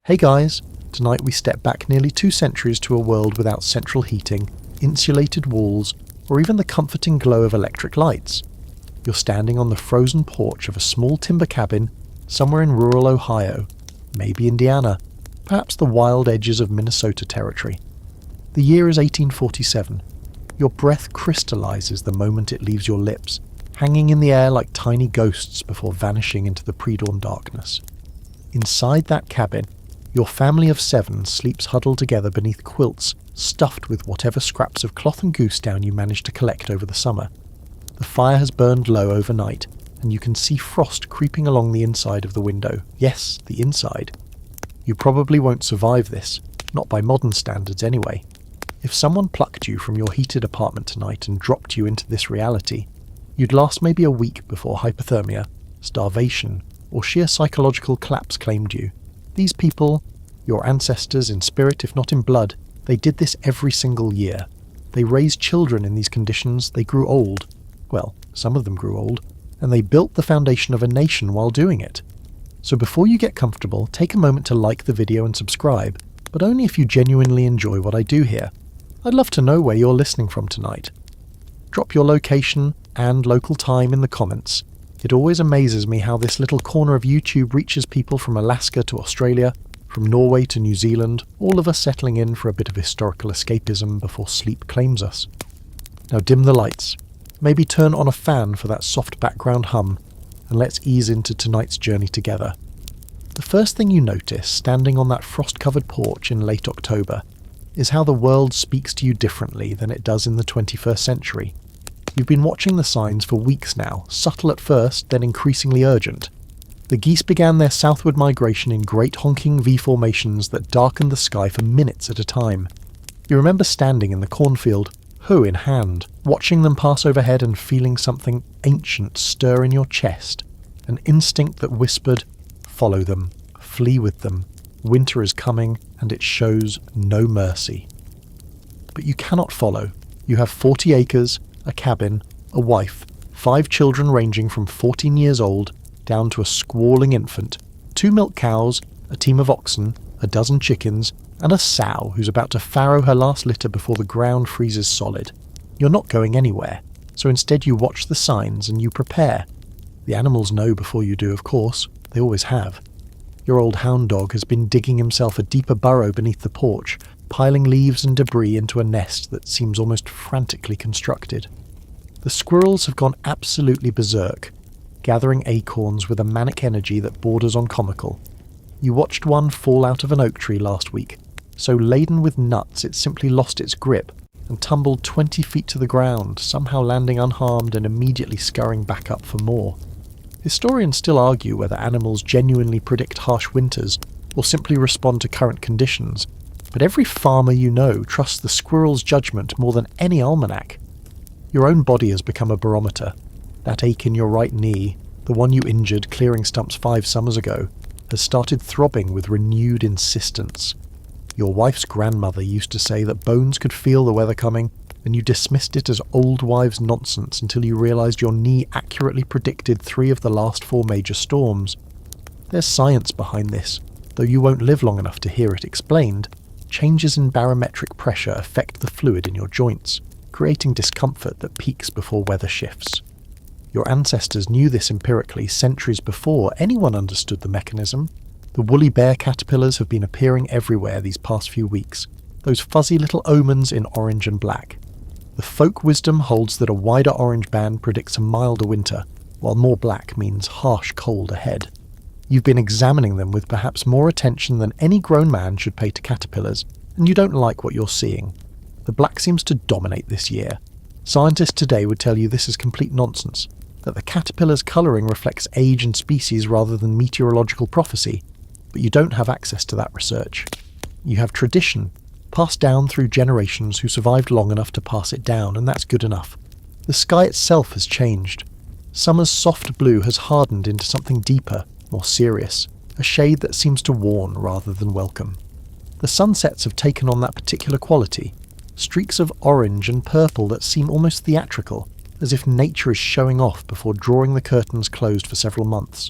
Hey guys, tonight we step back nearly 2 centuries to a world without central heating, insulated walls, or even the comforting glow of electric lights. You're standing on the frozen porch of a small timber cabin somewhere in rural Ohio, maybe Indiana, perhaps the wild edges of Minnesota territory. The year is 1847. Your breath crystallizes the moment it leaves your lips, hanging in the air like tiny ghosts before vanishing into the pre-dawn darkness. Inside that cabin, your family of 7 sleeps huddled together beneath quilts stuffed with whatever scraps of cloth and goose down you managed to collect over the summer. The fire has burned low overnight, and you can see frost creeping along the inside of the window. Yes, the inside. You probably won't survive this, not by modern standards anyway. If someone plucked you from your heated apartment tonight and dropped you into this reality, you'd last maybe a week before hypothermia, starvation, or sheer psychological collapse claimed you. These people, your ancestors in spirit if not in blood, they did this every single year. They raised children in these conditions, they grew old. Well, some of them grew old, and they built the foundation of a nation while doing it. So before you get comfortable, take a moment to like the video and subscribe, but only if you genuinely enjoy what I do here. I'd love to know where you're listening from tonight. Drop your location and local time in the comments. It always amazes me how this little corner of YouTube reaches people from Alaska to Australia, from Norway to New Zealand, all of us settling in for a bit of historical escapism before sleep claims us. Now dim the lights, maybe turn on a fan for that soft background hum, and let's ease into tonight's journey together. The first thing you notice, standing on that frost-covered porch in late October, is how the world speaks to you differently than it does in the 21st century. You've been watching the signs for weeks now, subtle at first, then increasingly urgent. The geese began their southward migration in great honking V formations that darkened the sky for minutes at a time. You remember standing in the cornfield, hoe in hand, watching them pass overhead and feeling something ancient stir in your chest, an instinct that whispered, follow them, flee with them, winter is coming and it shows no mercy. But you cannot follow. You have 40 acres, a cabin, a wife, 5 children ranging from 14 years old down to a squalling infant, 2 milk cows, a team of oxen, a dozen chickens, and a sow who's about to farrow her last litter before the ground freezes solid. You're not going anywhere, so instead you watch the signs and you prepare. The animals know before you do, of course. They always have. Your old hound dog has been digging himself a deeper burrow beneath the porch, piling leaves and debris into a nest that seems almost frantically constructed. The squirrels have gone absolutely berserk, gathering acorns with a manic energy that borders on comical. You watched one fall out of an oak tree last week, so laden with nuts it simply lost its grip and tumbled 20 feet to the ground, somehow landing unharmed and immediately scurrying back up for more. Historians still argue whether animals genuinely predict harsh winters or simply respond to current conditions, but every farmer you know trusts the squirrel's judgment more than any almanac. Your own body has become a barometer. That ache in your right knee, the one you injured clearing stumps 5 summers ago, has started throbbing with renewed insistence. Your wife's grandmother used to say that bones could feel the weather coming, and you dismissed it as old wives' nonsense until you realised your knee accurately predicted 3 of the last 4 major storms. There's science behind this, though you won't live long enough to hear it explained. Changes in barometric pressure affect the fluid in your joints, creating discomfort that peaks before weather shifts. Your ancestors knew this empirically centuries before anyone understood the mechanism. The woolly bear caterpillars have been appearing everywhere these past few weeks, those fuzzy little omens in orange and black. The folk wisdom holds that a wider orange band predicts a milder winter, while more black means harsh cold ahead. You've been examining them with perhaps more attention than any grown man should pay to caterpillars, and you don't like what you're seeing. The black seems to dominate this year. Scientists today would tell you this is complete nonsense, that the caterpillar's colouring reflects age and species rather than meteorological prophecy, but you don't have access to that research. You have tradition, passed down through generations who survived long enough to pass it down, and that's good enough. The sky itself has changed. Summer's soft blue has hardened into something deeper, more serious, a shade that seems to warn rather than welcome. The sunsets have taken on that particular quality, streaks of orange and purple that seem almost theatrical, as if nature is showing off before drawing the curtains closed for several months.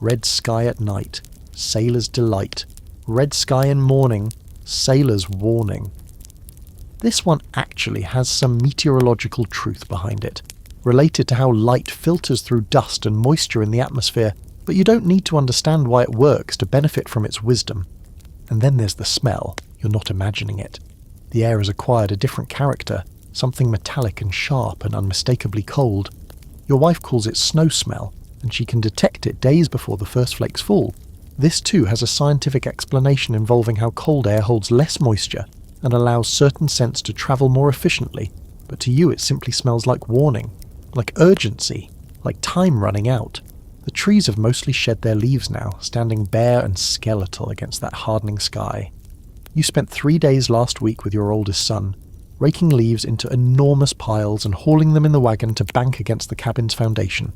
Red sky at night, sailor's delight, red sky and morning, sailor's warning. This one actually has some meteorological truth behind it, related to how light filters through dust and moisture in the atmosphere, but you don't need to understand why it works to benefit from its wisdom. And then there's the smell. You're not imagining it. The air has acquired a different character, something metallic and sharp and unmistakably cold. Your wife calls it snow smell, and she can detect it days before the first flakes fall. This too has a scientific explanation involving how cold air holds less moisture and allows certain scents to travel more efficiently, but to you it simply smells like warning, like urgency, like time running out. The trees have mostly shed their leaves now, standing bare and skeletal against that hardening sky. You spent 3 days last week with your oldest son, raking leaves into enormous piles and hauling them in the wagon to bank against the cabin's foundation.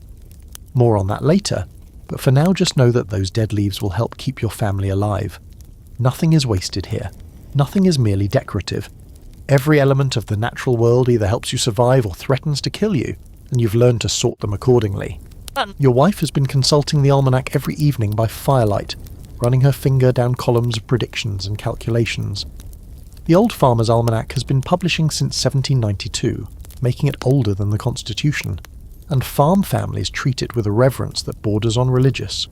More on that later, but for now just know that those dead leaves will help keep your family alive. Nothing is wasted here. Nothing is merely decorative. Every element of the natural world either helps you survive or threatens to kill you, and you've learned to sort them accordingly. Your wife has been consulting the almanac every evening by firelight, running her finger down columns of predictions and calculations. The Old Farmer's Almanac has been publishing since 1792, making it older than the Constitution, and farm families treat it with a reverence that borders on religious.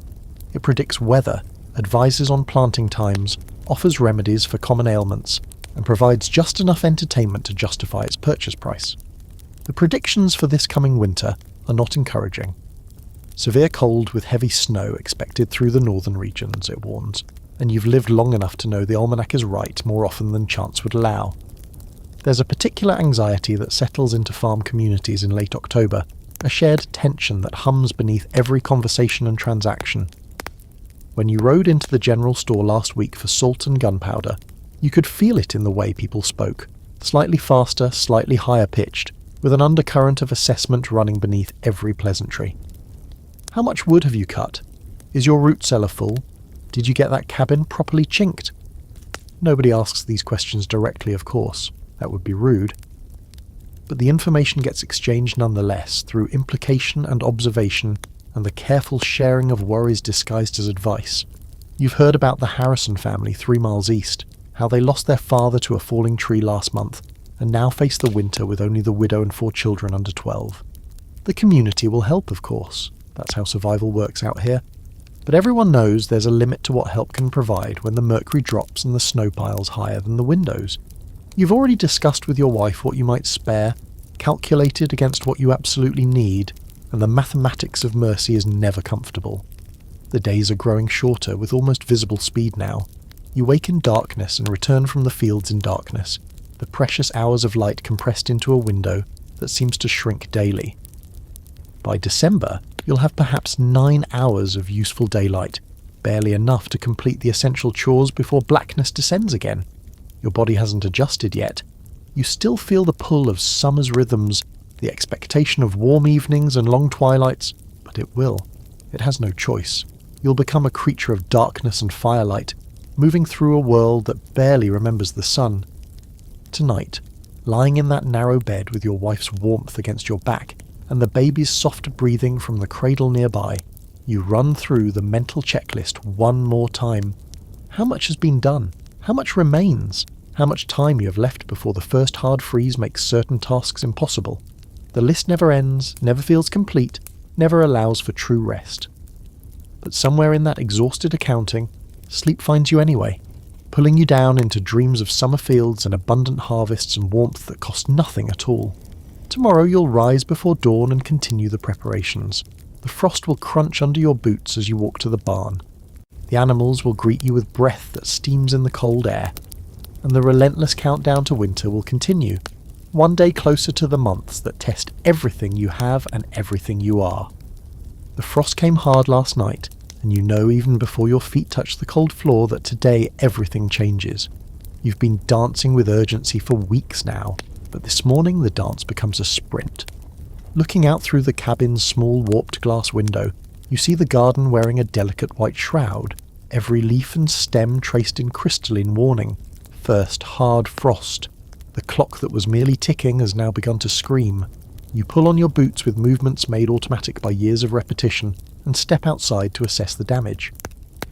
It predicts weather, advises on planting times, offers remedies for common ailments, and provides just enough entertainment to justify its purchase price. The predictions for this coming winter are not encouraging. Severe cold with heavy snow expected through the northern regions, it warns, and you've lived long enough to know the almanac is right more often than chance would allow. There's a particular anxiety that settles into farm communities in late October, a shared tension that hums beneath every conversation and transaction. When you rode into the general store last week for salt and gunpowder, you could feel it in the way people spoke, slightly faster, slightly higher pitched, with an undercurrent of assessment running beneath every pleasantry. How much wood have you cut? Is your root cellar full? Did you get that cabin properly chinked? Nobody asks these questions directly, of course. That would be rude. But the information gets exchanged nonetheless through implication and observation and the careful sharing of worries disguised as advice. You've heard about the Harrison family 3 miles east, how they lost their father to a falling tree last month and now face the winter with only the widow and 4 children under 12. The community will help, of course. That's how survival works out here. But everyone knows there's a limit to what help can provide when the mercury drops and the snow piles higher than the windows. You've already discussed with your wife what you might spare, calculated against what you absolutely need, and the mathematics of mercy is never comfortable. The days are growing shorter with almost visible speed now. You wake in darkness and return from the fields in darkness, the precious hours of light compressed into a window that seems to shrink daily. By December, you'll have perhaps 9 hours of useful daylight, barely enough to complete the essential chores before blackness descends again. Your body hasn't adjusted yet. You still feel the pull of summer's rhythms, the expectation of warm evenings and long twilights, but it will. It has no choice. You'll become a creature of darkness and firelight, moving through a world that barely remembers the sun. Tonight, lying in that narrow bed with your wife's warmth against your back, and the baby's soft breathing from the cradle nearby, you run through the mental checklist one more time. How much has been done? How much remains? How much time you have left before the first hard freeze makes certain tasks impossible? The list never ends, never feels complete, never allows for true rest. But somewhere in that exhausted accounting, sleep finds you anyway, pulling you down into dreams of summer fields and abundant harvests and warmth that cost nothing at all. Tomorrow you'll rise before dawn and continue the preparations. The frost will crunch under your boots as you walk to the barn. The animals will greet you with breath that steams in the cold air. And the relentless countdown to winter will continue, one day closer to the months that test everything you have and everything you are. The frost came hard last night, and you know even before your feet touch the cold floor that today everything changes. You've been dancing with urgency for weeks now, but this morning the dance becomes a sprint. Looking out through the cabin's small warped glass window, you see the garden wearing a delicate white shroud, every leaf and stem traced in crystalline warning. First hard frost. The clock that was merely ticking has now begun to scream. You pull on your boots with movements made automatic by years of repetition and step outside to assess the damage.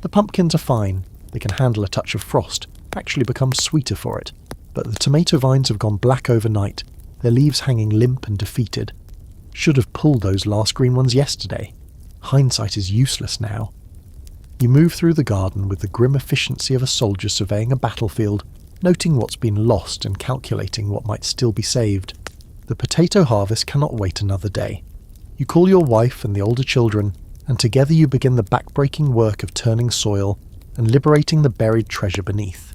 The pumpkins are fine. They can handle a touch of frost, actually become sweeter for it. But the tomato vines have gone black overnight, their leaves hanging limp and defeated. Should have pulled those last green ones yesterday. Hindsight is useless now. You move through the garden with the grim efficiency of a soldier surveying a battlefield, noting what's been lost and calculating what might still be saved. The potato harvest cannot wait another day. You call your wife and the older children, and together you begin the backbreaking work of turning soil and liberating the buried treasure beneath.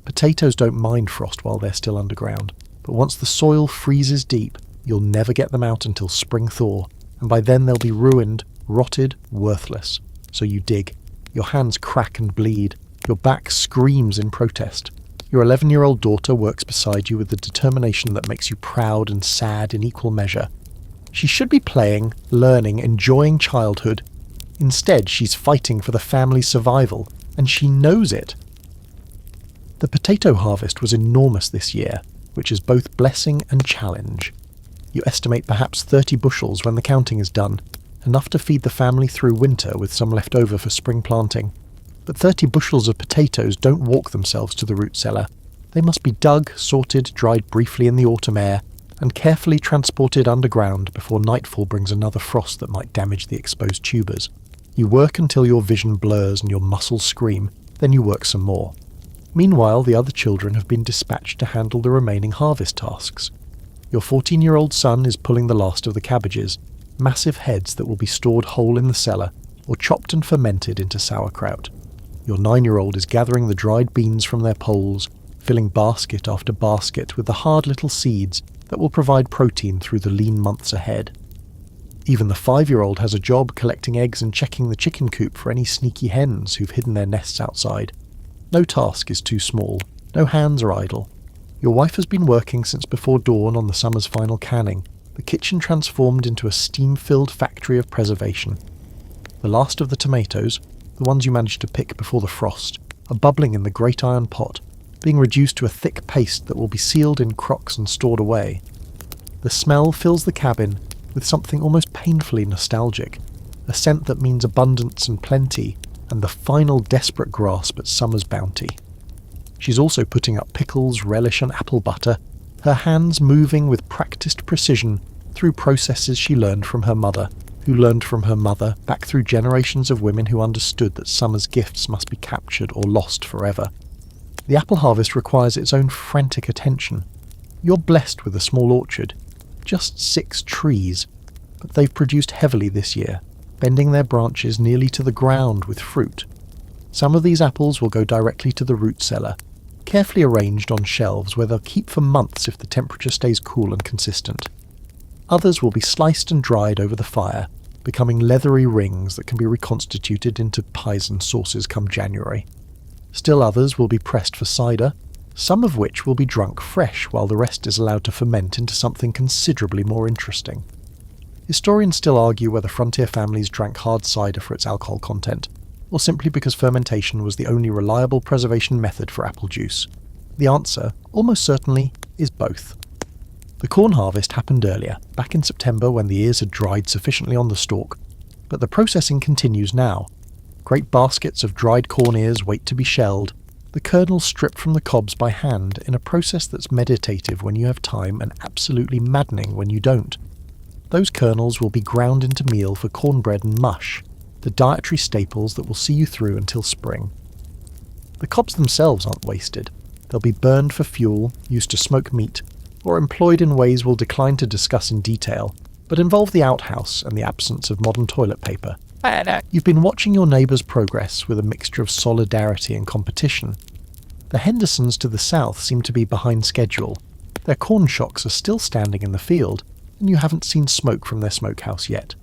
Potatoes don't mind frost while they're still underground, but once the soil freezes deep, you'll never get them out until spring thaw, and by then they'll be ruined, rotted, worthless. So you dig. Your hands crack and bleed. Your back screams in protest. Your 11-year-old daughter works beside you with the determination that makes you proud and sad in equal measure. She should be playing, learning, enjoying childhood. Instead, she's fighting for the family's survival, and she knows it. The potato harvest was enormous this year, which is both blessing and challenge. You estimate perhaps 30 bushels when the counting is done, enough to feed the family through winter with some left over for spring planting. But 30 bushels of potatoes don't walk themselves to the root cellar. They must be dug, sorted, dried briefly in the autumn air, and carefully transported underground before nightfall brings another frost that might damage the exposed tubers. You work until your vision blurs and your muscles scream, then you work some more. Meanwhile, the other children have been dispatched to handle the remaining harvest tasks. Your 14-year-old son is pulling the last of the cabbages, massive heads that will be stored whole in the cellar or chopped and fermented into sauerkraut. Your 9-year-old is gathering the dried beans from their poles, filling basket after basket with the hard little seeds that will provide protein through the lean months ahead. Even the 5-year-old has a job collecting eggs and checking the chicken coop for any sneaky hens who've hidden their nests outside. No task is too small, no hands are idle. Your wife has been working since before dawn on the summer's final canning, the kitchen transformed into a steam-filled factory of preservation. The last of the tomatoes, the ones you managed to pick before the frost, are bubbling in the great iron pot, being reduced to a thick paste that will be sealed in crocks and stored away. The smell fills the cabin with something almost painfully nostalgic, a scent that means abundance and plenty, and the final desperate grasp at summer's bounty. She's also putting up pickles, relish and apple butter, her hands moving with practiced precision through processes she learned from her mother, who learned from her mother back through generations of women who understood that summer's gifts must be captured or lost forever. The apple harvest requires its own frantic attention. You're blessed with a small orchard, just 6 trees, but they've produced heavily this year, bending their branches nearly to the ground with fruit. Some of these apples will go directly to the root cellar, carefully arranged on shelves where they'll keep for months if the temperature stays cool and consistent. Others will be sliced and dried over the fire, becoming leathery rings that can be reconstituted into pies and sauces come January. Still others will be pressed for cider, some of which will be drunk fresh while the rest is allowed to ferment into something considerably more interesting. Historians still argue whether frontier families drank hard cider for its alcohol content, or simply because fermentation was the only reliable preservation method for apple juice. The answer, almost certainly, is both. The corn harvest happened earlier, back in September when the ears had dried sufficiently on the stalk, but the processing continues now. Great baskets of dried corn ears wait to be shelled, the kernels stripped from the cobs by hand in a process that's meditative when you have time and absolutely maddening when you don't. Those kernels will be ground into meal for cornbread and mush, the dietary staples that will see you through until spring. The cobs themselves aren't wasted. They'll be burned for fuel, used to smoke meat, or employed in ways we'll decline to discuss in detail, but involve the outhouse and the absence of modern toilet paper. You've been watching your neighbours' progress with a mixture of solidarity and competition. The Hendersons to the south seem to be behind schedule. Their corn shocks are still standing in the field, and you haven't seen smoke from their smokehouse yet.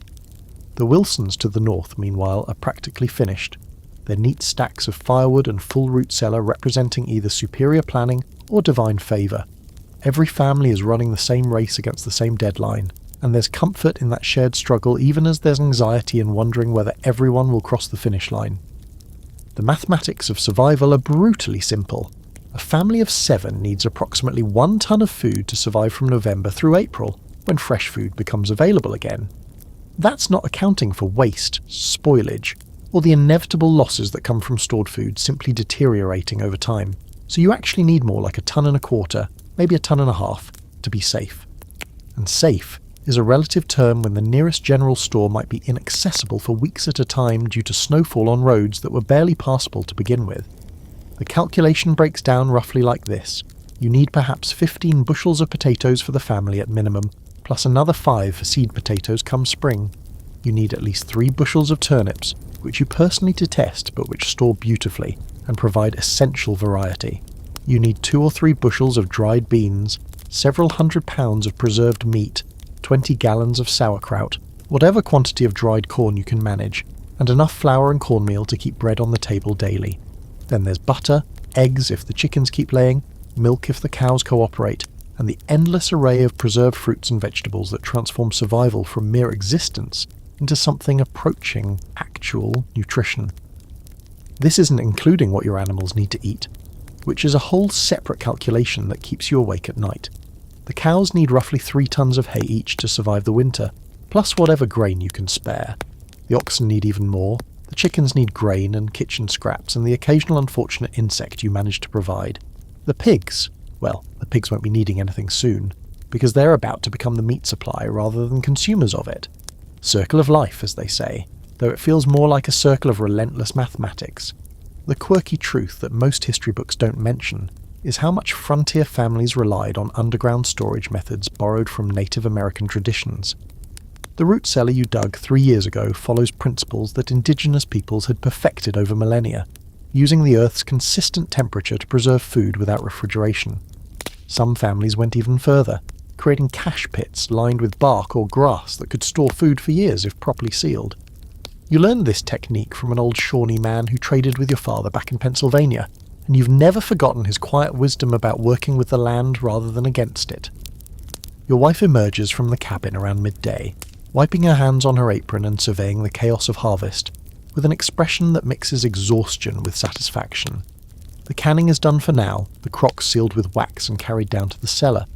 The Wilsons to the north, meanwhile, are practically finished, their neat stacks of firewood and full root cellar representing either superior planning or divine favour. Every family is running the same race against the same deadline, and there's comfort in that shared struggle even as there's anxiety in wondering whether everyone will cross the finish line. The mathematics of survival are brutally simple. A family of 7 needs approximately 1 ton of food to survive from November through April, when fresh food becomes available again. That's not accounting for waste, spoilage, or the inevitable losses that come from stored food simply deteriorating over time. So you actually need more like 1.25 tons, maybe 1.5 tons, to be safe. And safe is a relative term when the nearest general store might be inaccessible for weeks at a time due to snowfall on roads that were barely passable to begin with. The calculation breaks down roughly like this. You need perhaps 15 bushels of potatoes for the family at minimum, plus another 5 for seed potatoes come spring. You need at least 3 bushels of turnips, which you personally detest but which store beautifully and provide essential variety. You need 2 or 3 bushels of dried beans, several hundred pounds of preserved meat, 20 gallons of sauerkraut, whatever quantity of dried corn you can manage, and enough flour and cornmeal to keep bread on the table daily. Then there's butter, eggs if the chickens keep laying, milk if the cows cooperate, and the endless array of preserved fruits and vegetables that transform survival from mere existence into something approaching actual nutrition. This isn't including what your animals need to eat, which is a whole separate calculation that keeps you awake at night. The cows need roughly 3 tons of hay each to survive the winter, plus whatever grain you can spare. The oxen need even more, the chickens need grain and kitchen scraps and the occasional unfortunate insect you manage to provide. The pigs, well, the pigs won't be needing anything soon, because they're about to become the meat supply rather than consumers of it. Circle of life, as they say, though it feels more like a circle of relentless mathematics. The quirky truth that most history books don't mention is how much frontier families relied on underground storage methods borrowed from Native American traditions. The root cellar you dug 3 years ago follows principles that indigenous peoples had perfected over millennia, using the Earth's consistent temperature to preserve food without refrigeration. Some families went even further, creating cache pits lined with bark or grass that could store food for years if properly sealed. You learned this technique from an old Shawnee man who traded with your father back in Pennsylvania, and you've never forgotten his quiet wisdom about working with the land rather than against it. Your wife emerges from the cabin around midday, wiping her hands on her apron and surveying the chaos of harvest, with an expression that mixes exhaustion with satisfaction. The canning is done for now, the crocks sealed with wax and carried down to the cellar.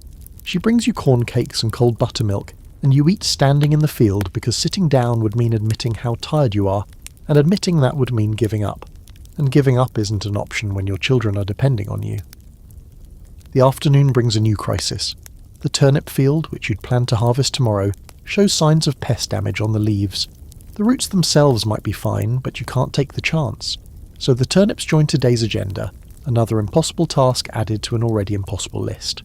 She brings you corn cakes and cold buttermilk, and you eat standing in the field because sitting down would mean admitting how tired you are, and admitting that would mean giving up. And giving up isn't an option when your children are depending on you. The afternoon brings a new crisis. The turnip field, which you'd planned to harvest tomorrow, shows signs of pest damage on the leaves. The roots themselves might be fine, but you can't take the chance. So the turnips join today's agenda, another impossible task added to an already impossible list.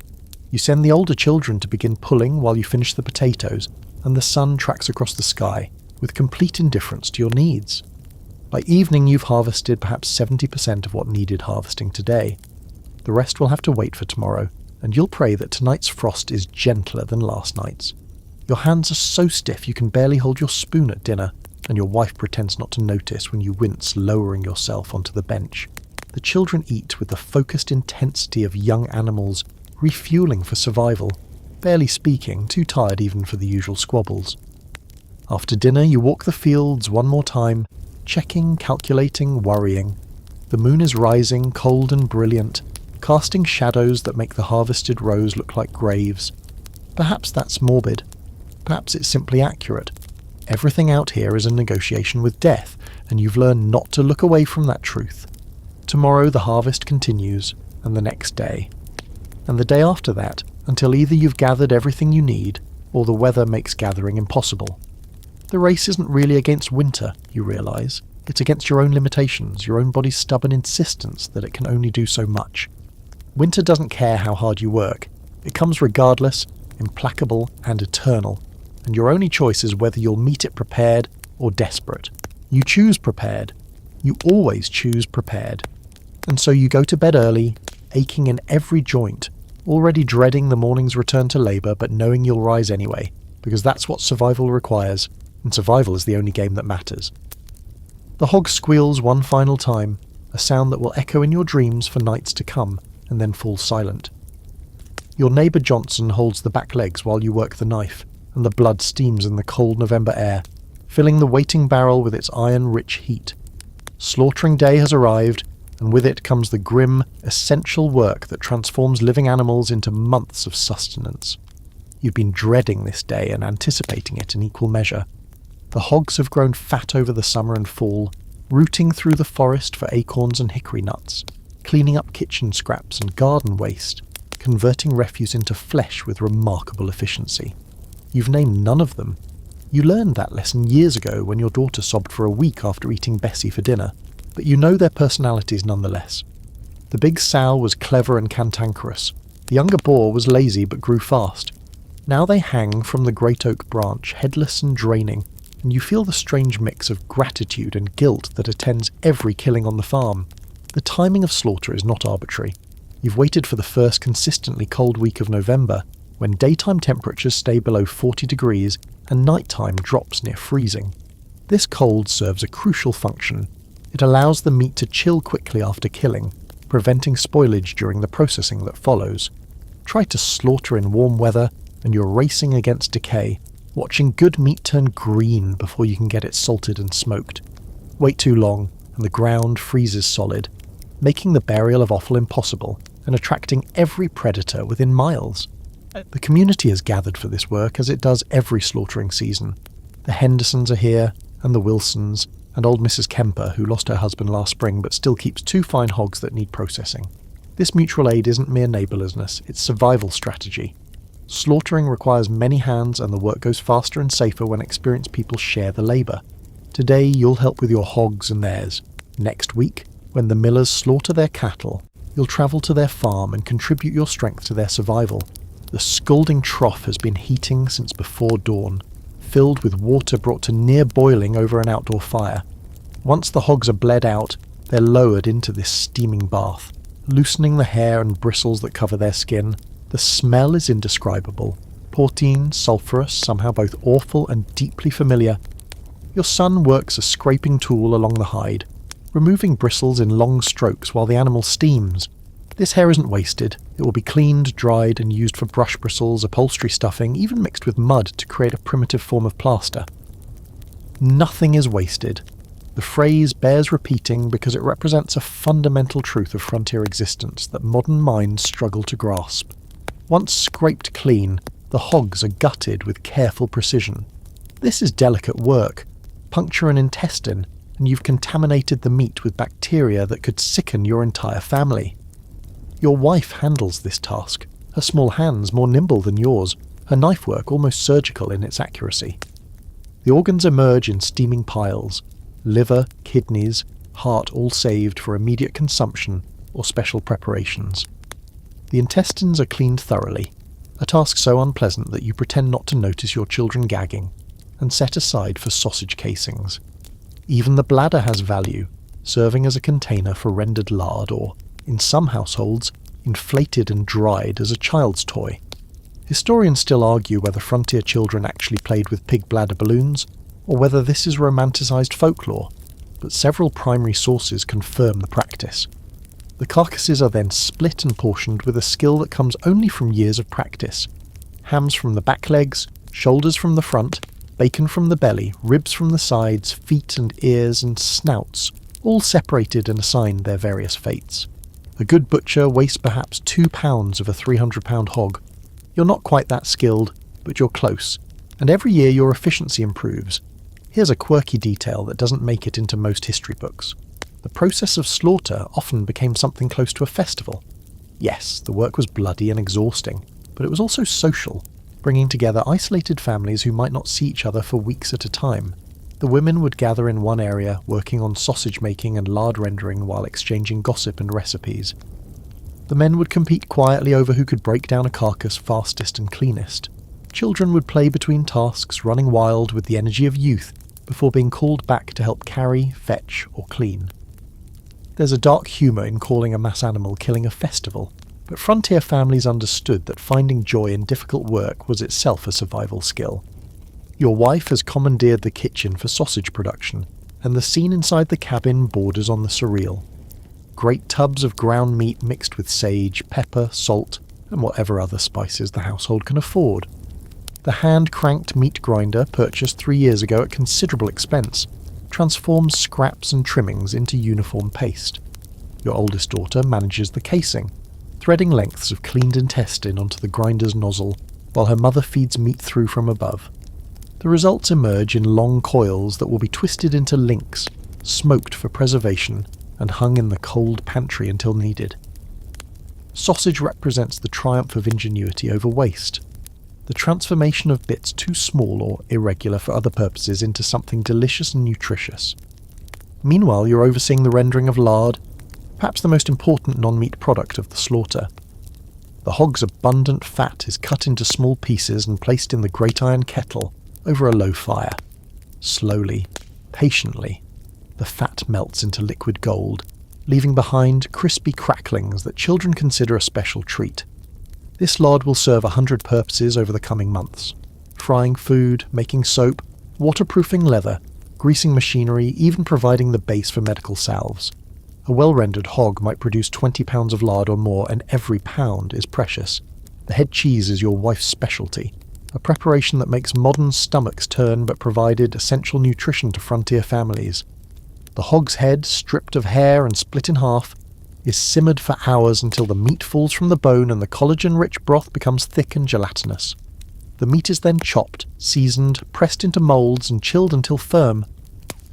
You send the older children to begin pulling while you finish the potatoes, and the sun tracks across the sky, with complete indifference to your needs. By evening you've harvested perhaps 70% of what needed harvesting today. The rest will have to wait for tomorrow, and you'll pray that tonight's frost is gentler than last night's. Your hands are so stiff you can barely hold your spoon at dinner, and your wife pretends not to notice when you wince lowering yourself onto the bench. The children eat with the focused intensity of young animals, refueling for survival, barely speaking, too tired even for the usual squabbles. After dinner you walk the fields one more time, checking, calculating, worrying. The moon is rising, cold and brilliant, casting shadows that make the harvested rows look like graves. Perhaps that's morbid. Perhaps it's simply accurate. Everything out here is a negotiation with death, and you've learned not to look away from that truth. Tomorrow the harvest continues, and the next day. And the day after that, until either you've gathered everything you need, or the weather makes gathering impossible. The race isn't really against winter, you realise. It's against your own limitations, your own body's stubborn insistence that it can only do so much. Winter doesn't care how hard you work. It comes regardless, implacable and eternal, and your only choice is whether you'll meet it prepared or desperate. You choose prepared. You always choose prepared. And so you go to bed early, aching in every joint, already dreading the morning's return to labour but knowing you'll rise anyway, because that's what survival requires, and survival is the only game that matters. The hog squeals one final time, a sound that will echo in your dreams for nights to come, and then fall silent. Your neighbour Johnson holds the back legs while you work the knife, and the blood steams in the cold November air, filling the waiting barrel with its iron-rich heat. Slaughtering day has arrived, and with it comes the grim, essential work that transforms living animals into months of sustenance. You've been dreading this day and anticipating it in equal measure. The hogs have grown fat over the summer and fall, rooting through the forest for acorns and hickory nuts, cleaning up kitchen scraps and garden waste, converting refuse into flesh with remarkable efficiency. You've named none of them. You learned that lesson years ago when your daughter sobbed for a week after eating Bessie for dinner, but you know their personalities nonetheless. The big sow was clever and cantankerous. The younger boar was lazy but grew fast. Now they hang from the great oak branch, headless and draining, and you feel the strange mix of gratitude and guilt that attends every killing on the farm. The timing of slaughter is not arbitrary. You've waited for the first consistently cold week of November, when daytime temperatures stay below 40 degrees and nighttime drops near freezing. This cold serves a crucial function. It allows the meat to chill quickly after killing, preventing spoilage during the processing that follows. Try to slaughter in warm weather and you're racing against decay, watching good meat turn green before you can get it salted and smoked. Wait too long and the ground freezes solid, making the burial of offal impossible and attracting every predator within miles. The community has gathered for this work as it does every slaughtering season. The Hendersons are here, and the Wilsons, and old Mrs. Kemper, who lost her husband last spring but still keeps 2 fine hogs that need processing. This mutual aid isn't mere neighbourlessness, it's survival strategy. Slaughtering requires many hands and the work goes faster and safer when experienced people share the labour. Today you'll help with your hogs and theirs. Next week, when the millers slaughter their cattle, you'll travel to their farm and contribute your strength to their survival. The scalding trough has been heating since before dawn, filled with water brought to near boiling over an outdoor fire. Once the hogs are bled out, they're lowered into this steaming bath, loosening the hair and bristles that cover their skin. The smell is indescribable, portine, sulphurous, somehow both awful and deeply familiar. Your son works a scraping tool along the hide, removing bristles in long strokes while the animal steams. This hair isn't wasted. It will be cleaned, dried, and used for brush bristles, upholstery stuffing, even mixed with mud to create a primitive form of plaster. Nothing is wasted. The phrase bears repeating because it represents a fundamental truth of frontier existence that modern minds struggle to grasp. Once scraped clean, the hogs are gutted with careful precision. This is delicate work. Puncture an intestine, and you've contaminated the meat with bacteria that could sicken your entire family. Your wife handles this task, her small hands more nimble than yours, her knife work almost surgical in its accuracy. The organs emerge in steaming piles, liver, kidneys, heart all saved for immediate consumption or special preparations. The intestines are cleaned thoroughly, a task so unpleasant that you pretend not to notice your children gagging, and set aside for sausage casings. Even the bladder has value, serving as a container for rendered lard or, in some households, inflated and dried as a child's toy. Historians still argue whether frontier children actually played with pig bladder balloons, or whether this is romanticised folklore, but several primary sources confirm the practice. The carcasses are then split and portioned with a skill that comes only from years of practice. Hams from the back legs, shoulders from the front, bacon from the belly, ribs from the sides, feet and ears and snouts, all separated and assigned their various fates. A good butcher wastes perhaps 2 pounds of a 300-pound hog. You're not quite that skilled, but you're close, and every year your efficiency improves. Here's a quirky detail that doesn't make it into most history books. The process of slaughter often became something close to a festival. Yes, the work was bloody and exhausting, but it was also social, bringing together isolated families who might not see each other for weeks at a time. The women would gather in one area, working on sausage making and lard rendering while exchanging gossip and recipes. The men would compete quietly over who could break down a carcass fastest and cleanest. Children would play between tasks, running wild with the energy of youth, before being called back to help carry, fetch, or clean. There's a dark humour in calling a mass animal killing a festival, but frontier families understood that finding joy in difficult work was itself a survival skill. Your wife has commandeered the kitchen for sausage production, and the scene inside the cabin borders on the surreal. Great tubs of ground meat mixed with sage, pepper, salt, and whatever other spices the household can afford. The hand-cranked meat grinder, purchased 3 years ago at considerable expense, transforms scraps and trimmings into uniform paste. Your oldest daughter manages the casing, threading lengths of cleaned intestine onto the grinder's nozzle, while her mother feeds meat through from above. The results emerge in long coils that will be twisted into links, smoked for preservation, and hung in the cold pantry until needed. Sausage represents the triumph of ingenuity over waste, the transformation of bits too small or irregular for other purposes into something delicious and nutritious. Meanwhile, you're overseeing the rendering of lard, perhaps the most important non-meat product of the slaughter. The hog's abundant fat is cut into small pieces and placed in the great iron kettle over a low fire. Slowly, patiently, the fat melts into liquid gold, leaving behind crispy cracklings that children consider a special treat. This lard will serve 100 purposes over the coming months: frying food, making soap, waterproofing leather, greasing machinery, even providing the base for medical salves. A well-rendered hog might produce 20 pounds of lard or more, and every pound is precious. The head cheese is your wife's specialty, a preparation that makes modern stomachs turn but provided essential nutrition to frontier families. The hog's head, stripped of hair and split in half, is simmered for hours until the meat falls from the bone and the collagen-rich broth becomes thick and gelatinous. The meat is then chopped, seasoned, pressed into moulds and chilled until firm.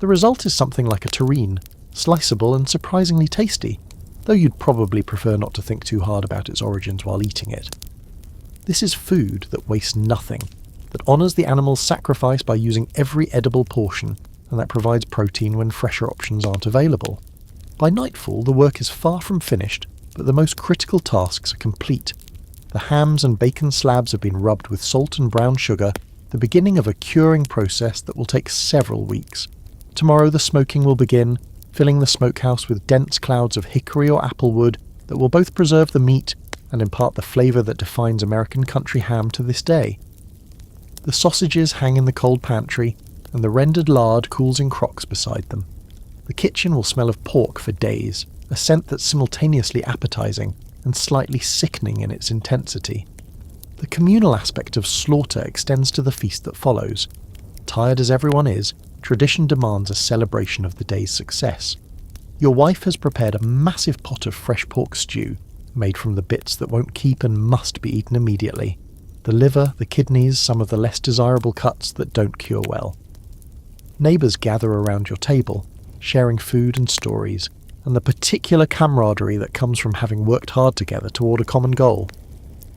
The result is something like a terrine, sliceable and surprisingly tasty, though you'd probably prefer not to think too hard about its origins while eating it. This is food that wastes nothing, that honours the animal's sacrifice by using every edible portion, and that provides protein when fresher options aren't available. By nightfall, the work is far from finished, but the most critical tasks are complete. The hams and bacon slabs have been rubbed with salt and brown sugar, the beginning of a curing process that will take several weeks. Tomorrow the smoking will begin, filling the smokehouse with dense clouds of hickory or apple wood that will both preserve the meat and impart the flavour that defines American country ham to this day. The sausages hang in the cold pantry, and the rendered lard cools in crocks beside them. The kitchen will smell of pork for days, a scent that's simultaneously appetizing and slightly sickening in its intensity. The communal aspect of slaughter extends to the feast that follows. Tired as everyone is, tradition demands a celebration of the day's success. Your wife has prepared a massive pot of fresh pork stew, made from the bits that won't keep and must be eaten immediately. The liver, the kidneys, some of the less desirable cuts that don't cure well. Neighbours gather around your table, sharing food and stories, and the particular camaraderie that comes from having worked hard together toward a common goal.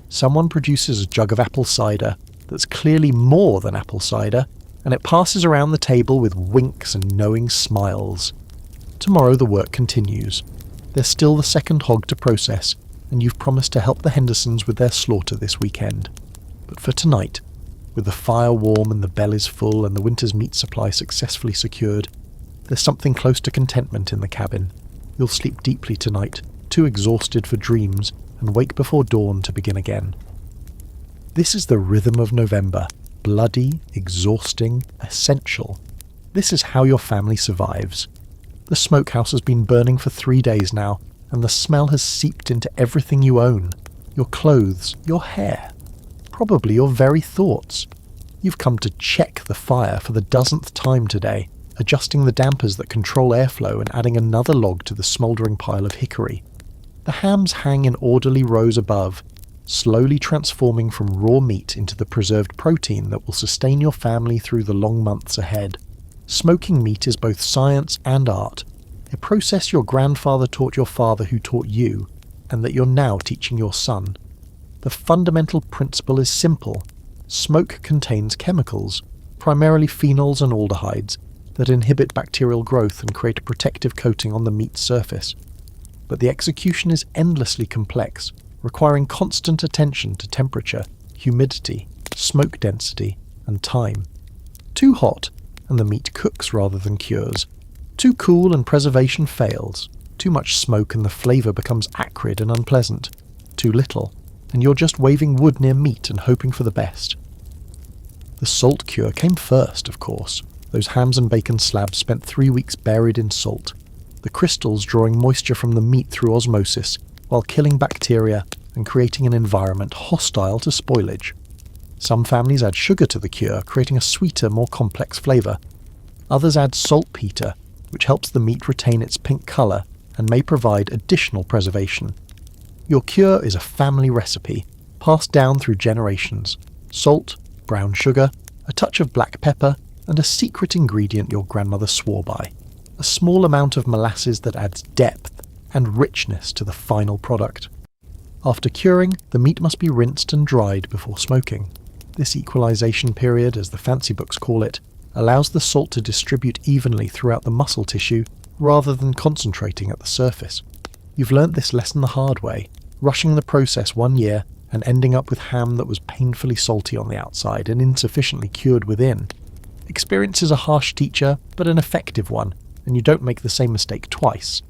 Someone produces a jug of apple cider that's clearly more than apple cider, and it passes around the table with winks and knowing smiles. Tomorrow the work continues. There's still the second hog to process, and you've promised to help the Hendersons with their slaughter this weekend. But for tonight, with the fire warm and the bellies full and the winter's meat supply successfully secured, there's something close to contentment in the cabin. You'll sleep deeply tonight, too exhausted for dreams, and wake before dawn to begin again. This is the rhythm of November. Bloody, exhausting, essential. This is how your family survives. The smokehouse has been burning for 3 days now, and the smell has seeped into everything you own. Your clothes, your hair, probably your very thoughts. You've come to check the fire for the dozenth time today, adjusting the dampers that control airflow and adding another log to the smouldering pile of hickory. The hams hang in orderly rows above, slowly transforming from raw meat into the preserved protein that will sustain your family through the long months ahead. Smoking meat is both science and art, a process your grandfather taught your father who taught you, and that you're now teaching your son. The fundamental principle is simple. Smoke contains chemicals, primarily phenols and aldehydes, that inhibit bacterial growth and create a protective coating on the meat's surface. But the execution is endlessly complex, requiring constant attention to temperature, humidity, smoke density, and time. Too hot, and the meat cooks rather than cures. Too cool and preservation fails. Too much smoke and the flavour becomes acrid and unpleasant. Too little, and you're just waving wood near meat and hoping for the best. The salt cure came first, of course. Those hams and bacon slabs spent 3 weeks buried in salt, the crystals drawing moisture from the meat through osmosis, while killing bacteria and creating an environment hostile to spoilage. Some families add sugar to the cure, creating a sweeter, more complex flavour. Others add saltpetre, which helps the meat retain its pink colour and may provide additional preservation. Your cure is a family recipe, passed down through generations. Salt, brown sugar, a touch of black pepper, and a secret ingredient your grandmother swore by. a small amount of molasses that adds depth and richness to the final product. After curing, the meat must be rinsed and dried before smoking. This equalization period, as the fancy books call it, allows the salt to distribute evenly throughout the muscle tissue rather than concentrating at the surface. You've learnt this lesson the hard way, rushing the process 1 year and ending up with ham that was painfully salty on the outside and insufficiently cured within. Experience is a harsh teacher, but an effective one, and you don't make the same mistake twice.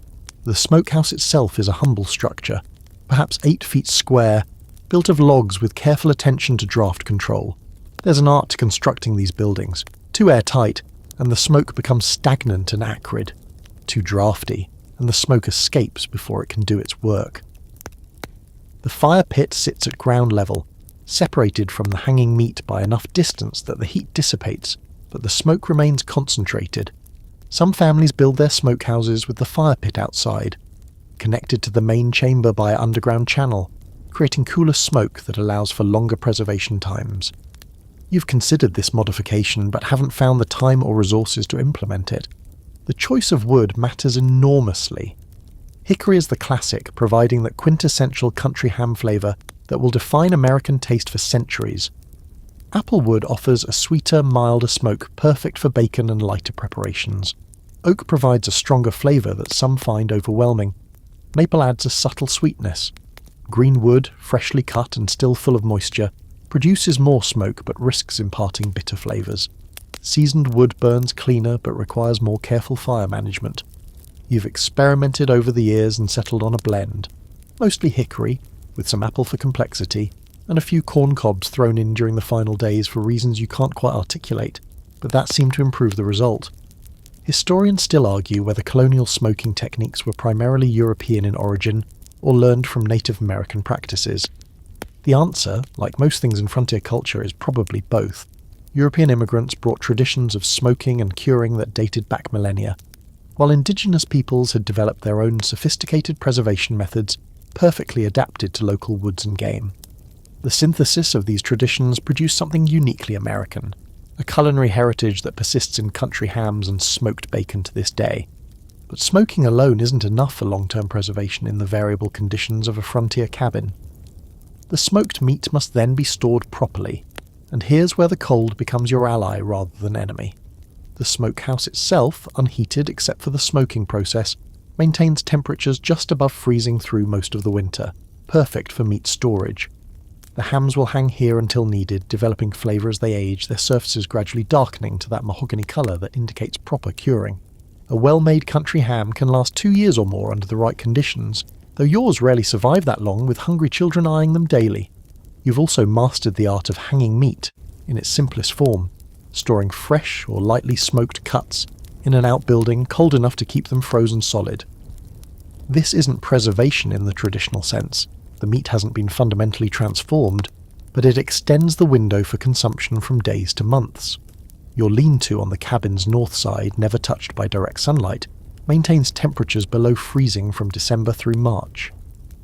The smokehouse itself is a humble structure, perhaps 8 feet square, built of logs with careful attention to draft control. There's an art to constructing these buildings. Too airtight, and the smoke becomes stagnant and acrid. Too drafty, and the smoke escapes before it can do its work. The fire pit sits at ground level, separated from the hanging meat by enough distance that the heat dissipates, but the smoke remains concentrated. Some families build their smokehouses with the fire pit outside, connected to the main chamber by an underground channel, creating cooler smoke that allows for longer preservation times. You've considered this modification but haven't found the time or resources to implement it. The choice of wood matters enormously. Hickory is the classic, providing that quintessential country ham flavour that will define American taste for centuries. Applewood offers a sweeter, milder smoke perfect for bacon and lighter preparations. Oak provides a stronger flavour that some find overwhelming. Maple adds a subtle sweetness. Green wood, freshly cut and still full of moisture, produces more smoke but risks imparting bitter flavours. Seasoned wood burns cleaner but requires more careful fire management. You've experimented over the years and settled on a blend. Mostly hickory, with some apple for complexity, and a few corn cobs thrown in during the final days for reasons you can't quite articulate, but that seemed to improve the result. Historians still argue whether colonial smoking techniques were primarily European in origin or learned from Native American practices. The answer, like most things in frontier culture, is probably both. European immigrants brought traditions of smoking and curing that dated back millennia, while indigenous peoples had developed their own sophisticated preservation methods perfectly adapted to local woods and game. The synthesis of these traditions produced something uniquely American, a culinary heritage that persists in country hams and smoked bacon to this day. But smoking alone isn't enough for long-term preservation in the variable conditions of a frontier cabin. The smoked meat must then be stored properly, and here's where the cold becomes your ally rather than enemy. The smokehouse itself, unheated except for the smoking process, maintains temperatures just above freezing through most of the winter, perfect for meat storage. The hams will hang here until needed, developing flavour as they age, their surfaces gradually darkening to that mahogany colour that indicates proper curing. A well-made country ham can last 2 years or more under the right conditions, though yours rarely survive that long with hungry children eyeing them daily. You've also mastered the art of hanging meat, in its simplest form, storing fresh or lightly smoked cuts in an outbuilding cold enough to keep them frozen solid. This isn't preservation in the traditional sense. The meat hasn't been fundamentally transformed, but it extends the window for consumption from days to months. Your lean-to on the cabin's north side, never touched by direct sunlight, maintains temperatures below freezing from December through March.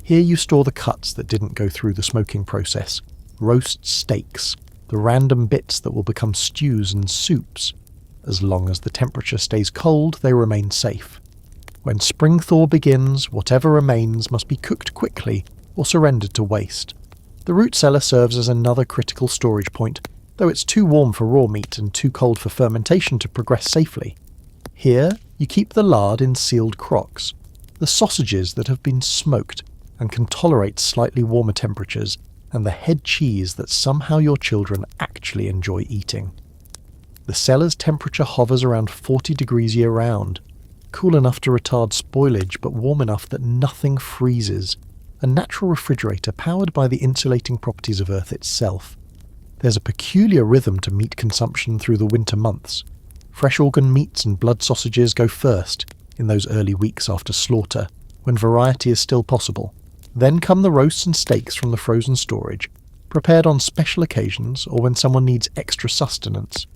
Here you store the cuts that didn't go through the smoking process, roast steaks, the random bits that will become stews and soups. As long as the temperature stays cold, they remain safe. When spring thaw begins, whatever remains must be cooked quickly or surrendered to waste. The root cellar serves as another critical storage point, though it's too warm for raw meat and too cold for fermentation to progress safely. Here, you keep the lard in sealed crocks, the sausages that have been smoked and can tolerate slightly warmer temperatures, and the head cheese that somehow your children actually enjoy eating. The cellar's temperature hovers around 40 degrees year-round, cool enough to retard spoilage but warm enough that nothing freezes, a natural refrigerator powered by the insulating properties of Earth itself. There's a peculiar rhythm to meat consumption through the winter months. Fresh organ meats and blood sausages go first, in those early weeks after slaughter, when variety is still possible. Then come the roasts and steaks from the frozen storage, prepared on special occasions or when someone needs extra sustenance.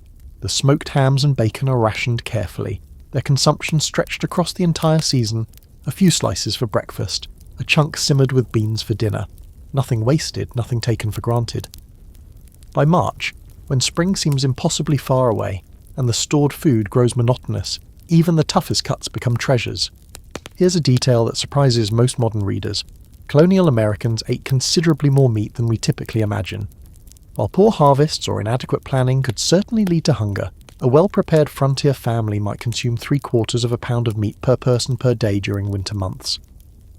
The smoked hams and bacon are rationed carefully, their consumption stretched across the entire season, a few slices for breakfast, a chunk simmered with beans for dinner. Nothing wasted, nothing taken for granted. By March, when spring seems impossibly far away, and the stored food grows monotonous, Even the toughest cuts become treasures. Here's a detail that surprises most modern readers. Colonial Americans ate considerably more meat than we typically imagine. While poor harvests or inadequate planning could certainly lead to hunger, a well-prepared frontier family might consume 3/4 of a pound of meat per person per day during winter months.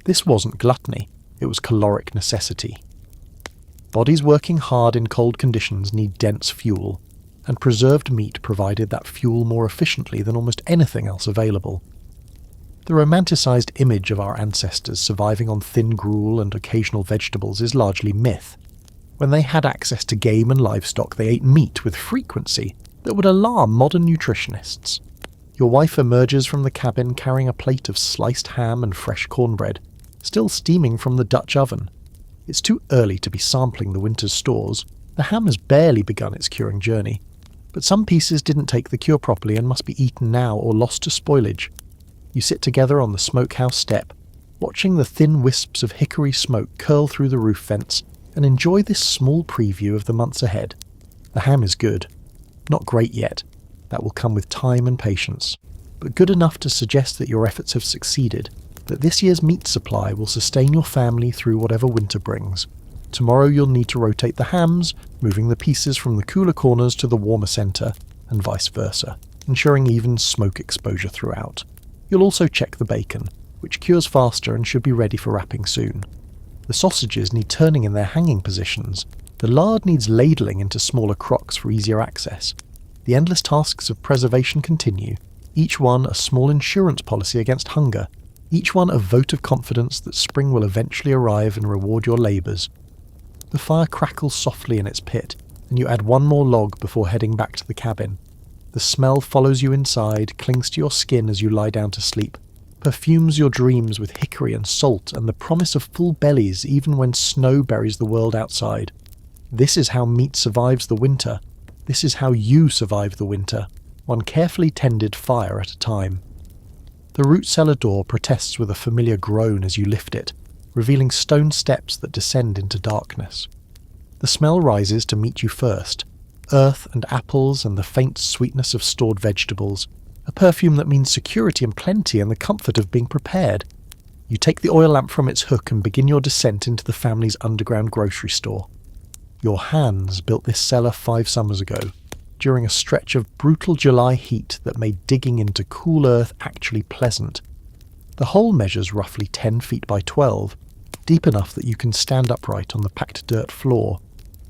This wasn't gluttony, it was caloric necessity. Bodies working hard in cold conditions need dense fuel, and preserved meat provided that fuel more efficiently than almost anything else available. The romanticised image of our ancestors surviving on thin gruel and occasional vegetables is largely myth. When they had access to game and livestock, they ate meat with frequency that would alarm modern nutritionists. Your wife emerges from the cabin carrying a plate of sliced ham and fresh cornbread, still steaming from the Dutch oven. It's too early to be sampling the winter's stores. The ham has barely begun its curing journey. But some pieces didn't take the cure properly and must be eaten now or lost to spoilage. You sit together on the smokehouse step, watching the thin wisps of hickory smoke curl through the roof vents, and enjoy this small preview of the months ahead. The ham is good. Not great yet. That will come with time and patience. But good enough to suggest that your efforts have succeeded, that this year's meat supply will sustain your family through whatever winter brings. Tomorrow you'll need to rotate the hams, moving the pieces from the cooler corners to the warmer centre, and vice versa, ensuring even smoke exposure throughout. You'll also check the bacon, which cures faster and should be ready for wrapping soon. The sausages need turning in their hanging positions. The lard needs ladling into smaller crocks for easier access. The endless tasks of preservation continue, each one a small insurance policy against hunger, each one a vote of confidence that spring will eventually arrive and reward your labours. The fire crackles softly in its pit, and you add one more log before heading back to the cabin. The smell follows you inside, clings to your skin as you lie down to sleep, perfumes your dreams with hickory and salt and the promise of full bellies even when snow buries the world outside. This is how meat survives the winter. This is how you survive the winter, one carefully tended fire at a time. The root cellar door protests with a familiar groan as you lift it, revealing stone steps that descend into darkness. The smell rises to meet you first, earth and apples and the faint sweetness of stored vegetables, a perfume that means security and plenty and the comfort of being prepared. You take the oil lamp from its hook and begin your descent into the family's underground grocery store. Your hands built this cellar 5 summers ago, during a stretch of brutal July heat that made digging into cool earth actually pleasant. The hole measures roughly 10 feet by 12, deep enough that you can stand upright on the packed dirt floor.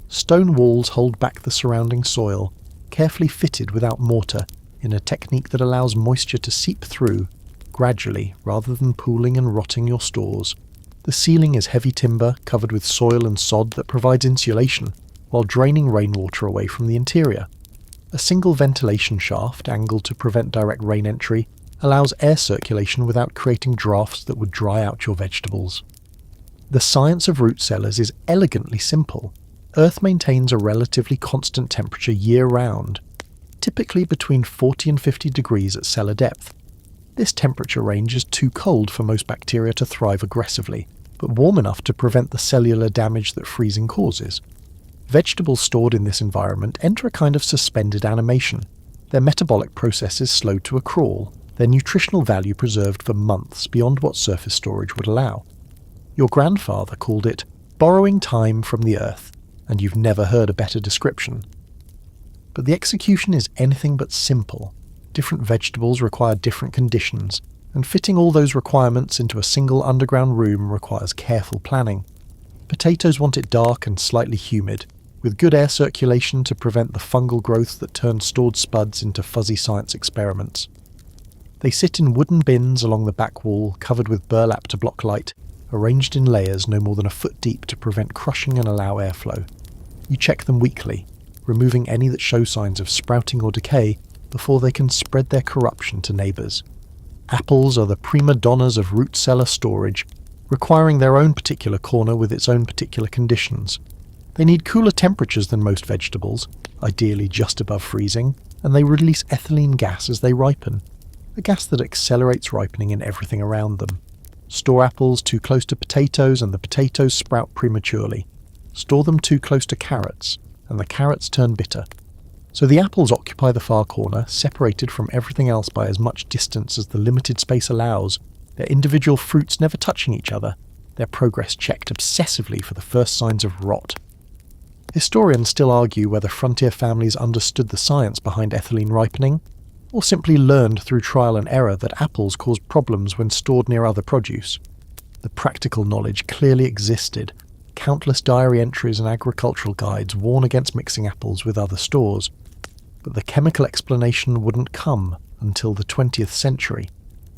Stone walls hold back the surrounding soil, carefully fitted without mortar, in a technique that allows moisture to seep through, gradually, rather than pooling and rotting your stores. The ceiling is heavy timber, covered with soil and sod that provides insulation, while draining rainwater away from the interior. A single ventilation shaft, angled to prevent direct rain entry, allows air circulation without creating drafts that would dry out your vegetables. The science of root cellars is elegantly simple. Earth maintains a relatively constant temperature year-round, typically between 40 and 50 degrees at cellar depth. This temperature range is too cold for most bacteria to thrive aggressively, but warm enough to prevent the cellular damage that freezing causes. Vegetables stored in this environment enter a kind of suspended animation. Their metabolic processes slowed to a crawl, their nutritional value preserved for months beyond what surface storage would allow. Your grandfather called it borrowing time from the earth, and you've never heard a better description. But the execution is anything but simple. Different vegetables require different conditions, and fitting all those requirements into a single underground room requires careful planning. Potatoes want it dark and slightly humid, with good air circulation to prevent the fungal growth that turns stored spuds into fuzzy science experiments. They sit in wooden bins along the back wall, covered with burlap to block light, arranged in layers no more than a foot deep to prevent crushing and allow airflow. You check them weekly, removing any that show signs of sprouting or decay before they can spread their corruption to neighbours. Apples are the prima donnas of root cellar storage, requiring their own particular corner with its own particular conditions. They need cooler temperatures than most vegetables, ideally just above freezing, and they release ethylene gas as they ripen, a gas that accelerates ripening in everything around them. Store apples too close to potatoes and the potatoes sprout prematurely. Store them too close to carrots, and the carrots turn bitter. So the apples occupy the far corner, separated from everything else by as much distance as the limited space allows, their individual fruits never touching each other, their progress checked obsessively for the first signs of rot. Historians still argue whether frontier families understood the science behind ethylene ripening, or simply learned through trial and error that apples cause problems when stored near other produce. The practical knowledge clearly existed. Countless diary entries and agricultural guides warn against mixing apples with other stores, but the chemical explanation wouldn't come until the 20th century.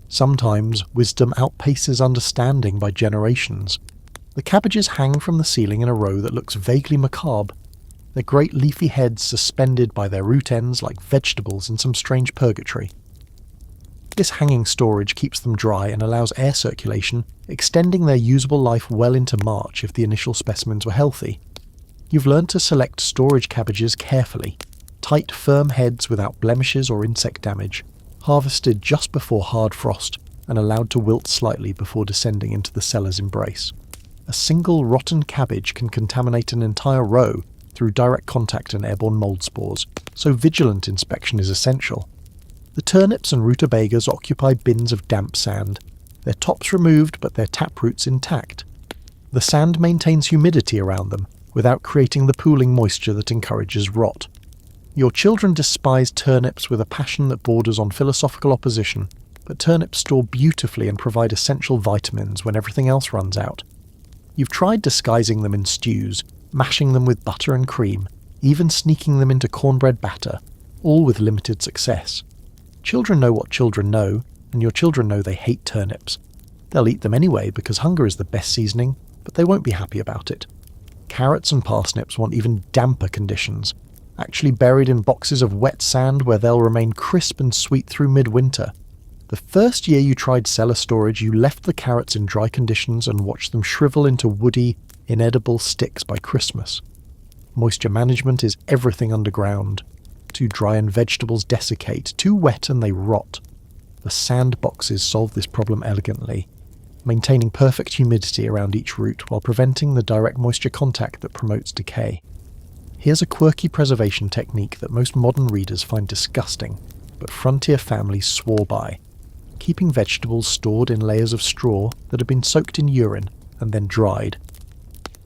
Sometimes wisdom outpaces understanding by generations. The cabbages hang from the ceiling in a row that looks vaguely macabre, their great leafy heads suspended by their root ends like vegetables in some strange purgatory. This hanging storage keeps them dry and allows air circulation, extending their usable life well into March if the initial specimens were healthy. You've learned to select storage cabbages carefully, tight, firm heads without blemishes or insect damage, harvested just before hard frost and allowed to wilt slightly before descending into the cellar's embrace. A single rotten cabbage can contaminate an entire row through direct contact and airborne mold spores, so vigilant inspection is essential. The turnips and rutabagas occupy bins of damp sand, their tops removed but their taproots intact. The sand maintains humidity around them, without creating the pooling moisture that encourages rot. Your children despise turnips with a passion that borders on philosophical opposition, but turnips store beautifully and provide essential vitamins when everything else runs out. You've tried disguising them in stews, mashing them with butter and cream, even sneaking them into cornbread batter, all with limited success. Children know what children know, and your children know they hate turnips. They'll eat them anyway because hunger is the best seasoning, but they won't be happy about it. Carrots and parsnips want even damper conditions, actually buried in boxes of wet sand where they'll remain crisp and sweet through midwinter. The first year you tried cellar storage, you left the carrots in dry conditions and watched them shrivel into woody, inedible sticks by Christmas. Moisture management is everything underground. Too dry and vegetables desiccate, too wet and they rot. The sand boxes solve this problem elegantly, maintaining perfect humidity around each root while preventing the direct moisture contact that promotes decay. Here's a quirky preservation technique that most modern readers find disgusting, but frontier families swore by: keeping vegetables stored in layers of straw that have been soaked in urine and then dried.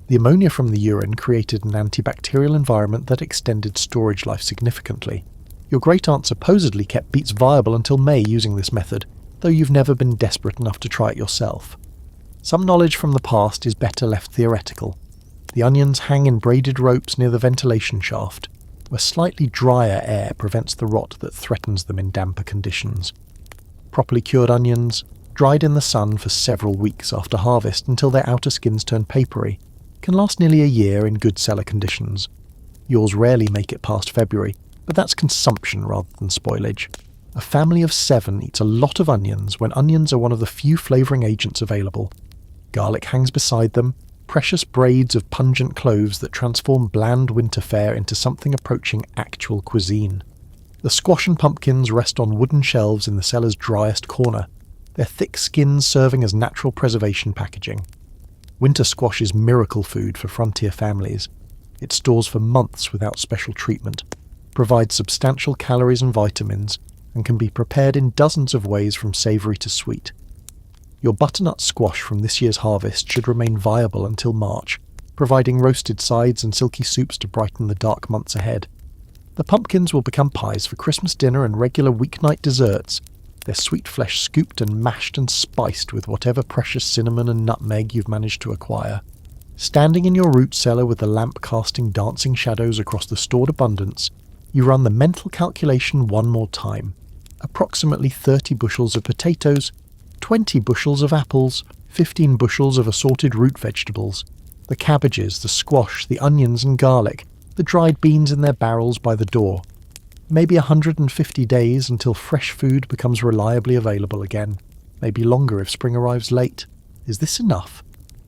The ammonia from the urine created an antibacterial environment that extended storage life significantly. Your great-aunt supposedly kept beets viable until May using this method, though you've never been desperate enough to try it yourself. Some knowledge from the past is better left theoretical. The onions hang in braided ropes near the ventilation shaft, where slightly drier air prevents the rot that threatens them in damper conditions. Properly cured onions, dried in the sun for several weeks after harvest until their outer skins turn papery, can last nearly a year in good cellar conditions. Yours rarely make it past February, but that's consumption rather than spoilage. A family of 7 eats a lot of onions when onions are one of the few flavouring agents available. Garlic hangs beside them, precious braids of pungent cloves that transform bland winter fare into something approaching actual cuisine. The squash and pumpkins rest on wooden shelves in the cellar's driest corner, their thick skins serving as natural preservation packaging. Winter squash is miracle food for frontier families. It stores for months without special treatment, provides substantial calories and vitamins, and can be prepared in dozens of ways from savoury to sweet. Your butternut squash from this year's harvest should remain viable until March, providing roasted sides and silky soups to brighten the dark months ahead. The pumpkins will become pies for Christmas dinner and regular weeknight desserts, their sweet flesh scooped and mashed and spiced with whatever precious cinnamon and nutmeg you've managed to acquire. Standing in your root cellar with the lamp casting dancing shadows across the stored abundance, you run the mental calculation one more time. Approximately 30 bushels of potatoes, 20 bushels of apples, 15 bushels of assorted root vegetables, the cabbages, the squash, the onions and garlic, the dried beans in their barrels by the door. Maybe 150 days until fresh food becomes reliably available again. Maybe longer if spring arrives late. Is this enough?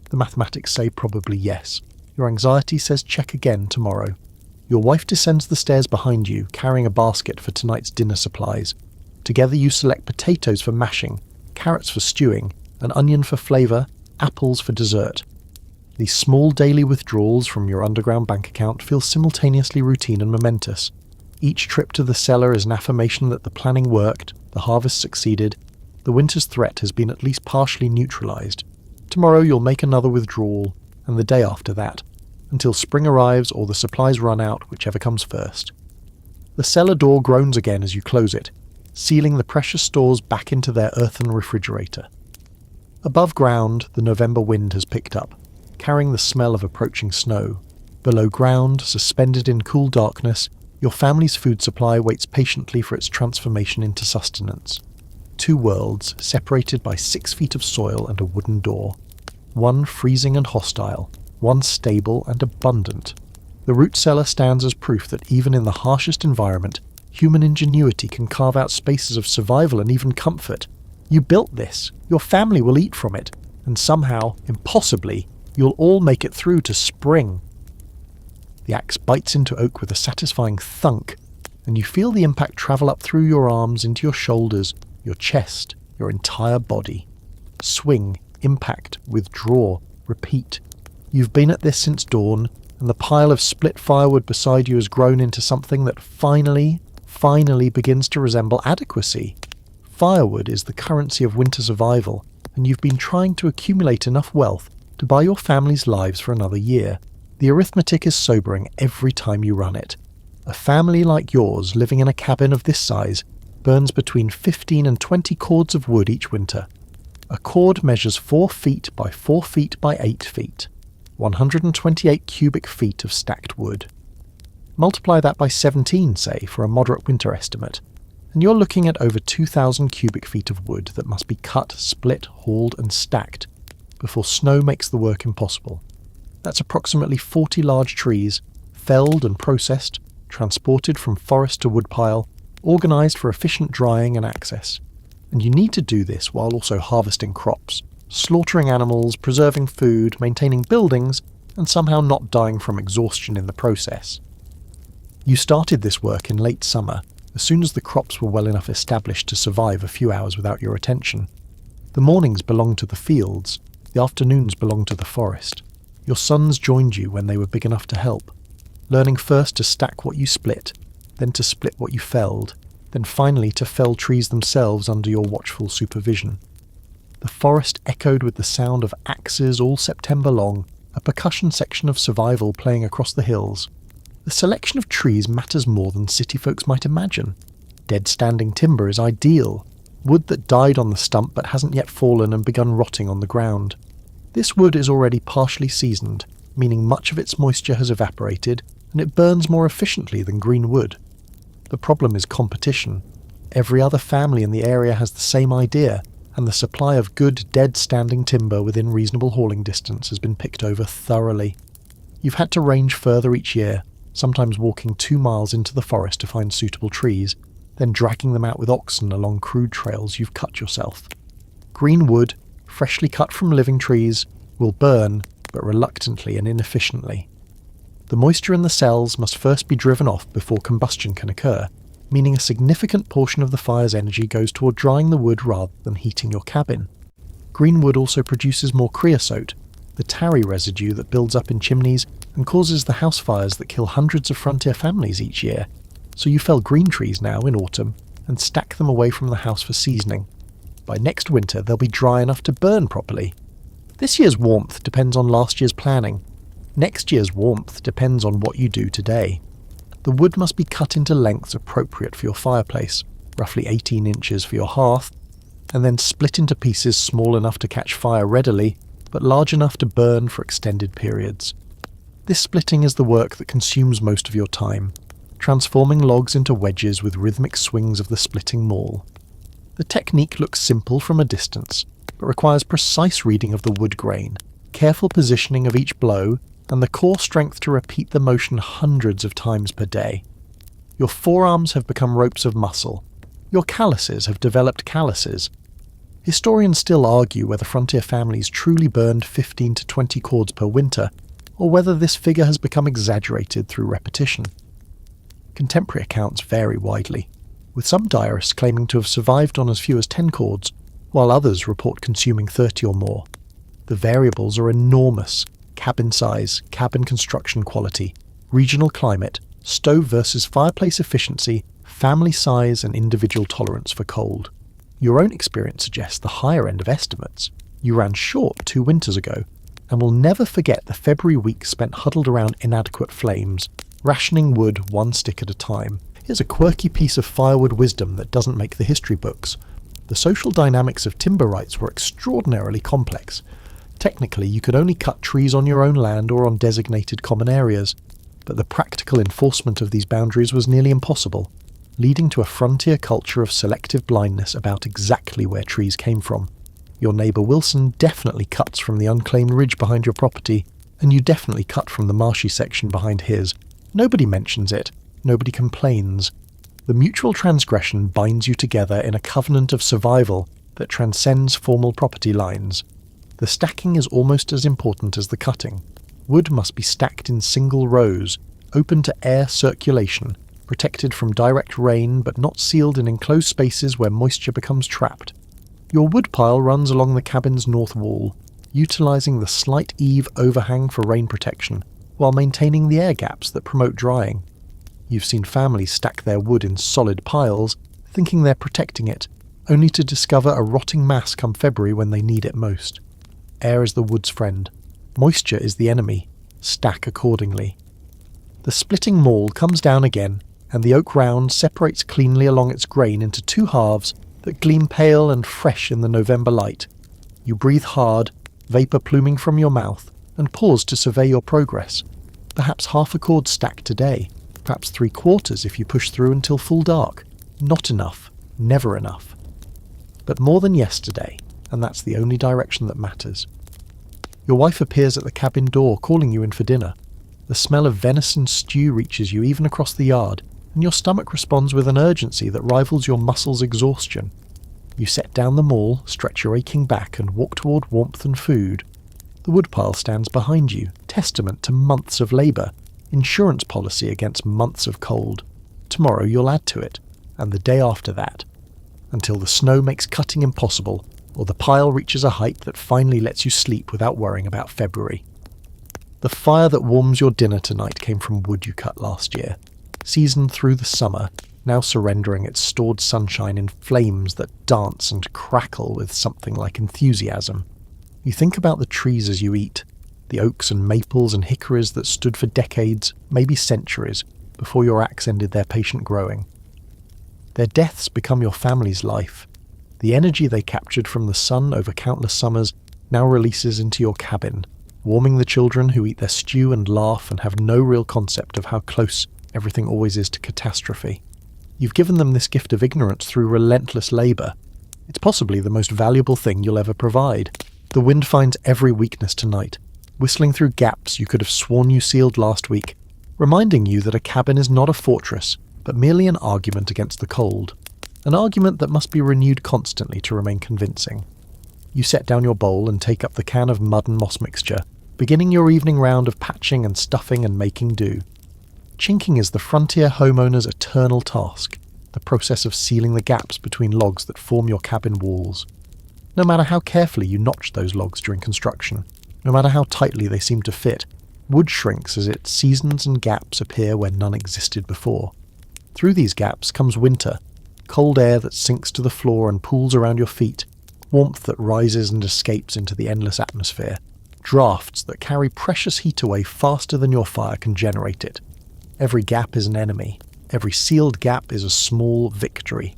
The mathematics say probably yes. Your anxiety says check again tomorrow. Your wife descends the stairs behind you, carrying a basket for tonight's dinner supplies. Together you select potatoes for mashing, carrots for stewing, an onion for flavour, apples for dessert. These small daily withdrawals from your underground bank account feel simultaneously routine and momentous. Each trip to the cellar is an affirmation that the planning worked, the harvest succeeded, the winter's threat has been at least partially neutralised. Tomorrow you'll make another withdrawal, and the day after that, until spring arrives or the supplies run out, whichever comes first. The cellar door groans again as you close it, sealing the precious stores back into their earthen refrigerator. Above ground, the November wind has picked up, carrying the smell of approaching snow. Below ground, suspended in cool darkness, your family's food supply waits patiently for its transformation into sustenance. Two worlds, separated by 6 feet of soil and a wooden door. One freezing and hostile, one stable and abundant. The root cellar stands as proof that even in the harshest environment, human ingenuity can carve out spaces of survival and even comfort. You built this, your family will eat from it, and somehow, impossibly, you'll all make it through to spring. The axe bites into oak with a satisfying thunk, and you feel the impact travel up through your arms into your shoulders, your chest, your entire body. Swing, impact, withdraw, repeat. You've been at this since dawn, and the pile of split firewood beside you has grown into something that finally begins to resemble adequacy. Firewood is the currency of winter survival, and you've been trying to accumulate enough wealth to buy your family's lives for another year. The arithmetic is sobering every time you run it. A family like yours, living in a cabin of this size, burns between 15 and 20 cords of wood each winter. A cord measures 4 feet by 4 feet by 8 feet, 128 cubic feet of stacked wood. Multiply that by 17, say, for a moderate winter estimate, and you're looking at over 2,000 cubic feet of wood that must be cut, split, hauled and stacked before snow makes the work impossible. That's approximately 40 large trees, felled and processed, transported from forest to woodpile, organised for efficient drying and access. And you need to do this while also harvesting crops, slaughtering animals, preserving food, maintaining buildings, and somehow not dying from exhaustion in the process. You started this work in late summer, as soon as the crops were well enough established to survive a few hours without your attention. The mornings belonged to the fields, the afternoons belonged to the forest. Your sons joined you when they were big enough to help, learning first to stack what you split, then to split what you felled, then finally to fell trees themselves under your watchful supervision. The forest echoed with the sound of axes all September long, a percussion section of survival playing across the hills. The selection of trees matters more than city folks might imagine. Dead standing timber is ideal, wood that died on the stump but hasn't yet fallen and begun rotting on the ground. This wood is already partially seasoned, meaning much of its moisture has evaporated, and it burns more efficiently than green wood. The problem is competition. Every other family in the area has the same idea, and the supply of good dead-standing timber within reasonable hauling distance has been picked over thoroughly. You've had to range further each year, sometimes walking 2 miles into the forest to find suitable trees, then dragging them out with oxen along crude trails you've cut yourself. Green wood, freshly cut from living trees, will burn, but reluctantly and inefficiently. The moisture in the cells must first be driven off before combustion can occur, meaning a significant portion of the fire's energy goes toward drying the wood rather than heating your cabin. Green wood also produces more creosote, the tarry residue that builds up in chimneys and causes the house fires that kill hundreds of frontier families each year. So you fell green trees now in autumn and stack them away from the house for seasoning. By next winter they'll be dry enough to burn properly. This year's warmth depends on last year's planning. Next year's warmth depends on what you do today. The wood must be cut into lengths appropriate for your fireplace, roughly 18 inches for your hearth, and then split into pieces small enough to catch fire readily, but large enough to burn for extended periods. This splitting is the work that consumes most of your time, transforming logs into wedges with rhythmic swings of the splitting maul. The technique looks simple from a distance, but requires precise reading of the wood grain, careful positioning of each blow, and the core strength to repeat the motion hundreds of times per day. Your forearms have become ropes of muscle. Your calluses have developed calluses. Historians still argue whether frontier families truly burned 15 to 20 cords per winter, or whether this figure has become exaggerated through repetition. Contemporary accounts vary widely, with some diarists claiming to have survived on as few as 10 cords, while others report consuming 30 or more. The variables are enormous: cabin size, cabin construction quality, regional climate, Stove versus fireplace efficiency, family size and individual tolerance for cold. Your own experience suggests the higher end of estimates. You ran short 2 winters ago, and will never forget the February week spent huddled around inadequate flames, rationing wood 1 stick at a time. Here's a quirky piece of firewood wisdom that doesn't make the history books. The social dynamics of timber rights were extraordinarily complex. Technically, you could only cut trees on your own land or on designated common areas, but the practical enforcement of these boundaries was nearly impossible, leading to a frontier culture of selective blindness about exactly where trees came from. Your neighbour Wilson definitely cuts from the unclaimed ridge behind your property, and you definitely cut from the marshy section behind his. Nobody mentions it. Nobody complains. The mutual transgression binds you together in a covenant of survival that transcends formal property lines. The stacking is almost as important as the cutting. Wood must be stacked in single rows, open to air circulation, protected from direct rain but not sealed in enclosed spaces where moisture becomes trapped. Your woodpile runs along the cabin's north wall, utilising the slight eave overhang for rain protection, while maintaining the air gaps that promote drying. You've seen families stack their wood in solid piles, thinking they're protecting it, only to discover a rotting mass come February when they need it most. Air is the wood's friend. Moisture is the enemy. Stack accordingly. The splitting maul comes down again, and the oak round separates cleanly along its grain into 2 halves that gleam pale and fresh in the November light. You breathe hard, vapour pluming from your mouth, and pause to survey your progress. Perhaps half a cord stacked today. Perhaps 3/4 if you push through until full dark. Not enough. Never enough. But more than yesterday, and that's the only direction that matters. Your wife appears at the cabin door, calling you in for dinner. The smell of venison stew reaches you even across the yard, and your stomach responds with an urgency that rivals your muscles' exhaustion. You set down the maul, stretch your aching back, and walk toward warmth and food. The woodpile stands behind you, testament to months of labour, insurance policy against months of cold. Tomorrow you'll add to it, and the day after that, until the snow makes cutting impossible, or the pile reaches a height that finally lets you sleep without worrying about February. The fire that warms your dinner tonight came from wood you cut last year, seasoned through the summer, now surrendering its stored sunshine in flames that dance and crackle with something like enthusiasm. You think about the trees as you eat, the oaks and maples and hickories that stood for decades, maybe centuries, before your axe ended their patient growing. Their deaths become your family's life. The energy they captured from the sun over countless summers now releases into your cabin, warming the children who eat their stew and laugh and have no real concept of how close everything always is to catastrophe. You've given them this gift of ignorance through relentless labour. It's possibly the most valuable thing you'll ever provide. The wind finds every weakness tonight, whistling through gaps you could have sworn you sealed last week, reminding you that a cabin is not a fortress, but merely an argument against the cold. An argument that must be renewed constantly to remain convincing. You set down your bowl and take up the can of mud and moss mixture, beginning your evening round of patching and stuffing and making do. Chinking is the frontier homeowner's eternal task, the process of sealing the gaps between logs that form your cabin walls. No matter how carefully you notch those logs during construction, no matter how tightly they seem to fit, wood shrinks as its seasons and gaps appear where none existed before. Through these gaps comes winter, cold air that sinks to the floor and pools around your feet, warmth that rises and escapes into the endless atmosphere, drafts that carry precious heat away faster than your fire can generate it. Every gap is an enemy. Every sealed gap is a small victory.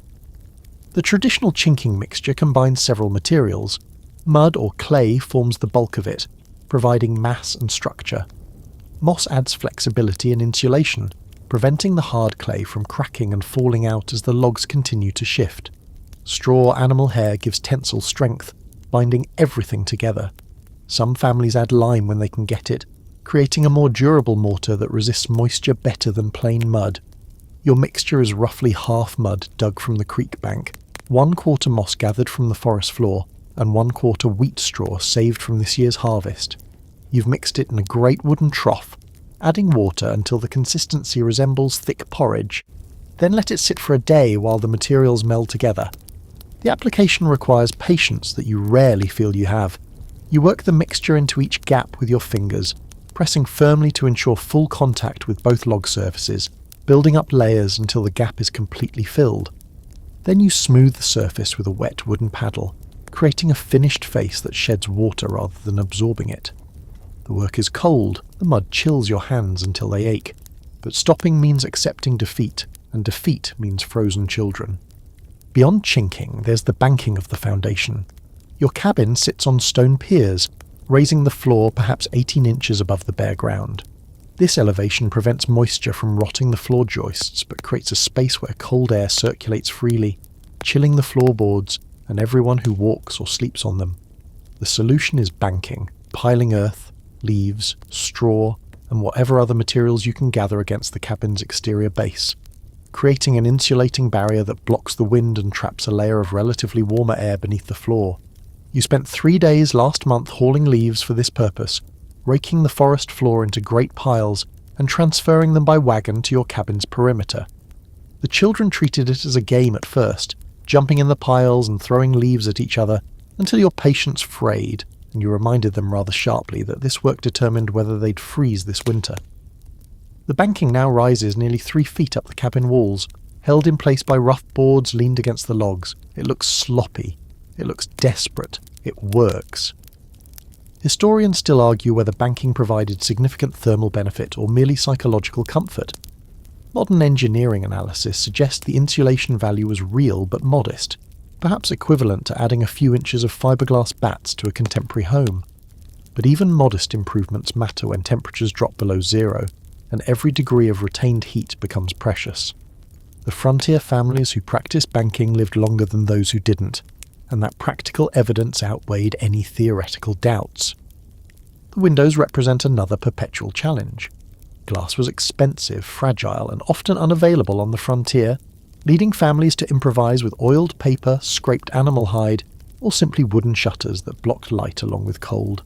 The traditional chinking mixture combines several materials. Mud or clay forms the bulk of it, providing mass and structure. Moss adds flexibility and insulation, preventing the hard clay from cracking and falling out as the logs continue to shift. Straw animal hair gives tensile strength, binding everything together. Some families add lime when they can get it, creating a more durable mortar that resists moisture better than plain mud. Your mixture is roughly half mud dug from the creek bank, 1/4 moss gathered from the forest floor, and 1/4 wheat straw saved from this year's harvest. You've mixed it in a great wooden trough, adding water until the consistency resembles thick porridge. Then let it sit for a day while the materials meld together. The application requires patience that you rarely feel you have. You work the mixture into each gap with your fingers, pressing firmly to ensure full contact with both log surfaces, building up layers until the gap is completely filled. Then you smooth the surface with a wet wooden paddle, creating a finished face that sheds water rather than absorbing it. The work is cold, the mud chills your hands until they ache, but stopping means accepting defeat, and defeat means frozen children. Beyond chinking, there's the banking of the foundation. Your cabin sits on stone piers, raising the floor perhaps 18 inches above the bare ground. This elevation prevents moisture from rotting the floor joists, but creates a space where cold air circulates freely, chilling the floorboards and everyone who walks or sleeps on them. The solution is banking, piling earth, leaves, straw, and whatever other materials you can gather against the cabin's exterior base, creating an insulating barrier that blocks the wind and traps a layer of relatively warmer air beneath the floor. You spent 3 days last month hauling leaves for this purpose, raking the forest floor into great piles and transferring them by wagon to your cabin's perimeter. The children treated it as a game at first, jumping in the piles and throwing leaves at each other until your patience frayed and you reminded them rather sharply that this work determined whether they'd freeze this winter. The banking now rises nearly 3 feet up the cabin walls, held in place by rough boards leaned against the logs. It looks sloppy. It looks desperate. It works. Historians still argue whether banking provided significant thermal benefit or merely psychological comfort. Modern engineering analysis suggests the insulation value was real but modest, perhaps equivalent to adding a few inches of fiberglass bats to a contemporary home. But even modest improvements matter when temperatures drop below zero, and every degree of retained heat becomes precious. The frontier families who practiced banking lived longer than those who didn't, and that practical evidence outweighed any theoretical doubts. The windows represent another perpetual challenge. Glass was expensive, fragile, and often unavailable on the frontier, leading families to improvise with oiled paper, scraped animal hide, or simply wooden shutters that blocked light along with cold.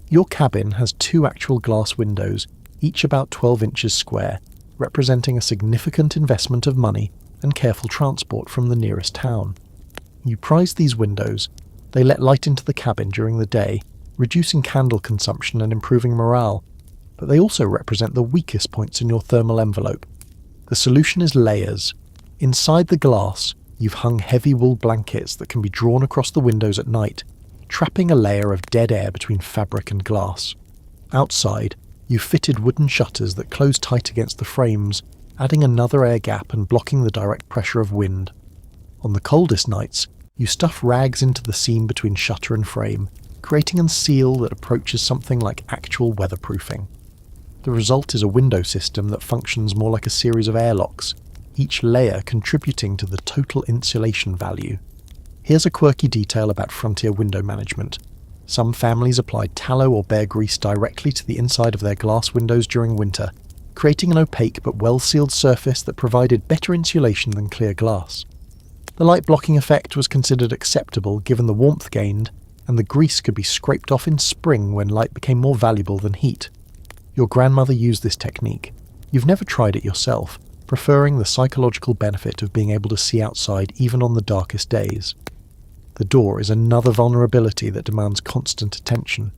Your cabin has 2 actual glass windows, each about 12 inches square, representing a significant investment of money and careful transport from the nearest town. You prize these windows. They let light into the cabin during the day, reducing candle consumption and improving morale, but they also represent the weakest points in your thermal envelope. The solution is layers. Inside the glass, you've hung heavy wool blankets that can be drawn across the windows at night, trapping a layer of dead air between fabric and glass. Outside, you've fitted wooden shutters that close tight against the frames, adding another air gap and blocking the direct pressure of wind. On the coldest nights, you stuff rags into the seam between shutter and frame, creating a seal that approaches something like actual weatherproofing. The result is a window system that functions more like a series of airlocks, each layer contributing to the total insulation value. Here's a quirky detail about frontier window management. Some families applied tallow or bear grease directly to the inside of their glass windows during winter, creating an opaque but well-sealed surface that provided better insulation than clear glass. The light blocking effect was considered acceptable given the warmth gained, and the grease could be scraped off in spring when light became more valuable than heat. Your grandmother used this technique. You've never tried it yourself, preferring the psychological benefit of being able to see outside even on the darkest days. The door is another vulnerability that demands constant attention.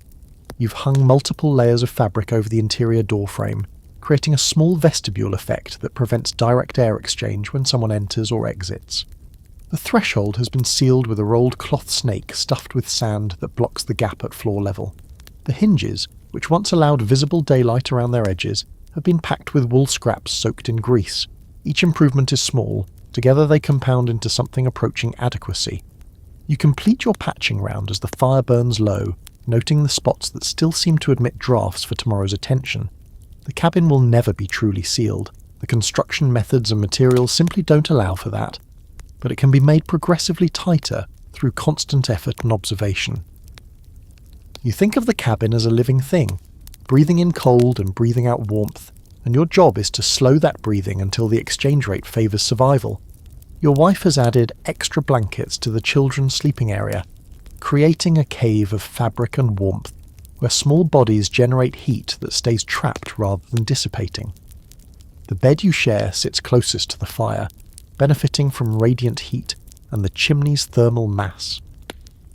You've hung multiple layers of fabric over the interior door frame, creating a small vestibule effect that prevents direct air exchange when someone enters or exits. The threshold has been sealed with a rolled cloth snake stuffed with sand that blocks the gap at floor level. The hinges, which once allowed visible daylight around their edges, have been packed with wool scraps soaked in grease. Each improvement is small. Together they compound into something approaching adequacy. You complete your patching round as the fire burns low, noting the spots that still seem to admit drafts for tomorrow's attention. The cabin will never be truly sealed. The construction methods and materials simply don't allow for that. But it can be made progressively tighter through constant effort and observation. You think of the cabin as a living thing, breathing in cold and breathing out warmth, and your job is to slow that breathing until the exchange rate favours survival. Your wife has added extra blankets to the children's sleeping area, creating a cave of fabric and warmth where small bodies generate heat that stays trapped rather than dissipating. The bed you share sits closest to the fire, benefiting from radiant heat and the chimney's thermal mass.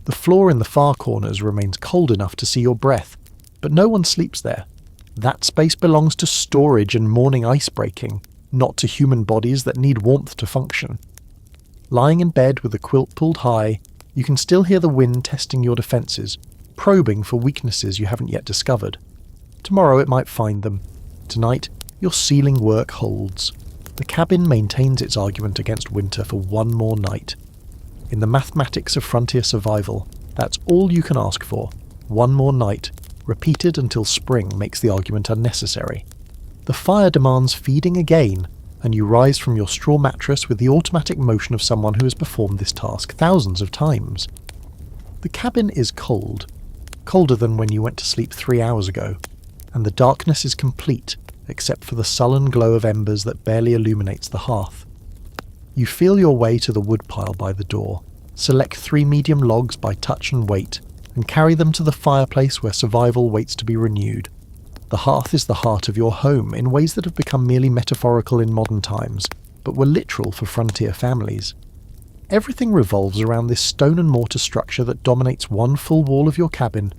The floor in the far corners remains cold enough to see your breath, but no one sleeps there. That space belongs to storage and morning ice breaking, not to human bodies that need warmth to function. Lying in bed with a quilt pulled high, you can still hear the wind testing your defences, probing for weaknesses you haven't yet discovered. Tomorrow it might find them. Tonight, your ceiling work holds. The cabin maintains its argument against winter for one more night. In the mathematics of frontier survival, that's all you can ask for. One more night, repeated until spring makes the argument unnecessary. The fire demands feeding again, and you rise from your straw mattress with the automatic motion of someone who has performed this task thousands of times. The cabin is cold, colder than when you went to sleep 3 hours ago, and the darkness is complete except for the sullen glow of embers that barely illuminates the hearth. You feel your way to the woodpile by the door, select 3 medium logs by touch and weight, and carry them to the fireplace where survival waits to be renewed. The hearth is the heart of your home in ways that have become merely metaphorical in modern times, but were literal for frontier families. Everything revolves around this stone and mortar structure that dominates one full wall of your cabin.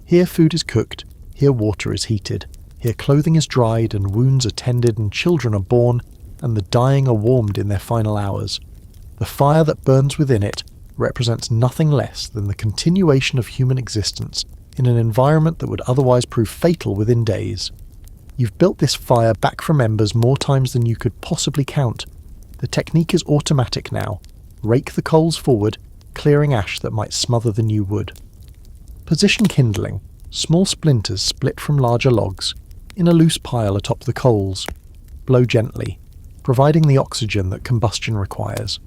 Here food is cooked, here water is heated, here clothing is dried and wounds are tended and children are born, and the dying are warmed in their final hours. The fire that burns within it represents nothing less than the continuation of human existence in an environment that would otherwise prove fatal within days. You've built this fire back from embers more times than you could possibly count. The technique is automatic now. Rake the coals forward, clearing ash that might smother the new wood. Position kindling, small splinters split from larger logs, in a loose pile atop the coals. Blow gently, providing the oxygen that combustion requires.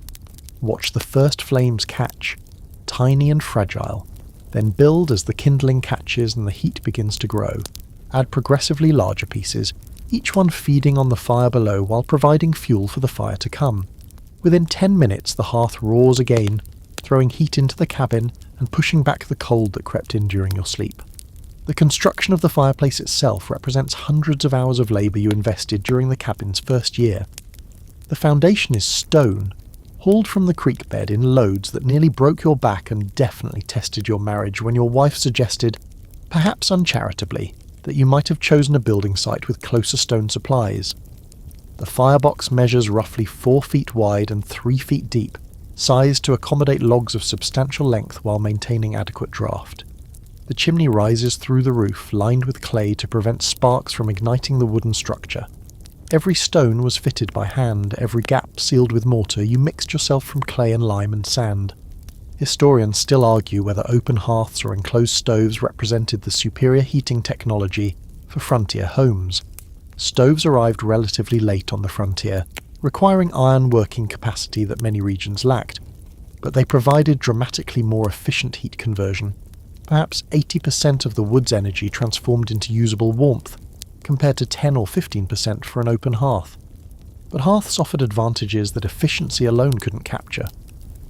Watch the first flames catch, tiny and fragile, then build as the kindling catches and the heat begins to grow. Add progressively larger pieces, each one feeding on the fire below while providing fuel for the fire to come. Within 10 minutes the hearth roars again, throwing heat into the cabin and pushing back the cold that crept in during your sleep. The construction of the fireplace itself represents hundreds of hours of labour you invested during the cabin's first year. The foundation is stone, hauled from the creek bed in loads that nearly broke your back and definitely tested your marriage when your wife suggested, perhaps uncharitably, that you might have chosen a building site with closer stone supplies. The firebox measures roughly 4 feet wide and 3 feet deep, sized to accommodate logs of substantial length while maintaining adequate draft. The chimney rises through the roof, lined with clay to prevent sparks from igniting the wooden structure. Every stone was fitted by hand, every gap sealed with mortar. You mixed yourself from clay and lime and sand. Historians still argue whether open hearths or enclosed stoves represented the superior heating technology for frontier homes. Stoves arrived relatively late on the frontier, requiring iron working capacity that many regions lacked, but they provided dramatically more efficient heat conversion. Perhaps 80% of the wood's energy transformed into usable warmth, compared to 10 or 15% for an open hearth. But hearths offered advantages that efficiency alone couldn't capture.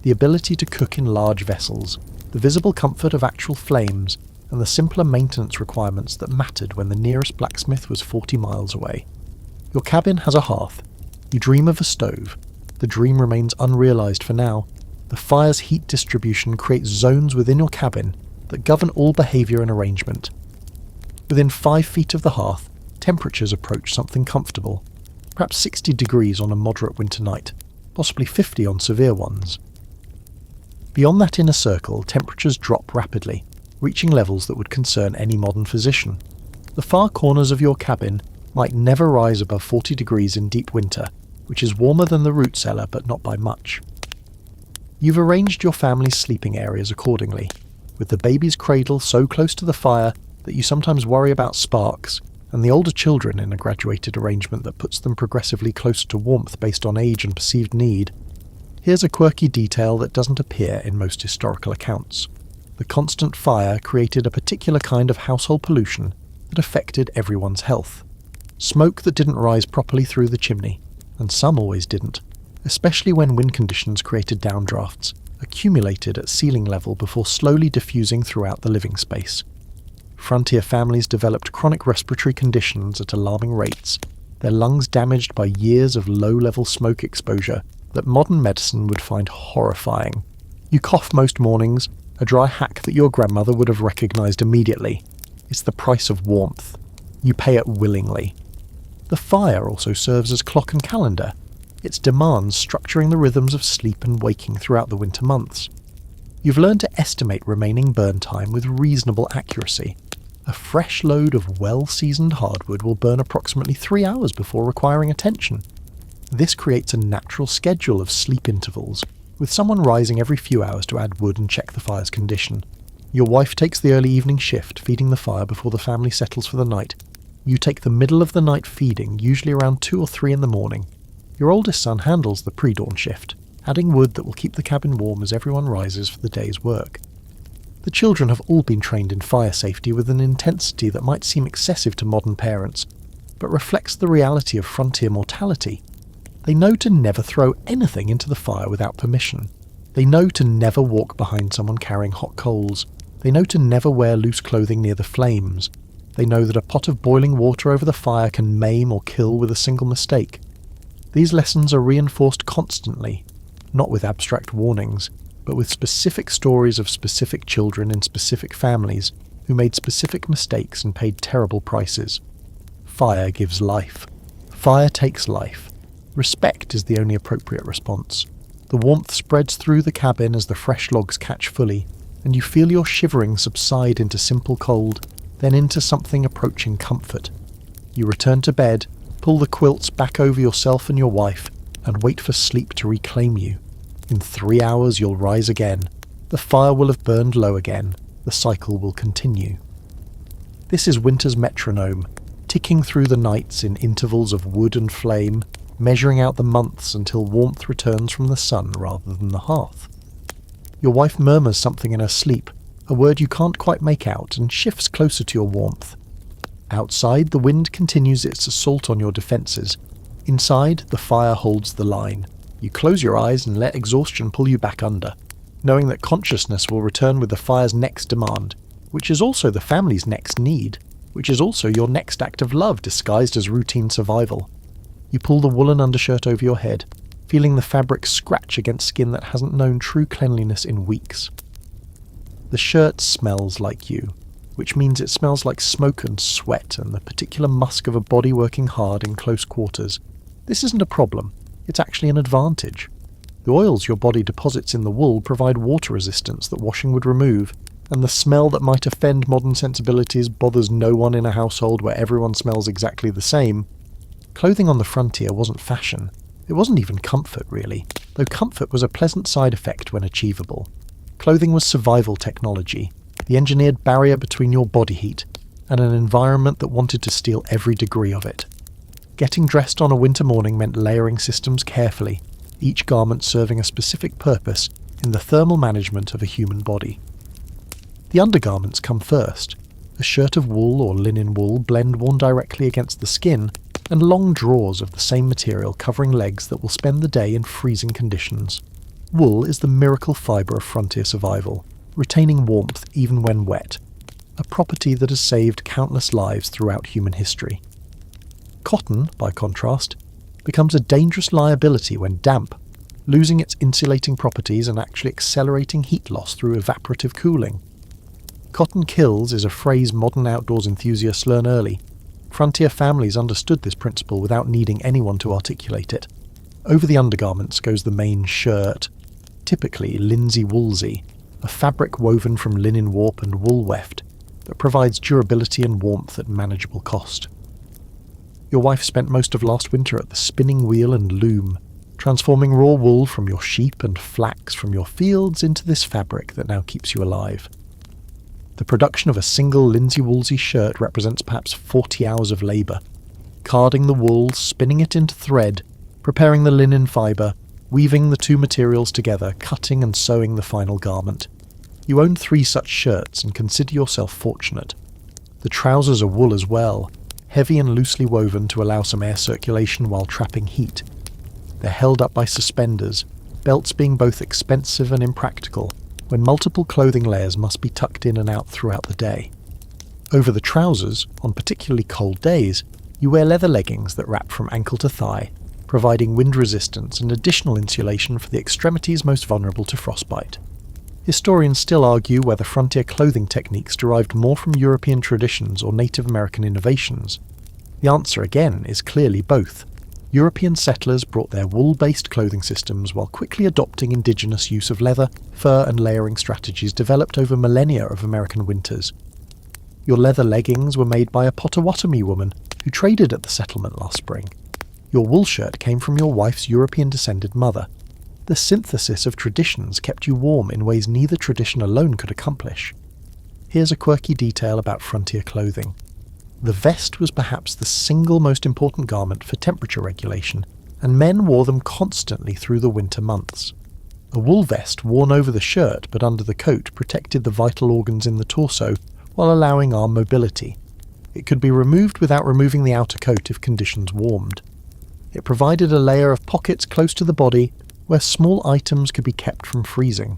The ability to cook in large vessels, the visible comfort of actual flames, and the simpler maintenance requirements that mattered when the nearest blacksmith was 40 miles away. Your cabin has a hearth. You dream of a stove. The dream remains unrealised for now. The fire's heat distribution creates zones within your cabin that govern all behaviour and arrangement. Within 5 feet of the hearth, temperatures approach something comfortable, perhaps 60 degrees on a moderate winter night, possibly 50 on severe ones. Beyond that inner circle, temperatures drop rapidly, reaching levels that would concern any modern physician. The far corners of your cabin might never rise above 40 degrees in deep winter, which is warmer than the root cellar but not by much. You've arranged your family's sleeping areas accordingly, with the baby's cradle so close to the fire that you sometimes worry about sparks, and the older children in a graduated arrangement that puts them progressively closer to warmth based on age and perceived need. Here's a quirky detail that doesn't appear in most historical accounts. The constant fire created a particular kind of household pollution that affected everyone's health. Smoke that didn't rise properly through the chimney, and some always didn't, especially when wind conditions created downdrafts, accumulated at ceiling level before slowly diffusing throughout the living space. Frontier families developed chronic respiratory conditions at alarming rates, their lungs damaged by years of low-level smoke exposure that modern medicine would find horrifying. You cough most mornings, a dry hack that your grandmother would have recognised immediately. It's the price of warmth. You pay it willingly. The fire also serves as clock and calendar, its demands structuring the rhythms of sleep and waking throughout the winter months. You've learned to estimate remaining burn time with reasonable accuracy. A fresh load of well-seasoned hardwood will burn approximately 3 hours before requiring attention. This creates a natural schedule of sleep intervals, with someone rising every few hours to add wood and check the fire's condition. Your wife takes the early evening shift, feeding the fire before the family settles for the night. You take the middle of the night feeding, usually around 2 or 3 in the morning. Your oldest son handles the pre-dawn shift, adding wood that will keep the cabin warm as everyone rises for the day's work. The children have all been trained in fire safety with an intensity that might seem excessive to modern parents, but reflects the reality of frontier mortality. They know to never throw anything into the fire without permission. They know to never walk behind someone carrying hot coals. They know to never wear loose clothing near the flames. They know that a pot of boiling water over the fire can maim or kill with a single mistake. These lessons are reinforced constantly, not with abstract warnings, but with specific stories of specific children in specific families who made specific mistakes and paid terrible prices. Fire gives life. Fire takes life. Respect is the only appropriate response. The warmth spreads through the cabin as the fresh logs catch fully, and you feel your shivering subside into simple cold, then into something approaching comfort. You return to bed, pull the quilts back over yourself and your wife, and wait for sleep to reclaim you. In 3 hours you'll rise again. The fire will have burned low again. The cycle will continue. This is winter's metronome, ticking through the nights in intervals of wood and flame, measuring out the months until warmth returns from the sun rather than the hearth. Your wife murmurs something in her sleep, a word you can't quite make out, and shifts closer to your warmth. Outside, the wind continues its assault on your defences. Inside, the fire holds the line. You close your eyes and let exhaustion pull you back under, knowing that consciousness will return with the fire's next demand, which is also the family's next need, which is also your next act of love disguised as routine survival. You pull the woolen undershirt over your head, feeling the fabric scratch against skin that hasn't known true cleanliness in weeks. The shirt smells like you, which means it smells like smoke and sweat and the particular musk of a body working hard in close quarters. This isn't a problem, it's actually an advantage. The oils your body deposits in the wool provide water resistance that washing would remove, and the smell that might offend modern sensibilities bothers no one in a household where everyone smells exactly the same. Clothing on the frontier wasn't fashion. It wasn't even comfort, really, though comfort was a pleasant side effect when achievable. Clothing was survival technology, the engineered barrier between your body heat and an environment that wanted to steal every degree of it. Getting dressed on a winter morning meant layering systems carefully, each garment serving a specific purpose in the thermal management of a human body. The undergarments come first, a shirt of wool or linen wool blend worn directly against the skin, and long drawers of the same material covering legs that will spend the day in freezing conditions. Wool is the miracle fibre of frontier survival, retaining warmth even when wet, a property that has saved countless lives throughout human history. Cotton, by contrast, becomes a dangerous liability when damp, losing its insulating properties and actually accelerating heat loss through evaporative cooling. Cotton kills is a phrase modern outdoors enthusiasts learn early. Frontier families understood this principle without needing anyone to articulate it. Over the undergarments goes the main shirt, typically linsey woolsey, a fabric woven from linen warp and wool weft that provides durability and warmth at manageable cost. Your wife spent most of last winter at the spinning wheel and loom, transforming raw wool from your sheep and flax from your fields into this fabric that now keeps you alive. The production of a single linsey-woolsey shirt represents perhaps 40 hours of labour, carding the wool, spinning it into thread, preparing the linen fibre, weaving the two materials together, cutting and sewing the final garment. You own 3 such shirts and consider yourself fortunate. The trousers are wool as well, heavy and loosely woven to allow some air circulation while trapping heat. They're held up by suspenders, belts being both expensive and impractical, when multiple clothing layers must be tucked in and out throughout the day. Over the trousers, on particularly cold days, you wear leather leggings that wrap from ankle to thigh, providing wind resistance and additional insulation for the extremities most vulnerable to frostbite. Historians still argue whether frontier clothing techniques derived more from European traditions or Native American innovations. The answer again is clearly both. European settlers brought their wool-based clothing systems while quickly adopting indigenous use of leather, fur and layering strategies developed over millennia of American winters. Your leather leggings were made by a Potawatomi woman who traded at the settlement last spring. Your wool shirt came from your wife's European-descended mother. The synthesis of traditions kept you warm in ways neither tradition alone could accomplish. Here's a quirky detail about frontier clothing. The vest was perhaps the single most important garment for temperature regulation, and men wore them constantly through the winter months. A wool vest worn over the shirt but under the coat protected the vital organs in the torso while allowing arm mobility. It could be removed without removing the outer coat if conditions warmed. It provided a layer of pockets close to the body where small items could be kept from freezing.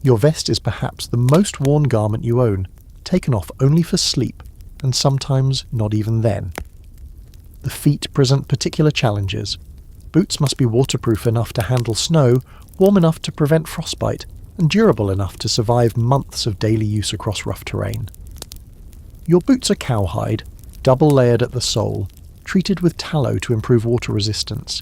Your vest is perhaps the most worn garment you own, taken off only for sleep, and sometimes not even then. The feet present particular challenges. Boots must be waterproof enough to handle snow, warm enough to prevent frostbite, and durable enough to survive months of daily use across rough terrain. Your boots are cowhide, double layered at the sole, treated with tallow to improve water resistance.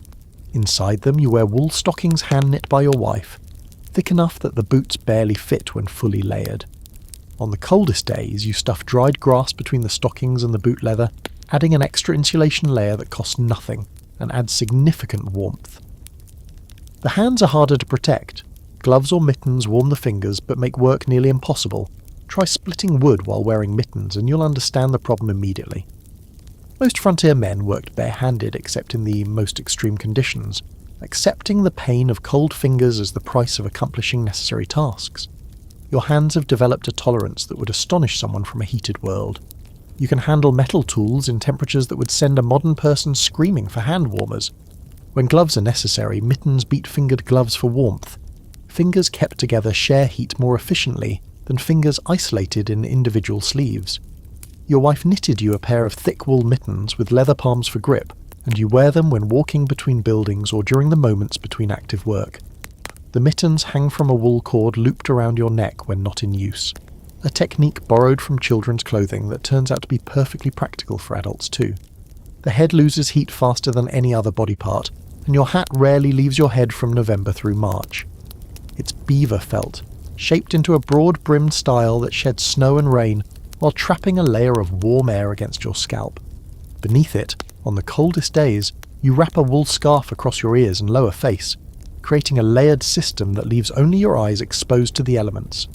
Inside them you wear wool stockings hand-knit by your wife, thick enough that the boots barely fit when fully layered. On the coldest days you stuff dried grass between the stockings and the boot leather, adding an extra insulation layer that costs nothing and adds significant warmth. The hands are harder to protect. Gloves or mittens warm the fingers but make work nearly impossible. Try splitting wood while wearing mittens and you'll understand the problem immediately. Most frontier men worked barehanded except in the most extreme conditions, accepting the pain of cold fingers as the price of accomplishing necessary tasks. Your hands have developed a tolerance that would astonish someone from a heated world. You can handle metal tools in temperatures that would send a modern person screaming for hand warmers. When gloves are necessary, mittens beat fingered gloves for warmth. Fingers kept together share heat more efficiently than fingers isolated in individual sleeves. Your wife knitted you a pair of thick wool mittens with leather palms for grip, and you wear them when walking between buildings or during the moments between active work. The mittens hang from a wool cord looped around your neck when not in use, a technique borrowed from children's clothing that turns out to be perfectly practical for adults too. The head loses heat faster than any other body part, and your hat rarely leaves your head from November through March. It's beaver felt, shaped into a broad-brimmed style that sheds snow and rain while trapping a layer of warm air against your scalp. Beneath it, on the coldest days, you wrap a wool scarf across your ears and lower face, creating a layered system that leaves only your eyes exposed to the elements.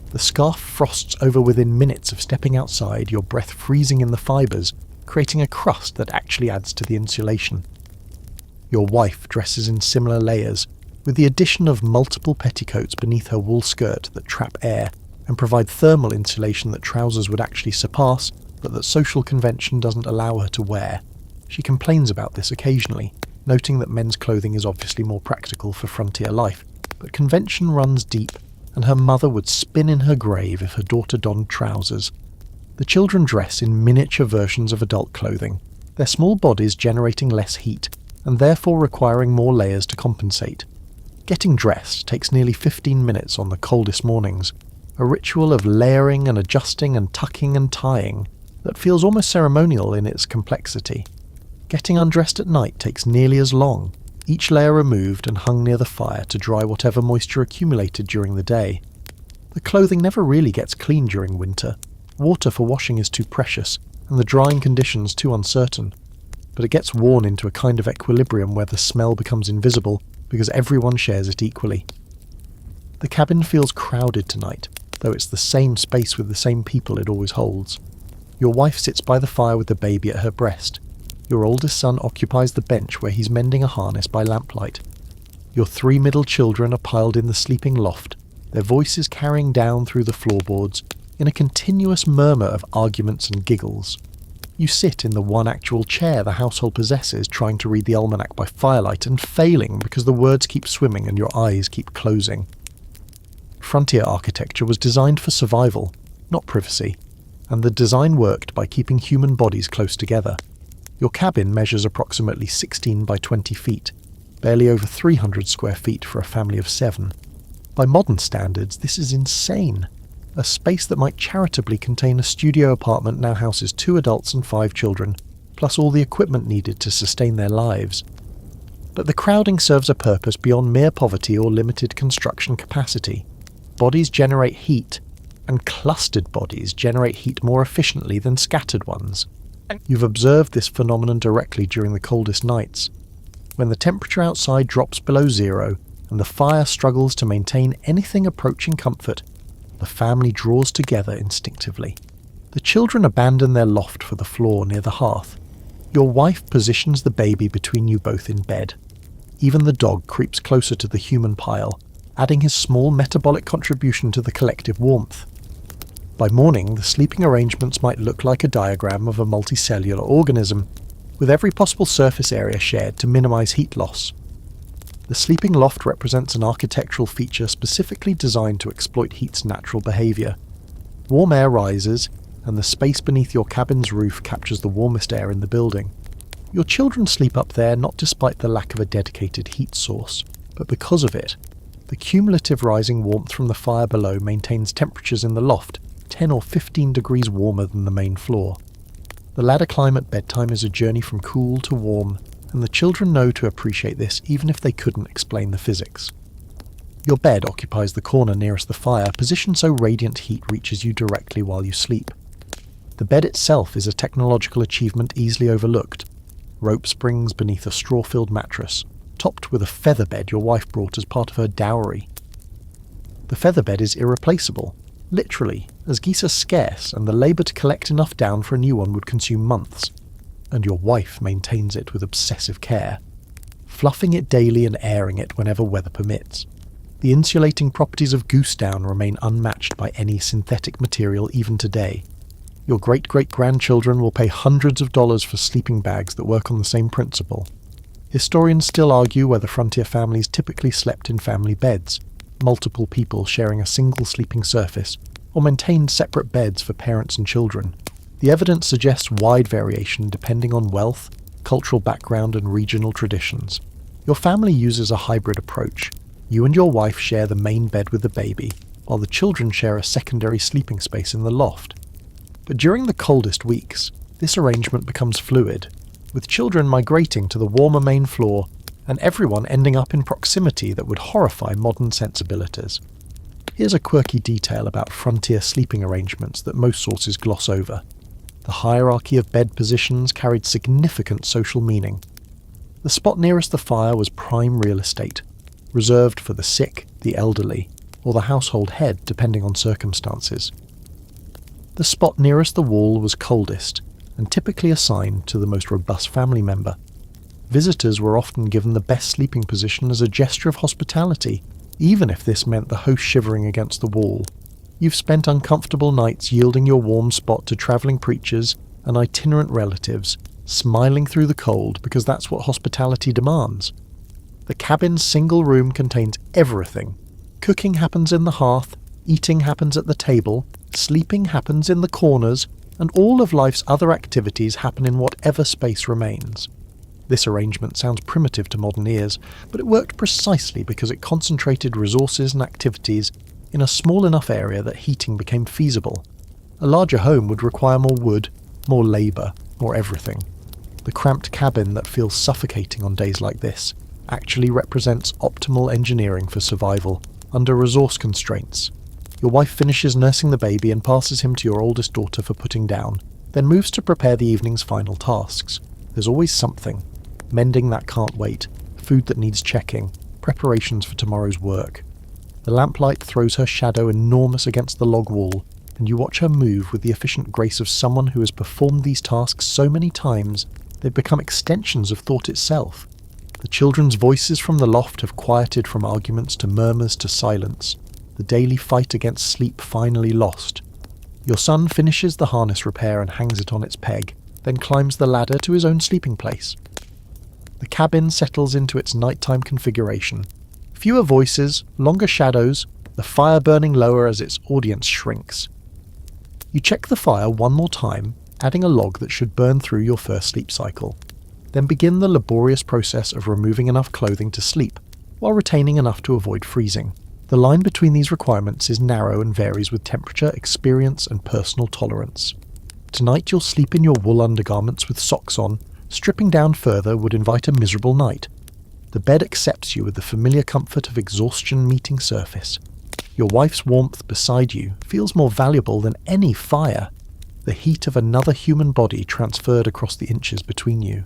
The scarf frosts over within minutes of stepping outside, your breath freezing in the fibres, creating a crust that actually adds to the insulation. Your wife dresses in similar layers, with the addition of multiple petticoats beneath her wool skirt that trap air and provide thermal insulation that trousers would actually surpass, but that social convention doesn't allow her to wear. She complains about this occasionally, noting that men's clothing is obviously more practical for frontier life, but convention runs deep, and her mother would spin in her grave if her daughter donned trousers. The children dress in miniature versions of adult clothing, their small bodies generating less heat, and therefore requiring more layers to compensate. Getting dressed takes nearly 15 minutes on the coldest mornings, a ritual of layering and adjusting and tucking and tying that feels almost ceremonial in its complexity. Getting undressed at night takes nearly as long, each layer removed and hung near the fire to dry whatever moisture accumulated during the day. The clothing never really gets clean during winter. Water for washing is too precious, and the drying conditions too uncertain. But it gets worn into a kind of equilibrium where the smell becomes invisible because everyone shares it equally. The cabin feels crowded tonight, though it's the same space with the same people it always holds. Your wife sits by the fire with the baby at her breast. Your oldest son occupies the bench where he's mending a harness by lamplight. Your 3 middle children are piled in the sleeping loft, their voices carrying down through the floorboards in a continuous murmur of arguments and giggles. You sit in the one actual chair the household possesses, trying to read the almanac by firelight and failing because the words keep swimming and your eyes keep closing. Frontier architecture was designed for survival, not privacy, and the design worked by keeping human bodies close together. Your cabin measures approximately 16 by 20 feet, barely over 300 square feet for a family of 7. By modern standards, this is insane. A space that might charitably contain a studio apartment now houses 2 adults and 5 children, plus all the equipment needed to sustain their lives. But the crowding serves a purpose beyond mere poverty or limited construction capacity. Bodies generate heat, and clustered bodies generate heat more efficiently than scattered ones. You've observed this phenomenon directly during the coldest nights. When the temperature outside drops below zero, and the fire struggles to maintain anything approaching comfort, the family draws together instinctively. The children abandon their loft for the floor near the hearth. Your wife positions the baby between you both in bed. Even the dog creeps closer to the human pile, adding his small metabolic contribution to the collective warmth. By morning, the sleeping arrangements might look like a diagram of a multicellular organism, with every possible surface area shared to minimize heat loss. The sleeping loft represents an architectural feature specifically designed to exploit heat's natural behavior. Warm air rises, and the space beneath your cabin's roof captures the warmest air in the building. Your children sleep up there not despite the lack of a dedicated heat source, but because of it. The cumulative rising warmth from the fire below maintains temperatures in the loft 10 or 15 degrees warmer than the main floor. The ladder climb at bedtime is a journey from cool to warm, and the children know to appreciate this even if they couldn't explain the physics. Your bed occupies the corner nearest the fire, positioned so radiant heat reaches you directly while you sleep. The bed itself is a technological achievement easily overlooked. Rope springs beneath a straw-filled mattress, topped with a feather bed your wife brought as part of her dowry. The feather bed is irreplaceable, literally, as geese are scarce and the labour to collect enough down for a new one would consume months, and your wife maintains it with obsessive care, fluffing it daily and airing it whenever weather permits. The insulating properties of goose down remain unmatched by any synthetic material even today. Your great-great-grandchildren will pay hundreds of dollars for sleeping bags that work on the same principle. Historians still argue whether frontier families typically slept in family beds, multiple people sharing a single sleeping surface, or maintained separate beds for parents and children. The evidence suggests wide variation depending on wealth, cultural background, and regional traditions. Your family uses a hybrid approach. You and your wife share the main bed with the baby, while the children share a secondary sleeping space in the loft. But during the coldest weeks, this arrangement becomes fluid, with children migrating to the warmer main floor and everyone ending up in proximity that would horrify modern sensibilities. Here's a quirky detail about frontier sleeping arrangements that most sources gloss over. The hierarchy of bed positions carried significant social meaning. The spot nearest the fire was prime real estate, reserved for the sick, the elderly, or the household head depending on circumstances. The spot nearest the wall was coldest, and typically assigned to the most robust family member. Visitors were often given the best sleeping position as a gesture of hospitality, even if this meant the host shivering against the wall. You've spent uncomfortable nights yielding your warm spot to travelling preachers and itinerant relatives, smiling through the cold because that's what hospitality demands. The cabin's single room contains everything. Cooking happens in the hearth, eating happens at the table, sleeping happens in the corners, and all of life's other activities happen in whatever space remains. This arrangement sounds primitive to modern ears, but it worked precisely because it concentrated resources and activities in a small enough area that heating became feasible. A larger home would require more wood, more labour, more everything. The cramped cabin that feels suffocating on days like this actually represents optimal engineering for survival under resource constraints. Your wife finishes nursing the baby and passes him to your oldest daughter for putting down, then moves to prepare the evening's final tasks. There's always something. Mending that can't wait, food that needs checking, preparations for tomorrow's work. The lamplight throws her shadow enormous against the log wall, and you watch her move with the efficient grace of someone who has performed these tasks so many times they've become extensions of thought itself. The children's voices from the loft have quieted from arguments to murmurs to silence, the daily fight against sleep finally lost. Your son finishes the harness repair and hangs it on its peg, then climbs the ladder to his own sleeping place. The cabin settles into its nighttime configuration. Fewer voices, longer shadows, the fire burning lower as its audience shrinks. You check the fire one more time, adding a log that should burn through your first sleep cycle. Then begin the laborious process of removing enough clothing to sleep, while retaining enough to avoid freezing. The line between these requirements is narrow and varies with temperature, experience, and personal tolerance. Tonight you'll sleep in your wool undergarments with socks on. Stripping down further would invite a miserable night. The bed accepts you with the familiar comfort of exhaustion meeting surface. Your wife's warmth beside you feels more valuable than any fire. The heat of another human body transferred across the inches between you.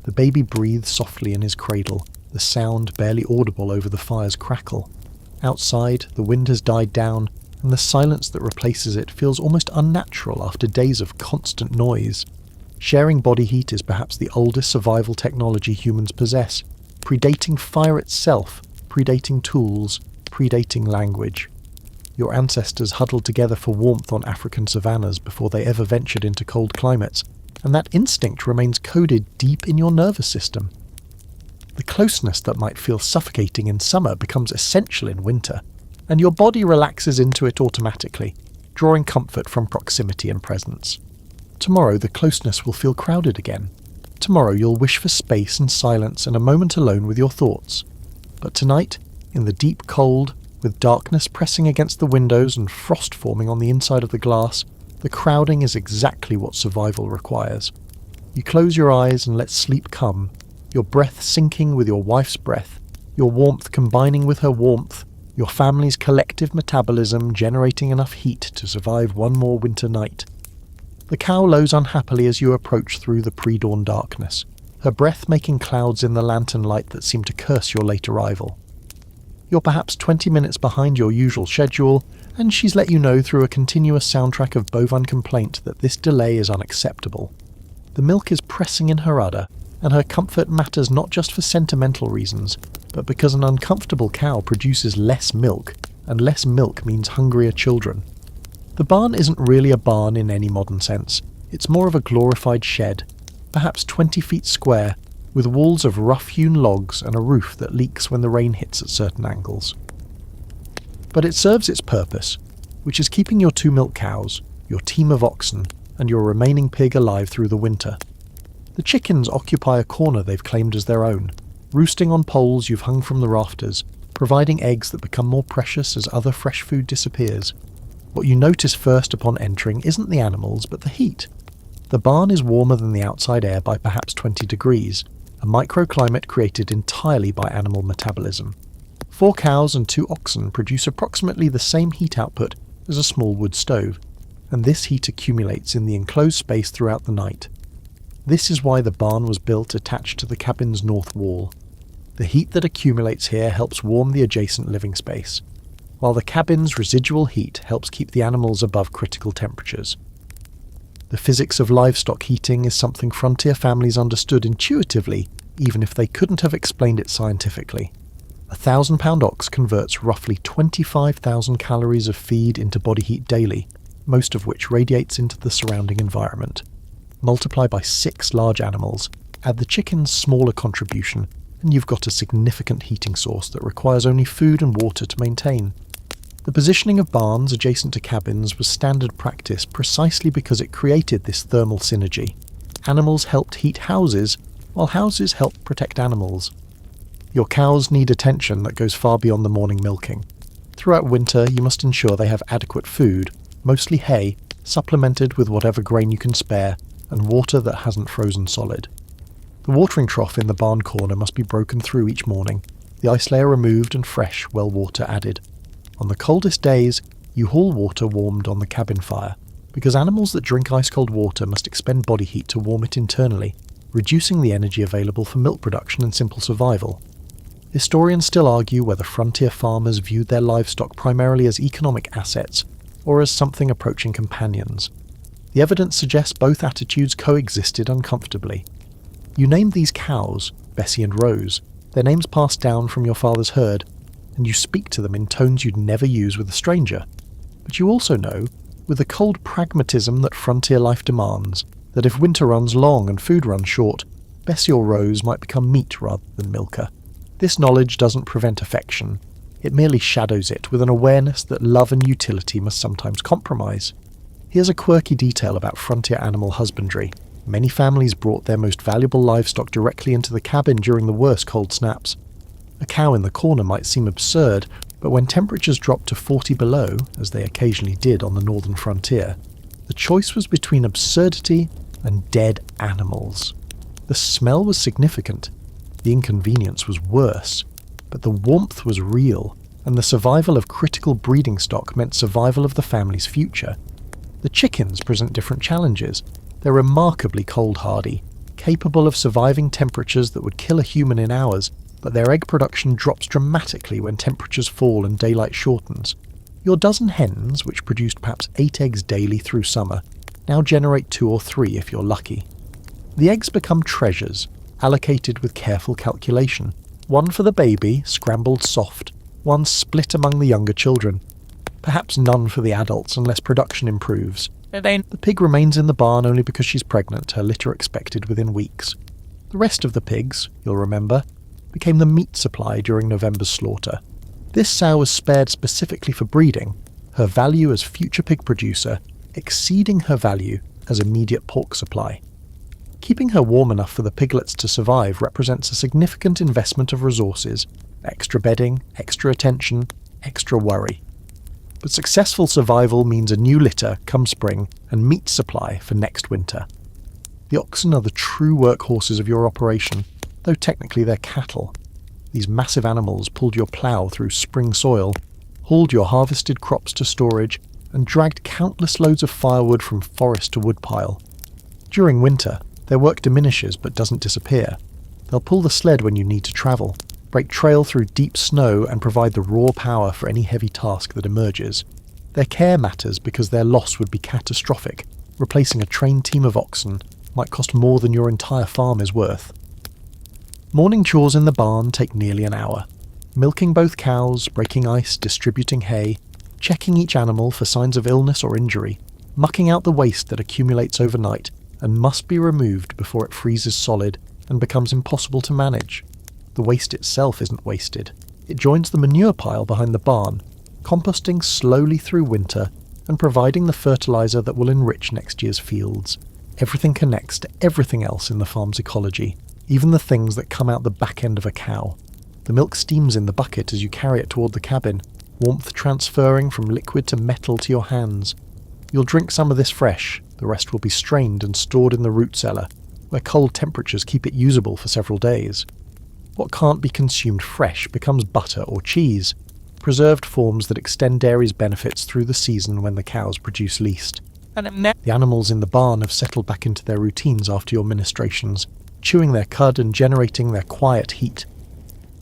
The baby breathes softly in his cradle, the sound barely audible over the fire's crackle. Outside, the wind has died down, and the silence that replaces it feels almost unnatural after days of constant noise. Sharing body heat is perhaps the oldest survival technology humans possess, predating fire itself, predating tools, predating language. Your ancestors huddled together for warmth on African savannas before they ever ventured into cold climates, and that instinct remains coded deep in your nervous system. The closeness that might feel suffocating in summer becomes essential in winter, and your body relaxes into it automatically, drawing comfort from proximity and presence. Tomorrow the closeness will feel crowded again. Tomorrow you'll wish for space and silence and a moment alone with your thoughts. But tonight, in the deep cold, with darkness pressing against the windows and frost forming on the inside of the glass, the crowding is exactly what survival requires. You close your eyes and let sleep come, your breath syncing with your wife's breath, your warmth combining with her warmth, your family's collective metabolism generating enough heat to survive one more winter night. The cow lows unhappily as you approach through the pre-dawn darkness, her breath making clouds in the lantern light that seem to curse your late arrival. You're perhaps 20 minutes behind your usual schedule, and she's let you know through a continuous soundtrack of bovine complaint that this delay is unacceptable. The milk is pressing in her udder, and her comfort matters not just for sentimental reasons, but because an uncomfortable cow produces less milk, and less milk means hungrier children. The barn isn't really a barn in any modern sense. It's more of a glorified shed, perhaps 20 feet square, with walls of rough-hewn logs and a roof that leaks when the rain hits at certain angles. But it serves its purpose, which is keeping your 2 milk cows, your team of oxen, and your remaining pig alive through the winter. The chickens occupy a corner they've claimed as their own, roosting on poles you've hung from the rafters, providing eggs that become more precious as other fresh food disappears. What you notice first upon entering isn't the animals, but the heat. The barn is warmer than the outside air by perhaps 20 degrees, a microclimate created entirely by animal metabolism. 4 cows and 2 oxen produce approximately the same heat output as a small wood stove, and this heat accumulates in the enclosed space throughout the night. This is why the barn was built attached to the cabin's north wall. The heat that accumulates here helps warm the adjacent living space, while the cabin's residual heat helps keep the animals above critical temperatures. The physics of livestock heating is something frontier families understood intuitively, even if they couldn't have explained it scientifically. A 1,000-pound ox converts roughly 25,000 calories of feed into body heat daily, most of which radiates into the surrounding environment. Multiply by 6 large animals, add the chicken's smaller contribution, and you've got a significant heating source that requires only food and water to maintain. The positioning of barns adjacent to cabins was standard practice precisely because it created this thermal synergy. Animals helped heat houses, while houses helped protect animals. Your cows need attention that goes far beyond the morning milking. Throughout winter, you must ensure they have adequate food, mostly hay, supplemented with whatever grain you can spare, and water that hasn't frozen solid. The watering trough in the barn corner must be broken through each morning, the ice layer removed and fresh well water added. On the coldest days, you haul water warmed on the cabin fire, because animals that drink ice-cold water must expend body heat to warm it internally, reducing the energy available for milk production and simple survival. Historians still argue whether frontier farmers viewed their livestock primarily as economic assets or as something approaching companions. The evidence suggests both attitudes coexisted uncomfortably. You named these cows, Bessie and Rose, their names passed down from your father's herd, and you speak to them in tones you'd never use with a stranger. But you also know, with the cold pragmatism that frontier life demands, that if winter runs long and food runs short, Bessie or Rose might become meat rather than milker. This knowledge doesn't prevent affection. It merely shadows it with an awareness that love and utility must sometimes compromise. Here's a quirky detail about frontier animal husbandry. Many families brought their most valuable livestock directly into the cabin during the worst cold snaps. A cow in the corner might seem absurd, But when temperatures dropped to 40 below, as they occasionally did on the northern frontier, the choice was between absurdity and dead animals. The smell was significant, the inconvenience was worse, but the warmth was real, and the survival of critical breeding stock meant survival of the family's future. The chickens present different challenges. They're remarkably cold-hardy, capable of surviving temperatures that would kill a human in hours, but their egg production drops dramatically when temperatures fall and daylight shortens. Your dozen hens, which produced perhaps 8 eggs daily through summer, now generate 2 or 3 if you're lucky. The eggs become treasures, allocated with careful calculation. One for the baby, scrambled soft, one split among the younger children. Perhaps none for the adults unless production improves. The pig remains in the barn only because she's pregnant, her litter expected within weeks. The rest of the pigs, you'll remember, became the meat supply during November's slaughter. This sow was spared specifically for breeding, her value as future pig producer exceeding her value as immediate pork supply. Keeping her warm enough for the piglets to survive represents a significant investment of resources, extra bedding, extra attention, extra worry. But successful survival means a new litter come spring and meat supply for next winter. The oxen are the true workhorses of your operation, though technically they're cattle. These massive animals pulled your plough through spring soil, hauled your harvested crops to storage, and dragged countless loads of firewood from forest to woodpile. During winter, their work diminishes but doesn't disappear. They'll pull the sled when you need to travel, break trail through deep snow and provide the raw power for any heavy task that emerges. Their care matters because their loss would be catastrophic. Replacing a trained team of oxen might cost more than your entire farm is worth. Morning chores in the barn take nearly an hour. Milking both cows, breaking ice, distributing hay, checking each animal for signs of illness or injury, mucking out the waste that accumulates overnight and must be removed before it freezes solid and becomes impossible to manage. The waste itself isn't wasted. It joins the manure pile behind the barn, composting slowly through winter and providing the fertilizer that will enrich next year's fields. Everything connects to everything else in the farm's ecology, even the things that come out the back end of a cow. The milk steams in the bucket as you carry it toward the cabin, warmth transferring from liquid to metal to your hands. You'll drink some of this fresh, the rest will be strained and stored in the root cellar, where cold temperatures keep it usable for several days. What can't be consumed fresh becomes butter or cheese, preserved forms that extend dairy's benefits through the season when the cows produce least. The animals in the barn have settled back into their routines after your ministrations, chewing their cud and generating their quiet heat.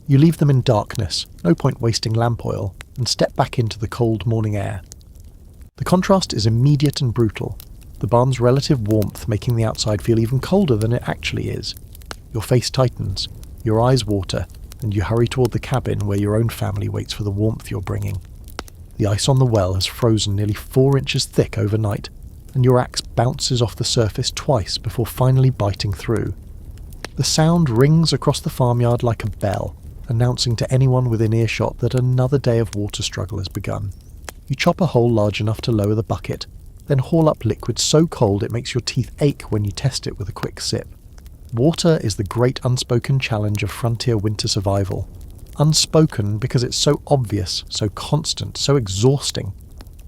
You leave them in darkness, no point wasting lamp oil, and step back into the cold morning air. The contrast is immediate and brutal, the barn's relative warmth making the outside feel even colder than it actually is. Your face tightens, your eyes water, and you hurry toward the cabin where your own family waits for the warmth you're bringing. The ice on the well has frozen nearly 4 inches thick overnight, and your axe bounces off the surface twice before finally biting through. The sound rings across the farmyard like a bell, announcing to anyone within earshot that another day of water struggle has begun. You chop a hole large enough to lower the bucket, then haul up liquid so cold it makes your teeth ache when you test it with a quick sip. Water is the great unspoken challenge of frontier winter survival. Unspoken because it's so obvious, so constant, so exhausting,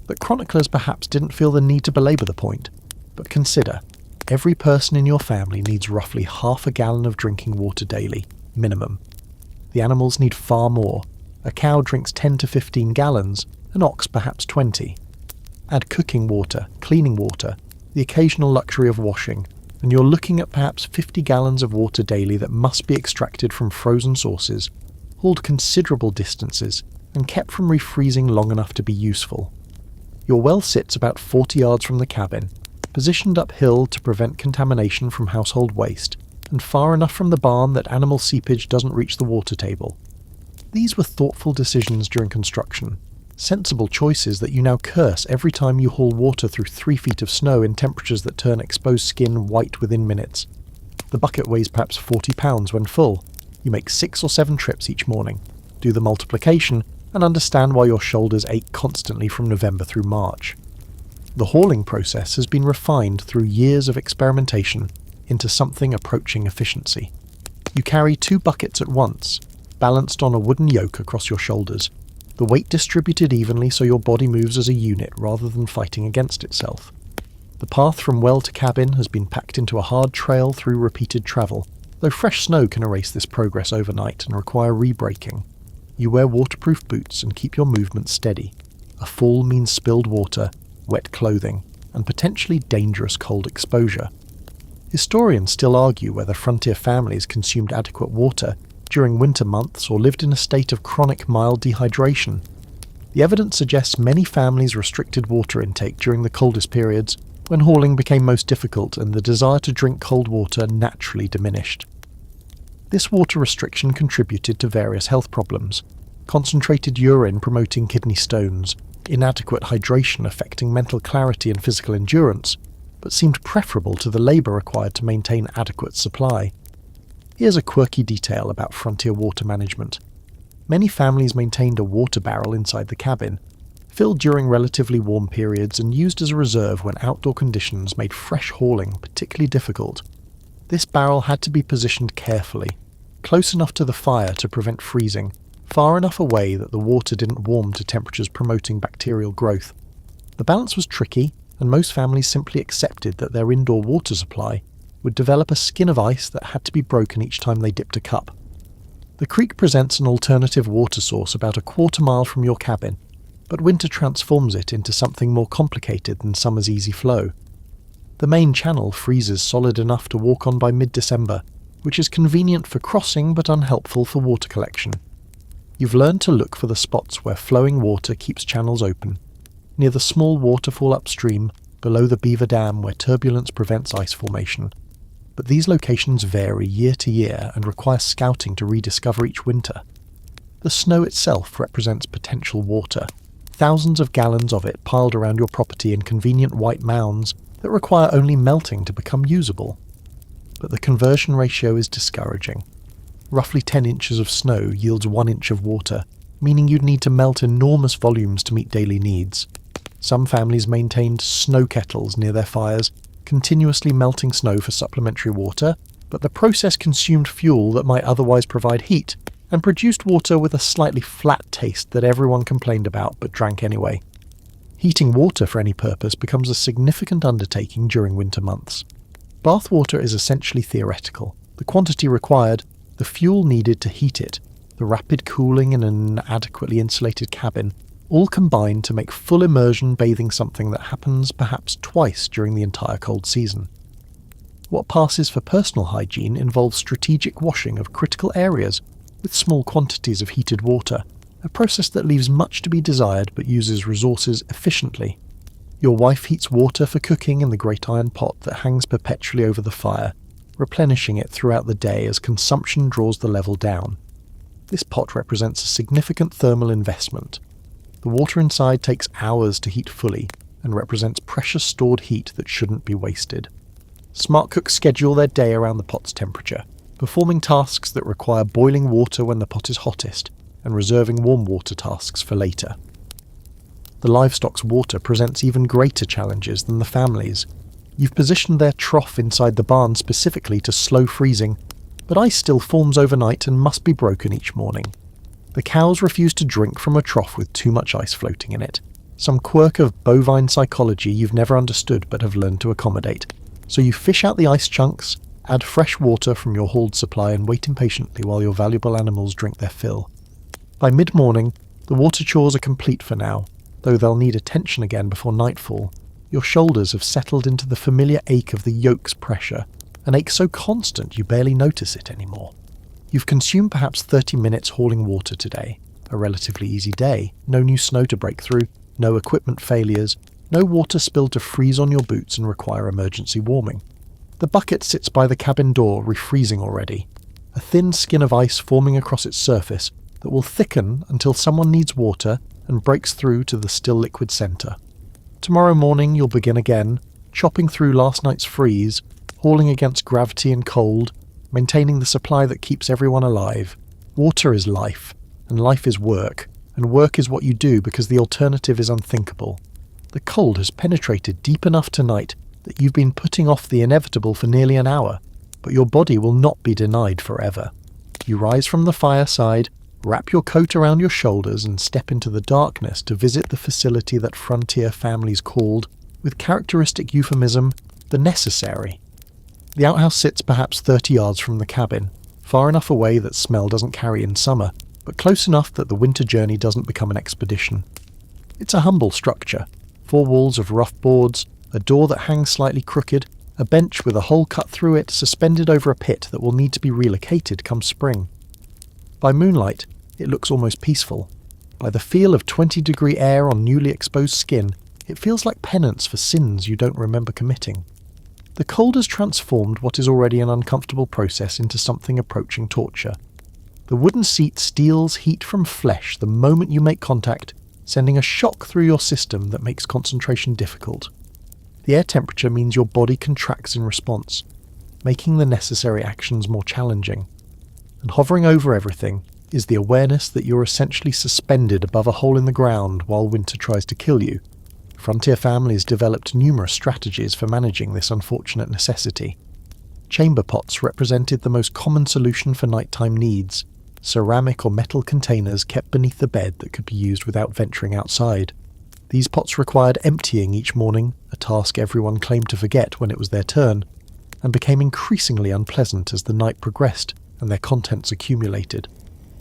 that chroniclers perhaps didn't feel the need to belabor the point. But consider, every person in your family needs roughly half a gallon of drinking water daily, minimum. The animals need far more. A cow drinks 10 to 15 gallons, an ox perhaps 20. Add cooking water, cleaning water, the occasional luxury of washing, and you're looking at perhaps 50 gallons of water daily that must be extracted from frozen sources, hauled considerable distances, and kept from refreezing long enough to be useful. Your well sits about 40 yards from the cabin, positioned uphill to prevent contamination from household waste, and far enough from the barn that animal seepage doesn't reach the water table. These were thoughtful decisions during construction, sensible choices that you now curse every time you haul water through 3 feet of snow in temperatures that turn exposed skin white within minutes. The bucket weighs perhaps 40 pounds when full. You make 6 or 7 trips each morning. Do the multiplication and understand why your shoulders ache constantly from November through March. The hauling process has been refined through years of experimentation into something approaching efficiency. You carry 2 buckets at once, balanced on a wooden yoke across your shoulders. the weight distributed evenly so your body moves as a unit rather than fighting against itself. The path from well to cabin has been packed into a hard trail through repeated travel, though fresh snow can erase this progress overnight and require re-braking. You wear waterproof boots and keep your movement steady. A fall means spilled water, wet clothing, and potentially dangerous cold exposure. Historians still argue whether frontier families consumed adequate water during winter months or lived in a state of chronic mild dehydration. The evidence suggests many families restricted water intake during the coldest periods, when hauling became most difficult and the desire to drink cold water naturally diminished. This water restriction contributed to various health problems: concentrated urine promoting kidney stones, inadequate hydration affecting mental clarity and physical endurance, but seemed preferable to the labour required to maintain adequate supply. Here's a quirky detail about frontier water management. Many families maintained a water barrel inside the cabin, filled during relatively warm periods and used as a reserve when outdoor conditions made fresh hauling particularly difficult. This barrel had to be positioned carefully, close enough to the fire to prevent freezing, far enough away that the water didn't warm to temperatures promoting bacterial growth. The balance was tricky, and most families simply accepted that their indoor water supply would develop a skin of ice that had to be broken each time they dipped a cup. The creek presents an alternative water source about a quarter-mile from your cabin, but winter transforms it into something more complicated than summer's easy flow. The main channel freezes solid enough to walk on by mid-December, which is convenient for crossing but unhelpful for water collection. You've learned to look for the spots where flowing water keeps channels open, near the small waterfall upstream, below the beaver dam where turbulence prevents ice formation. But these locations vary year to year and require scouting to rediscover each winter. The snow itself represents potential water, thousands of gallons of it piled around your property in convenient white mounds that require only melting to become usable. But the conversion ratio is discouraging. Roughly 10 inches of snow yields 1 inch of water, meaning you'd need to melt enormous volumes to meet daily needs. Some families maintained snow kettles near their fires, continuously melting snow for supplementary water, but the process consumed fuel that might otherwise provide heat, and produced water with a slightly flat taste that everyone complained about but drank anyway. Heating water for any purpose becomes a significant undertaking during winter months. Bath water is essentially theoretical. The quantity required, the fuel needed to heat it, the rapid cooling in an adequately insulated cabin, all combine to make full immersion bathing something that happens perhaps twice during the entire cold season. What passes for personal hygiene involves strategic washing of critical areas with small quantities of heated water, a process that leaves much to be desired but uses resources efficiently. Your wife heats water for cooking in the great iron pot that hangs perpetually over the fire, replenishing it throughout the day as consumption draws the level down. This pot represents a significant thermal investment. The water inside takes hours to heat fully and represents precious stored heat that shouldn't be wasted. Smart cooks schedule their day around the pot's temperature, performing tasks that require boiling water when the pot is hottest and reserving warm water tasks for later. The livestock's water presents even greater challenges than the family's. You've positioned their trough inside the barn specifically to slow freezing, but ice still forms overnight and must be broken each morning. The cows refuse to drink from a trough with too much ice floating in it, some quirk of bovine psychology you've never understood but have learned to accommodate. So you fish out the ice chunks, add fresh water from your hauled supply and wait impatiently while your valuable animals drink their fill. By mid-morning, the water chores are complete for now, though they'll need attention again before nightfall. Your shoulders have settled into the familiar ache of the yoke's pressure, an ache so constant you barely notice it anymore. You've consumed perhaps 30 minutes hauling water today, a relatively easy day, no new snow to break through, no equipment failures, no water spilled to freeze on your boots and require emergency warming. The bucket sits by the cabin door, refreezing already, a thin skin of ice forming across its surface that will thicken until someone needs water and breaks through to the still liquid centre. Tomorrow morning you'll begin again, chopping through last night's freeze, hauling against gravity and cold, maintaining the supply that keeps everyone alive. Water is life, and life is work, and work is what you do because the alternative is unthinkable. The cold has penetrated deep enough tonight that you've been putting off the inevitable for nearly an hour, but your body will not be denied forever. You rise from the fireside, Wrap your coat around your shoulders and step into the darkness to visit the facility that frontier families called, with characteristic euphemism, the necessary. The outhouse sits perhaps 30 yards from the cabin, far enough away that smell doesn't carry in summer, but close enough that the winter journey doesn't become an expedition. It's a humble structure, 4 walls of rough boards, a door that hangs slightly crooked, a bench with a hole cut through it suspended over a pit that will need to be relocated come spring. By moonlight, it looks almost peaceful. By the feel of 20-degree air on newly exposed skin, it feels like penance for sins you don't remember committing. The cold has transformed what is already an uncomfortable process into something approaching torture. The wooden seat steals heat from flesh the moment you make contact, sending a shock through your system that makes concentration difficult. The air temperature means your body contracts in response, making the necessary actions more challenging. And hovering over everything is the awareness that you're essentially suspended above a hole in the ground while winter tries to kill you. Frontier families developed numerous strategies for managing this unfortunate necessity. Chamber pots represented the most common solution for nighttime needs, ceramic or metal containers kept beneath the bed that could be used without venturing outside. These pots required emptying each morning, a task everyone claimed to forget when it was their turn, and became increasingly unpleasant as the night progressed and their contents accumulated.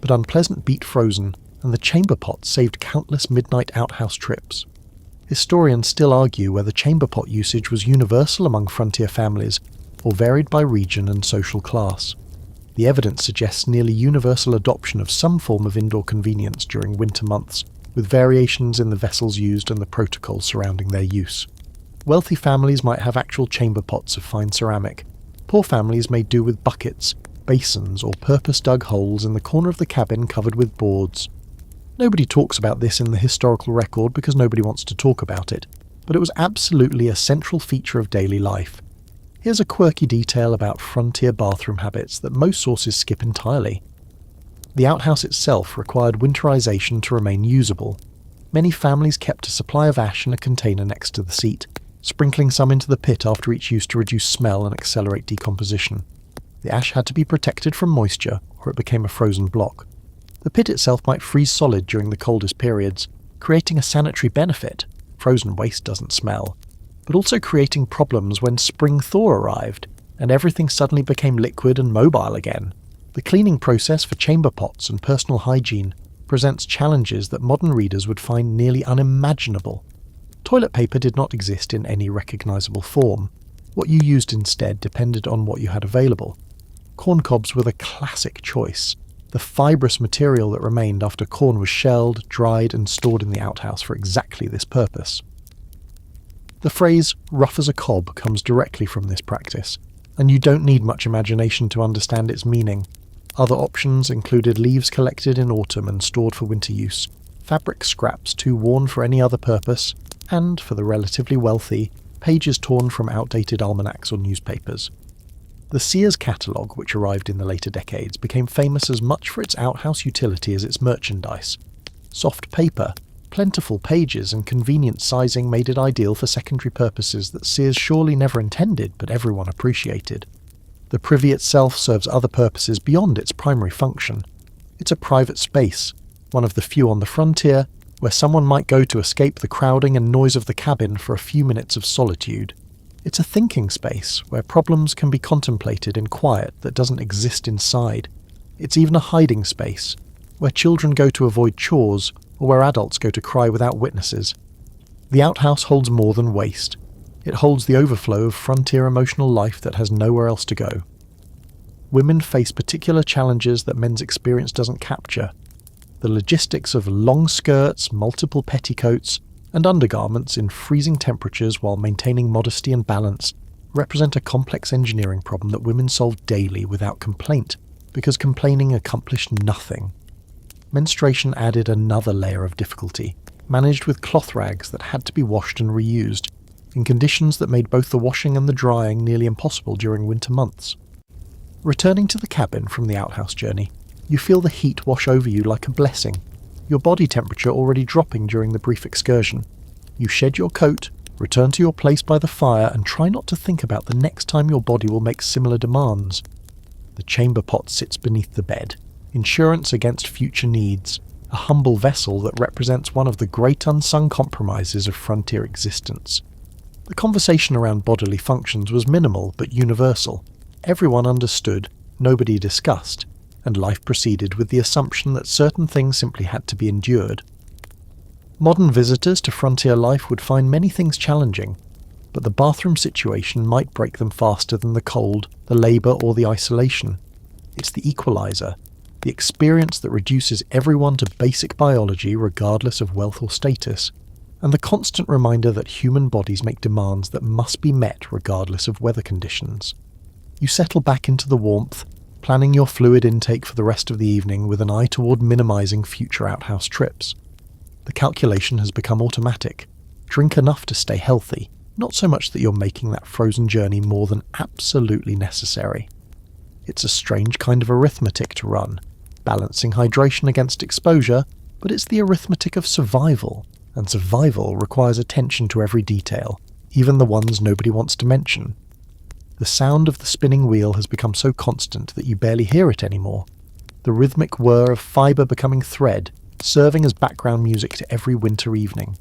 But unpleasant beat frozen, and the chamber pot saved countless midnight outhouse trips. Historians still argue whether chamber pot usage was universal among frontier families or varied by region and social class. The evidence suggests nearly universal adoption of some form of indoor convenience during winter months, with variations in the vessels used and the protocols surrounding their use. Wealthy families might have actual chamber pots of fine ceramic. Poor families may do with buckets, basins, or purpose-dug holes in the corner of the cabin covered with boards. Nobody talks about this in the historical record because nobody wants to talk about it, but it was absolutely a central feature of daily life. Here's a quirky detail about frontier bathroom habits that most sources skip entirely. The outhouse itself required winterization to remain usable. Many families kept a supply of ash in a container next to the seat, sprinkling some into the pit after each use to reduce smell and accelerate decomposition. The ash had to be protected from moisture, or it became a frozen block. The pit itself might freeze solid during the coldest periods, creating a sanitary benefit — frozen waste doesn't smell — but also creating problems when spring thaw arrived, and everything suddenly became liquid and mobile again. The cleaning process for chamber pots and personal hygiene presents challenges that modern readers would find nearly unimaginable. Toilet paper did not exist in any recognizable form. What you used instead depended on what you had available. Corn cobs were the classic choice, the fibrous material that remained after corn was shelled, dried, and stored in the outhouse for exactly this purpose. The phrase "rough as a cob" comes directly from this practice, and you don't need much imagination to understand its meaning. Other options included leaves collected in autumn and stored for winter use, fabric scraps too worn for any other purpose, and, for the relatively wealthy, pages torn from outdated almanacs or newspapers. The Sears catalogue, which arrived in the later decades, became famous as much for its outhouse utility as its merchandise. Soft paper, plentiful pages, and convenient sizing made it ideal for secondary purposes that Sears surely never intended, but everyone appreciated. The privy itself serves other purposes beyond its primary function. It's a private space, one of the few on the frontier, where someone might go to escape the crowding and noise of the cabin for a few minutes of solitude. It's a thinking space, where problems can be contemplated in quiet that doesn't exist inside. It's even a hiding space, where children go to avoid chores, or where adults go to cry without witnesses. The outhouse holds more than waste. It holds the overflow of frontier emotional life that has nowhere else to go. Women face particular challenges that men's experience doesn't capture. The logistics of long skirts, multiple petticoats, and undergarments in freezing temperatures while maintaining modesty and balance represent a complex engineering problem that women solve daily without complaint, because complaining accomplished nothing. Menstruation added another layer of difficulty, managed with cloth rags that had to be washed and reused, in conditions that made both the washing and the drying nearly impossible during winter months. Returning to the cabin from the outhouse journey, you feel the heat wash over you like a blessing, your body temperature already dropping during the brief excursion. You shed your coat, return to your place by the fire, and try not to think about the next time your body will make similar demands. The chamber pot sits beneath the bed, insurance against future needs, a humble vessel that represents one of the great unsung compromises of frontier existence. The conversation around bodily functions was minimal but universal. Everyone understood, nobody discussed, and life proceeded with the assumption that certain things simply had to be endured. Modern visitors to frontier life would find many things challenging, but the bathroom situation might break them faster than the cold, the labour or the isolation. It's the equaliser, the experience that reduces everyone to basic biology regardless of wealth or status, and the constant reminder that human bodies make demands that must be met regardless of weather conditions. You settle back into the warmth, planning your fluid intake for the rest of the evening with an eye toward minimising future outhouse trips. The calculation has become automatic. Drink enough to stay healthy, not so much that you're making that frozen journey more than absolutely necessary. It's a strange kind of arithmetic to run, balancing hydration against exposure, but it's the arithmetic of survival, and survival requires attention to every detail, even the ones nobody wants to mention. The sound of the spinning wheel has become so constant that you barely hear it anymore. The rhythmic whir of fibre becoming thread, serving as background music to every winter evening.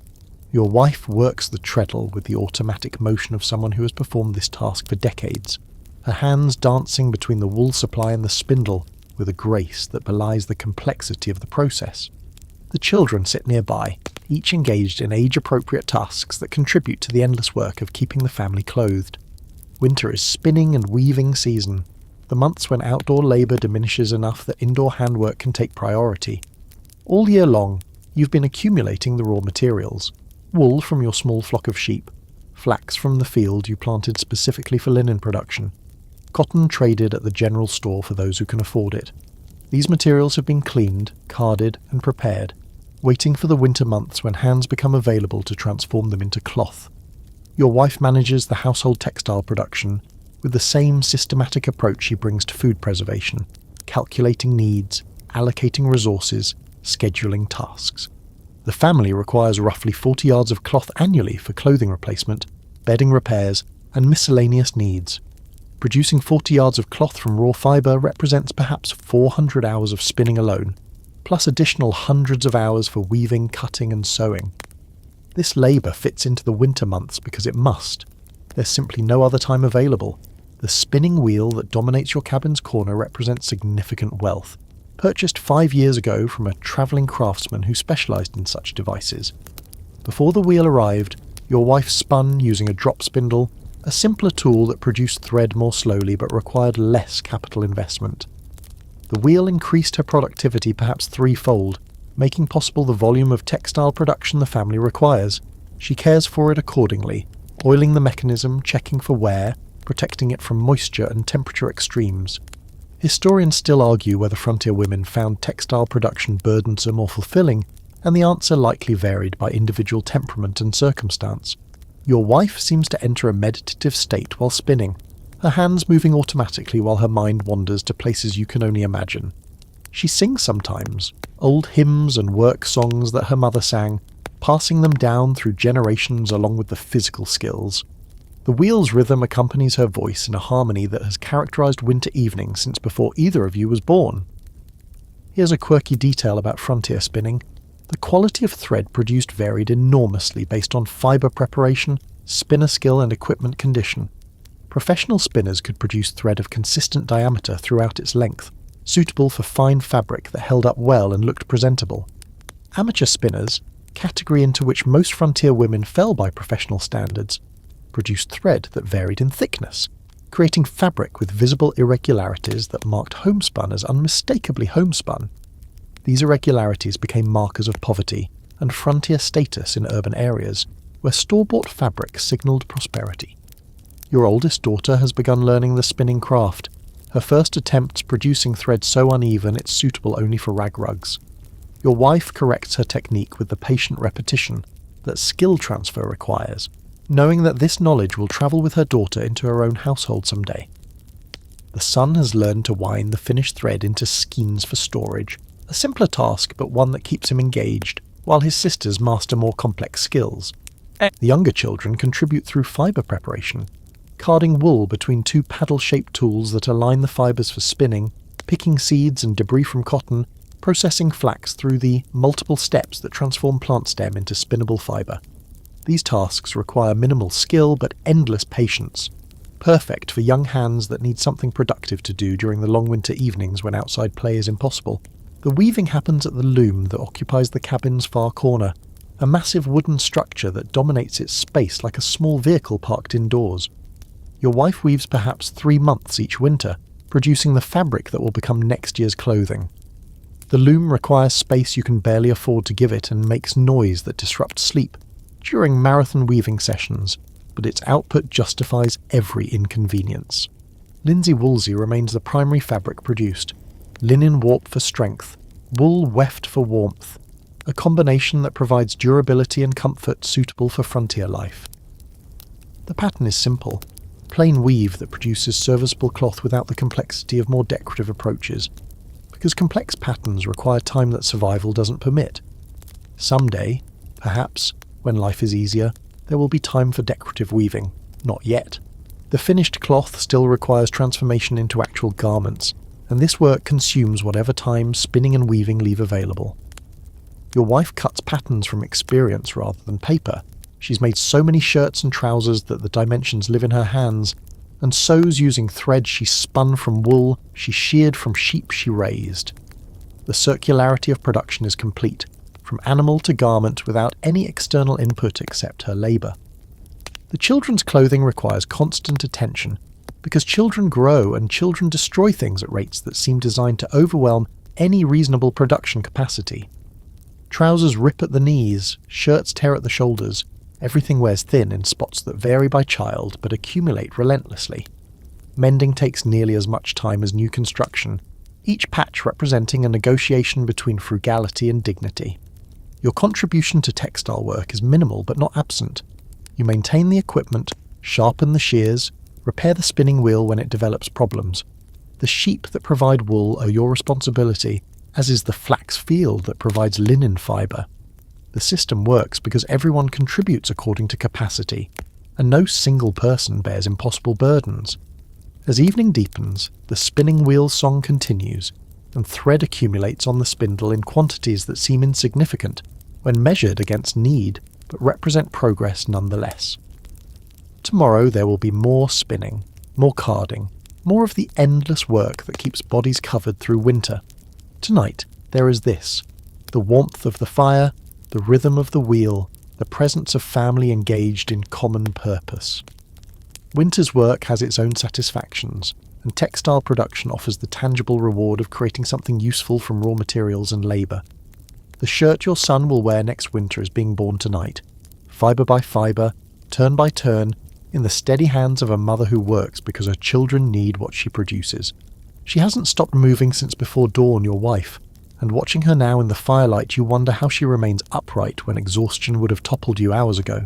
Your wife works the treadle with the automatic motion of someone who has performed this task for decades, her hands dancing between the wool supply and the spindle with a grace that belies the complexity of the process. The children sit nearby, each engaged in age-appropriate tasks that contribute to the endless work of keeping the family clothed. Winter is spinning and weaving season, the months when outdoor labour diminishes enough that indoor handwork can take priority. All year long, you've been accumulating the raw materials. Wool from your small flock of sheep, flax from the field you planted specifically for linen production, cotton traded at the general store for those who can afford it. These materials have been cleaned, carded and prepared, waiting for the winter months when hands become available to transform them into cloth. Your wife manages the household textile production with the same systematic approach she brings to food preservation, calculating needs, allocating resources, scheduling tasks. The family requires roughly 40 yards of cloth annually for clothing replacement, bedding repairs, and miscellaneous needs. Producing 40 yards of cloth from raw fibre represents perhaps 400 hours of spinning alone, plus additional hundreds of hours for weaving, cutting, and sewing. This labour fits into the winter months because it must. There's simply no other time available. The spinning wheel that dominates your cabin's corner represents significant wealth, purchased 5 years ago from a travelling craftsman who specialised in such devices. Before the wheel arrived, your wife spun using a drop spindle, a simpler tool that produced thread more slowly but required less capital investment. The wheel increased her productivity perhaps threefold, making possible the volume of textile production the family requires. She cares for it accordingly, oiling the mechanism, checking for wear, protecting it from moisture and temperature extremes. Historians still argue whether frontier women found textile production burdensome or fulfilling, and the answer likely varied by individual temperament and circumstance. Your wife seems to enter a meditative state while spinning, her hands moving automatically while her mind wanders to places you can only imagine. She sings sometimes, old hymns and work songs that her mother sang, passing them down through generations along with the physical skills. The wheel's rhythm accompanies her voice in a harmony that has characterised winter evenings since before either of you was born. Here's a quirky detail about frontier spinning. The quality of thread produced varied enormously based on fibre preparation, spinner skill and equipment condition. Professional spinners could produce thread of consistent diameter throughout its length, suitable for fine fabric that held up well and looked presentable. Amateur spinners, category into which most frontier women fell by professional standards, produced thread that varied in thickness, creating fabric with visible irregularities that marked homespun as unmistakably homespun. These irregularities became markers of poverty and frontier status in urban areas, where store-bought fabric signalled prosperity. Your oldest daughter has begun learning the spinning craft, her first attempts producing thread so uneven it's suitable only for rag rugs. Your wife corrects her technique with the patient repetition that skill transfer requires, knowing that this knowledge will travel with her daughter into her own household someday. The son has learned to wind the finished thread into skeins for storage, a simpler task but one that keeps him engaged, while his sisters master more complex skills. The younger children contribute through fibre preparation, carding wool between two paddle-shaped tools that align the fibres for spinning, picking seeds and debris from cotton, processing flax through the multiple steps that transform plant stem into spinnable fibre. These tasks require minimal skill but endless patience, perfect for young hands that need something productive to do during the long winter evenings when outside play is impossible. The weaving happens at the loom that occupies the cabin's far corner, a massive wooden structure that dominates its space like a small vehicle parked indoors. Your wife weaves perhaps 3 months each winter, producing the fabric that will become next year's clothing. The loom requires space you can barely afford to give it and makes noise that disrupts sleep during marathon weaving sessions, but its output justifies every inconvenience. Linsey woolsey remains the primary fabric produced. Linen warp for strength, wool weft for warmth, a combination that provides durability and comfort suitable for frontier life. The pattern is simple, plain weave that produces serviceable cloth without the complexity of more decorative approaches, because complex patterns require time that survival doesn't permit. Someday, perhaps, when life is easier, there will be time for decorative weaving. Not yet. The finished cloth still requires transformation into actual garments, and this work consumes whatever time spinning and weaving leave available. Your wife cuts patterns from experience rather than paper. She's made so many shirts and trousers that the dimensions live in her hands, and sews using thread she spun from wool she sheared from sheep she raised. The circularity of production is complete, from animal to garment without any external input except her labour. The children's clothing requires constant attention, because children grow and children destroy things at rates that seem designed to overwhelm any reasonable production capacity. Trousers rip at the knees, shirts tear at the shoulders, everything wears thin in spots that vary by child but accumulate relentlessly. Mending takes nearly as much time as new construction, each patch representing a negotiation between frugality and dignity. Your contribution to textile work is minimal but not absent. You maintain the equipment, sharpen the shears, repair the spinning wheel when it develops problems. The sheep that provide wool are your responsibility, as is the flax field that provides linen fibre. The system works because everyone contributes according to capacity, and no single person bears impossible burdens. As evening deepens, the spinning wheel song continues, and thread accumulates on the spindle in quantities that seem insignificant when measured against need, but represent progress nonetheless. Tomorrow there will be more spinning, more carding, more of the endless work that keeps bodies covered through winter. Tonight there is this, the warmth of the fire, the rhythm of the wheel, the presence of family engaged in common purpose. Winter's work has its own satisfactions, and textile production offers the tangible reward of creating something useful from raw materials and labour. The shirt your son will wear next winter is being born tonight, fibre by fibre, turn by turn, in the steady hands of a mother who works because her children need what she produces. She hasn't stopped moving since before dawn, your wife, and watching her now in the firelight you wonder how she remains upright when exhaustion would have toppled you hours ago.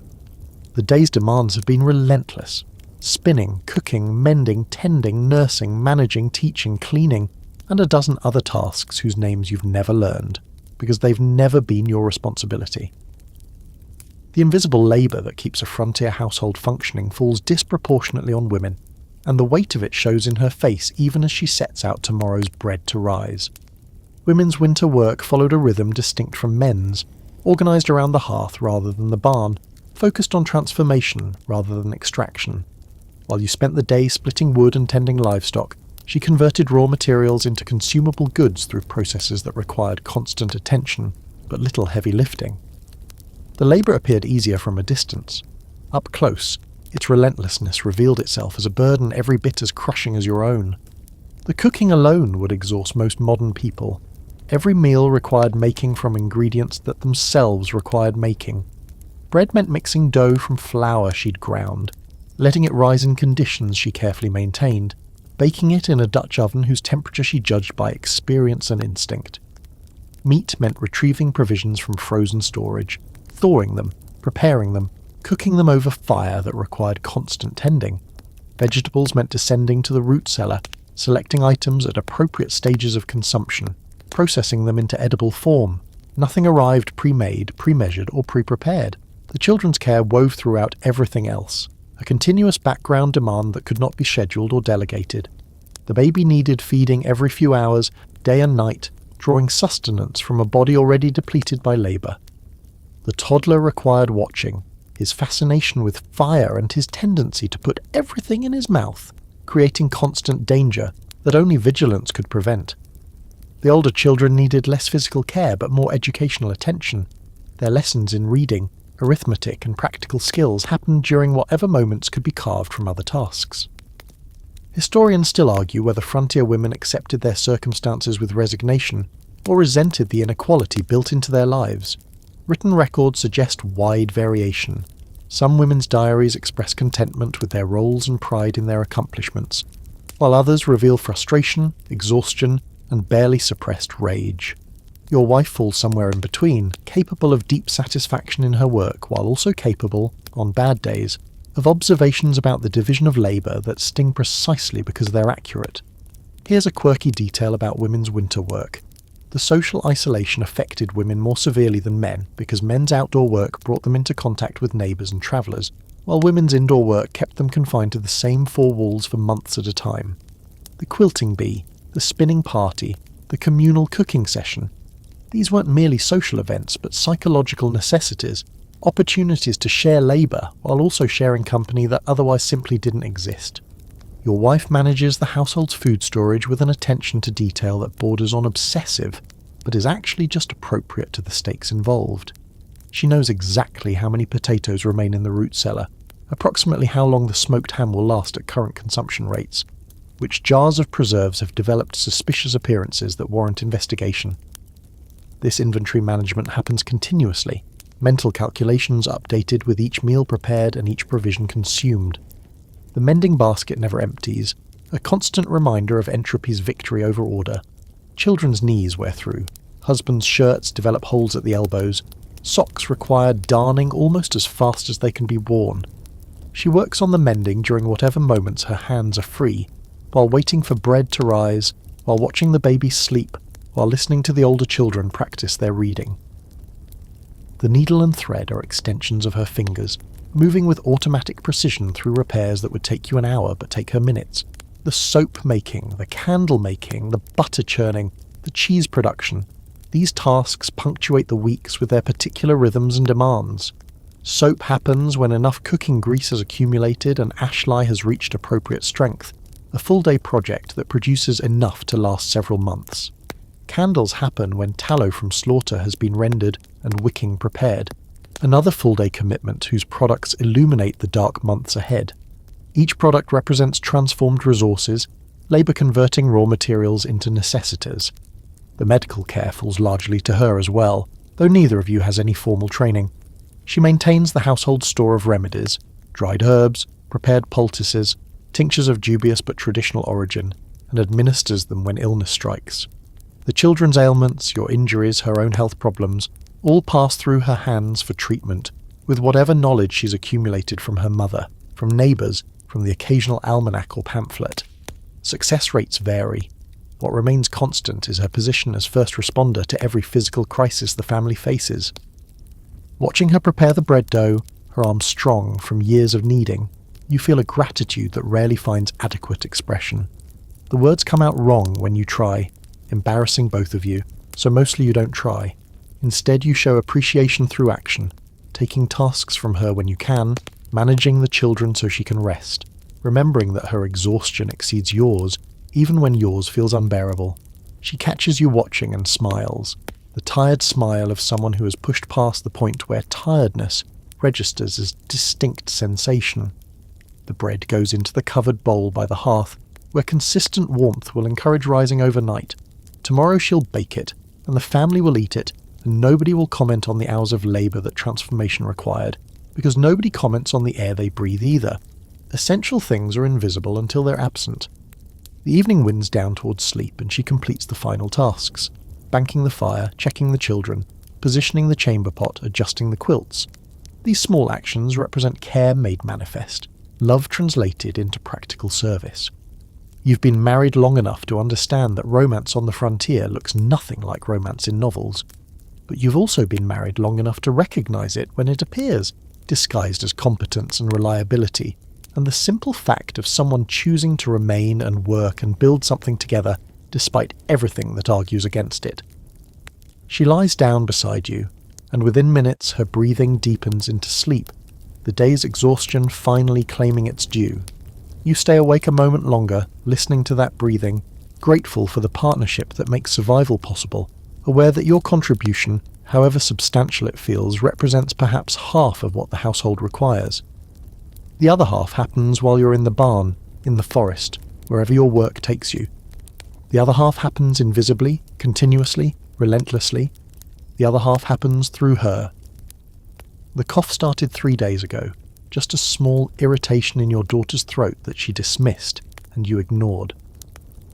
The day's demands have been relentless. Spinning, cooking, mending, tending, nursing, managing, teaching, cleaning, and a dozen other tasks whose names you've never learned, because they've never been your responsibility. The invisible labour that keeps a frontier household functioning falls disproportionately on women, and the weight of it shows in her face even as she sets out tomorrow's bread to rise. Women's winter work followed a rhythm distinct from men's, organised around the hearth rather than the barn, focused on transformation rather than extraction. While you spent the day splitting wood and tending livestock, she converted raw materials into consumable goods through processes that required constant attention, but little heavy lifting. The labour appeared easier from a distance. Up close, its relentlessness revealed itself as a burden every bit as crushing as your own. The cooking alone would exhaust most modern people. Every meal required making from ingredients that themselves required making. Bread meant mixing dough from flour she'd ground, letting it rise in conditions she carefully maintained, baking it in a Dutch oven whose temperature she judged by experience and instinct. Meat meant retrieving provisions from frozen storage, thawing them, preparing them, cooking them over fire that required constant tending. Vegetables meant descending to the root cellar, selecting items at appropriate stages of consumption, processing them into edible form. Nothing arrived pre-made, pre-measured, or pre-prepared. The children's care wove throughout everything else, a continuous background demand that could not be scheduled or delegated. The baby needed feeding every few hours, day and night, drawing sustenance from a body already depleted by labour. The toddler required watching, his fascination with fire and his tendency to put everything in his mouth, creating constant danger that only vigilance could prevent. The older children needed less physical care but more educational attention. Their lessons in reading, arithmetic and practical skills happened during whatever moments could be carved from other tasks. Historians still argue whether frontier women accepted their circumstances with resignation or resented the inequality built into their lives. Written records suggest wide variation. Some women's diaries express contentment with their roles and pride in their accomplishments, while others reveal frustration, exhaustion, and barely suppressed rage. Your wife falls somewhere in between, capable of deep satisfaction in her work while also capable, on bad days, of observations about the division of labour that sting precisely because they're accurate. Here's a quirky detail about women's winter work. The social isolation affected women more severely than men because men's outdoor work brought them into contact with neighbours and travellers, while women's indoor work kept them confined to the same four walls for months at a time. The quilting bee, the spinning party, the communal cooking session. These weren't merely social events but psychological necessities, opportunities to share labour while also sharing company that otherwise simply didn't exist. Your wife manages the household's food storage with an attention to detail that borders on obsessive, but is actually just appropriate to the stakes involved. She knows exactly how many potatoes remain in the root cellar, approximately how long the smoked ham will last at current consumption rates, which jars of preserves have developed suspicious appearances that warrant investigation. This inventory management happens continuously, mental calculations updated with each meal prepared and each provision consumed. The mending basket never empties, a constant reminder of entropy's victory over order. Children's knees wear through, husbands' shirts develop holes at the elbows, socks require darning almost as fast as they can be worn. She works on the mending during whatever moments her hands are free, while waiting for bread to rise, while watching the baby sleep, while listening to the older children practice their reading. The needle and thread are extensions of her fingers, moving with automatic precision through repairs that would take you an hour but take her minutes. The soap making, the candle making, the butter churning, the cheese production. These tasks punctuate the weeks with their particular rhythms and demands. Soap happens when enough cooking grease has accumulated and ash lye has reached appropriate strength, a full-day project that produces enough to last several months. Candles happen when tallow from slaughter has been rendered and wicking prepared, another full-day commitment whose products illuminate the dark months ahead. Each product represents transformed resources, labour converting raw materials into necessities. The medical care falls largely to her as well, though neither of you has any formal training. She maintains the household store of remedies, dried herbs, prepared poultices, tinctures of dubious but traditional origin, and administers them when illness strikes. The children's ailments, your injuries, her own health problems, all pass through her hands for treatment, with whatever knowledge she's accumulated from her mother, from neighbours, from the occasional almanac or pamphlet. Success rates vary. What remains constant is her position as first responder to every physical crisis the family faces. Watching her prepare the bread dough, her arms strong from years of kneading, you feel a gratitude that rarely finds adequate expression. The words come out wrong when you try, embarrassing both of you, so mostly you don't try. Instead you show appreciation through action, taking tasks from her when you can, managing the children so she can rest, remembering that her exhaustion exceeds yours, even when yours feels unbearable. She catches you watching and smiles, the tired smile of someone who has pushed past the point where tiredness registers as distinct sensation. The bread goes into the covered bowl by the hearth, where consistent warmth will encourage rising overnight. Tomorrow she'll bake it, and the family will eat it, and nobody will comment on the hours of labour that transformation required, because nobody comments on the air they breathe either. Essential things are invisible until they're absent. The evening winds down towards sleep, and she completes the final tasks, banking the fire, checking the children, positioning the chamber pot, adjusting the quilts. These small actions represent care made manifest, love translated into practical service. You've been married long enough to understand that romance on the frontier looks nothing like romance in novels, but you've also been married long enough to recognise it when it appears, disguised as competence and reliability, and the simple fact of someone choosing to remain and work and build something together despite everything that argues against it. She lies down beside you, and within minutes her breathing deepens into sleep, the day's exhaustion finally claiming its due. You stay awake a moment longer, listening to that breathing, grateful for the partnership that makes survival possible, aware that your contribution, however substantial it feels, represents perhaps half of what the household requires. The other half happens while you're in the barn, in the forest, wherever your work takes you. The other half happens invisibly, continuously, relentlessly. The other half happens through her. The cough started 3 days ago, just a small irritation in your daughter's throat that she dismissed and you ignored.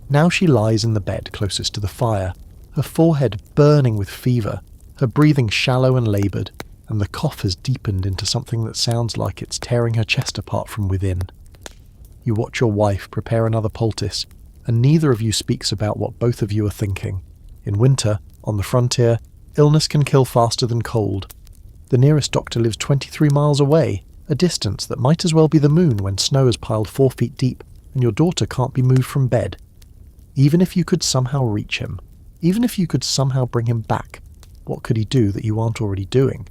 Now she lies in the bed closest to the fire, her forehead burning with fever, her breathing shallow and laboured, and the cough has deepened into something that sounds like it's tearing her chest apart from within. You watch your wife prepare another poultice, and neither of you speaks about what both of you are thinking. In winter, on the frontier, illness can kill faster than cold. The nearest doctor lives 23 miles away, a distance that might as well be the moon when snow has piled 4 feet deep and your daughter can't be moved from bed. Even if you could somehow reach him, even if you could somehow bring him back, what could he do that you aren't already doing?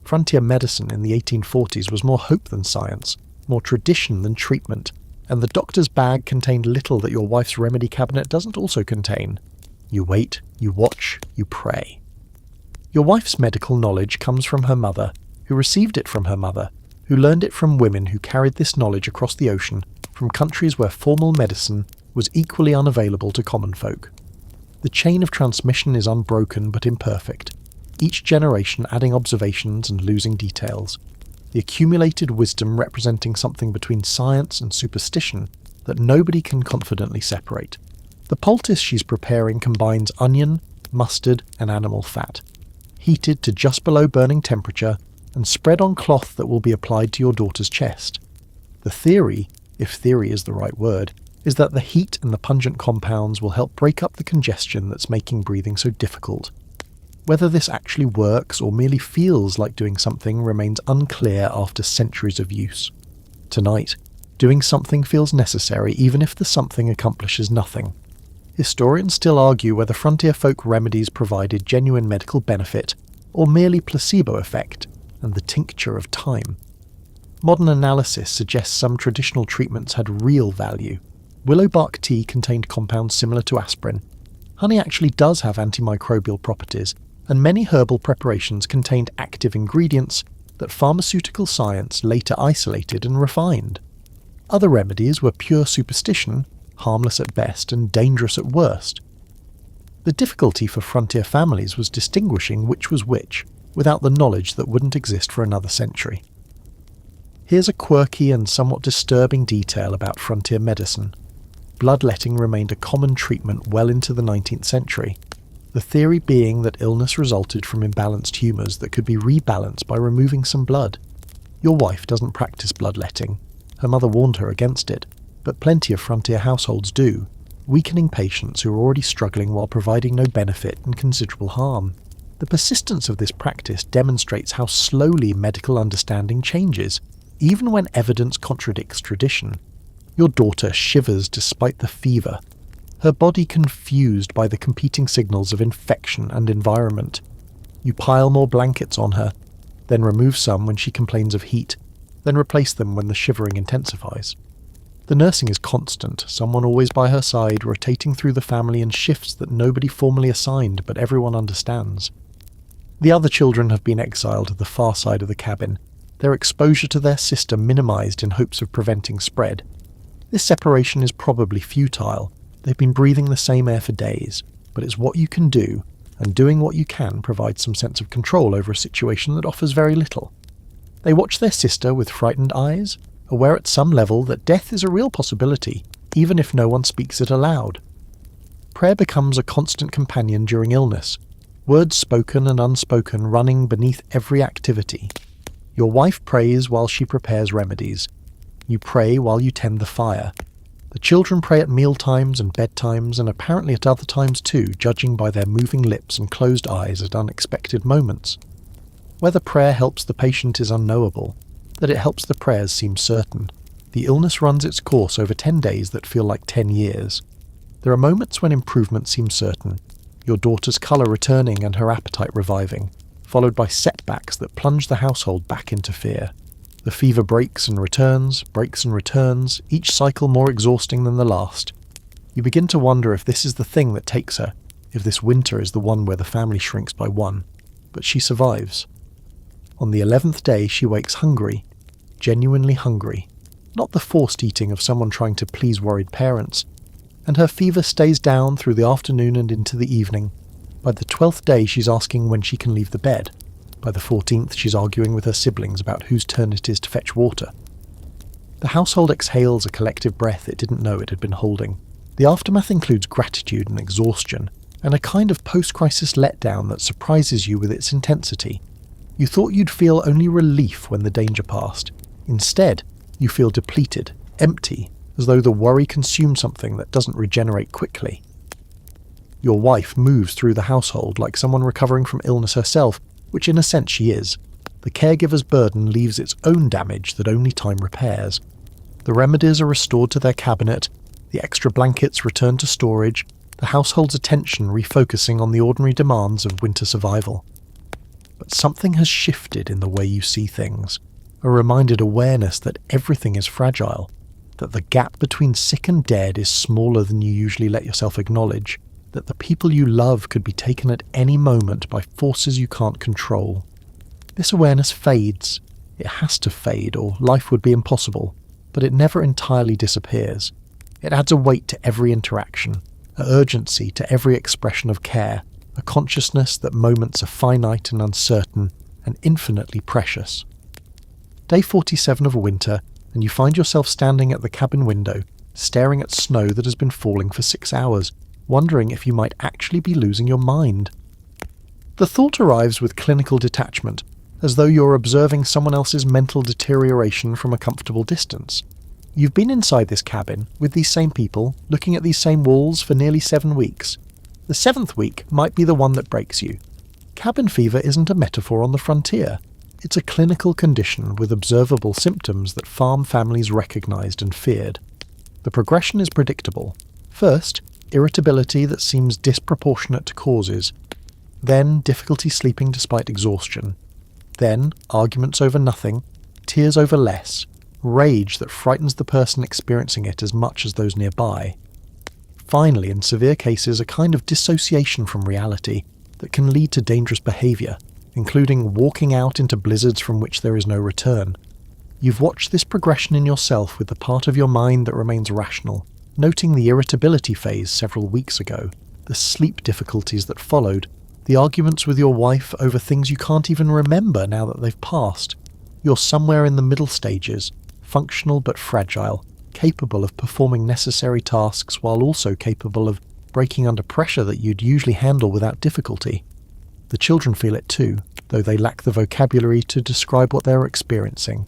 Frontier medicine in the 1840s was more hope than science, more tradition than treatment, and the doctor's bag contained little that your wife's remedy cabinet doesn't also contain. You wait, you watch, you pray. Your wife's medical knowledge comes from her mother, who received it from her mother, who learned it from women who carried this knowledge across the ocean from countries where formal medicine was equally unavailable to common folk. The chain of transmission is unbroken but imperfect, each generation adding observations and losing details, the accumulated wisdom representing something between science and superstition that nobody can confidently separate. The poultice she's preparing combines onion, mustard, and animal fat, heated to just below burning temperature and spread on cloth that will be applied to your daughter's chest. The theory, if theory is the right word, is that the heat and the pungent compounds will help break up the congestion that's making breathing so difficult. Whether this actually works or merely feels like doing something remains unclear after centuries of use. Tonight, doing something feels necessary even if the something accomplishes nothing. Historians still argue whether frontier folk remedies provided genuine medical benefit or merely placebo effect and the tincture of time. Modern analysis suggests some traditional treatments had real value. Willow bark tea contained compounds similar to aspirin. Honey actually does have antimicrobial properties, and many herbal preparations contained active ingredients that pharmaceutical science later isolated and refined. Other remedies were pure superstition, harmless at best and dangerous at worst. The difficulty for frontier families was distinguishing which was which, without the knowledge that wouldn't exist for another century. Here's a quirky and somewhat disturbing detail about frontier medicine. Bloodletting remained a common treatment well into the 19th century, the theory being that illness resulted from imbalanced humours that could be rebalanced by removing some blood. Your wife doesn't practice bloodletting. Her mother warned her against it, but plenty of frontier households do, weakening patients who are already struggling while providing no benefit and considerable harm. The persistence of this practice demonstrates how slowly medical understanding changes, even when evidence contradicts tradition. Your daughter shivers despite the fever, her body confused by the competing signals of infection and environment. You pile more blankets on her, then remove some when she complains of heat, then replace them when the shivering intensifies. The nursing is constant, someone always by her side, rotating through the family in shifts that nobody formally assigned but everyone understands. The other children have been exiled to the far side of the cabin, their exposure to their sister minimized in hopes of preventing spread. This separation is probably futile. They've been breathing the same air for days, but it's what you can do, and doing what you can provides some sense of control over a situation that offers very little. They watch their sister with frightened eyes, aware at some level that death is a real possibility, even if no one speaks it aloud. Prayer becomes a constant companion during illness, words spoken and unspoken running beneath every activity. Your wife prays while she prepares remedies. You pray while you tend the fire. The children pray at mealtimes and bedtimes, and apparently at other times too, judging by their moving lips and closed eyes at unexpected moments. Whether prayer helps the patient is unknowable. That it helps the prayers seems certain. The The illness runs its course over 10 days that feel like 10 years. There are moments when improvement seems certain, your daughter's colour returning and her appetite reviving, followed by setbacks that plunge the household back into fear. The fever breaks and returns, each cycle more exhausting than the last. You begin to wonder if this is the thing that takes her, if this winter is the one where the family shrinks by one. But she survives. On the 11th day she wakes hungry, genuinely hungry, not the forced eating of someone trying to please worried parents, and her fever stays down through the afternoon and into the evening. By the 12th day she's asking when she can leave the bed. By the 14th she's arguing with her siblings about whose turn it is to fetch water. The household exhales a collective breath it didn't know it had been holding. The aftermath includes gratitude and exhaustion, and a kind of post-crisis letdown that surprises you with its intensity. You thought you'd feel only relief when the danger passed. Instead, you feel depleted, empty, as though the worry consumed something that doesn't regenerate quickly. Your wife moves through the household like someone recovering from illness herself, which in a sense she is. The caregiver's burden leaves its own damage that only time repairs. The remedies are restored to their cabinet, the extra blankets returned to storage, the household's attention refocusing on the ordinary demands of winter survival. But something has shifted in the way you see things, a reminded awareness that everything is fragile, that the gap between sick and dead is smaller than you usually let yourself acknowledge, that the people you love could be taken at any moment by forces you can't control. This awareness fades. It has to fade, or life would be impossible, but it never entirely disappears. It adds a weight to every interaction, a urgency to every expression of care, a consciousness that moments are finite and uncertain and infinitely precious. Day 47 of winter, and you find yourself standing at the cabin window, staring at snow that has been falling for 6 hours, wondering if you might actually be losing your mind. The thought arrives with clinical detachment, as though you're observing someone else's mental deterioration from a comfortable distance. You've been inside this cabin, with these same people, looking at these same walls for nearly 7 weeks. The 7th week might be the one that breaks you. Cabin fever isn't a metaphor on the frontier. It's a clinical condition with observable symptoms that farm families recognised and feared. The progression is predictable. First, irritability that seems disproportionate to causes. Then, difficulty sleeping despite exhaustion. Then, arguments over nothing, tears over less, rage that frightens the person experiencing it as much as those nearby. Finally, in severe cases, a kind of dissociation from reality that can lead to dangerous behaviour, including walking out into blizzards from which there is no return. You've watched this progression in yourself with the part of your mind that remains rational, noting the irritability phase several weeks ago, the sleep difficulties that followed, the arguments with your wife over things you can't even remember now that they've passed. You're somewhere in the middle stages, functional but fragile, capable of performing necessary tasks while also capable of breaking under pressure that you'd usually handle without difficulty. The children feel it too, though they lack the vocabulary to describe what they're experiencing.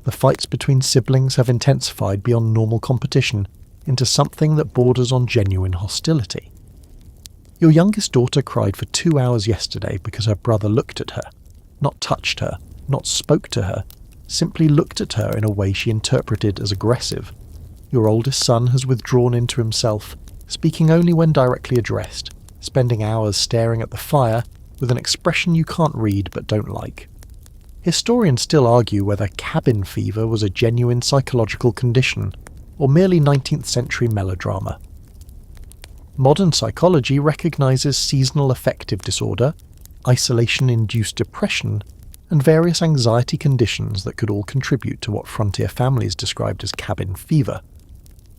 The fights between siblings have intensified beyond normal competition into something that borders on genuine hostility. Your youngest daughter cried for 2 hours yesterday because her brother looked at her, not touched her, not spoke to her, simply looked at her in a way she interpreted as aggressive. Your oldest son has withdrawn into himself, speaking only when directly addressed, spending hours staring at the fire with an expression you can't read but don't like. Historians still argue whether cabin fever was a genuine psychological condition or merely 19th century melodrama. Modern psychology recognises seasonal affective disorder, isolation-induced depression, and various anxiety conditions that could all contribute to what frontier families described as cabin fever.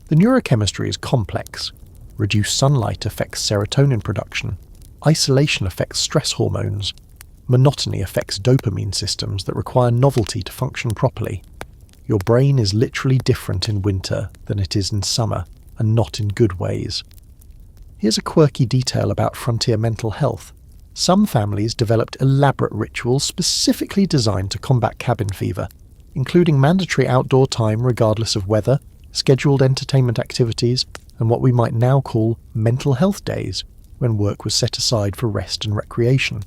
The neurochemistry is complex. Reduced sunlight affects serotonin production, isolation affects stress hormones, monotony affects dopamine systems that require novelty to function properly. Your brain is literally different in winter than it is in summer, and not in good ways. Here's a quirky detail about frontier mental health. Some families developed elaborate rituals specifically designed to combat cabin fever, including mandatory outdoor time regardless of weather, scheduled entertainment activities, and what we might now call mental health days, when work was set aside for rest and recreation.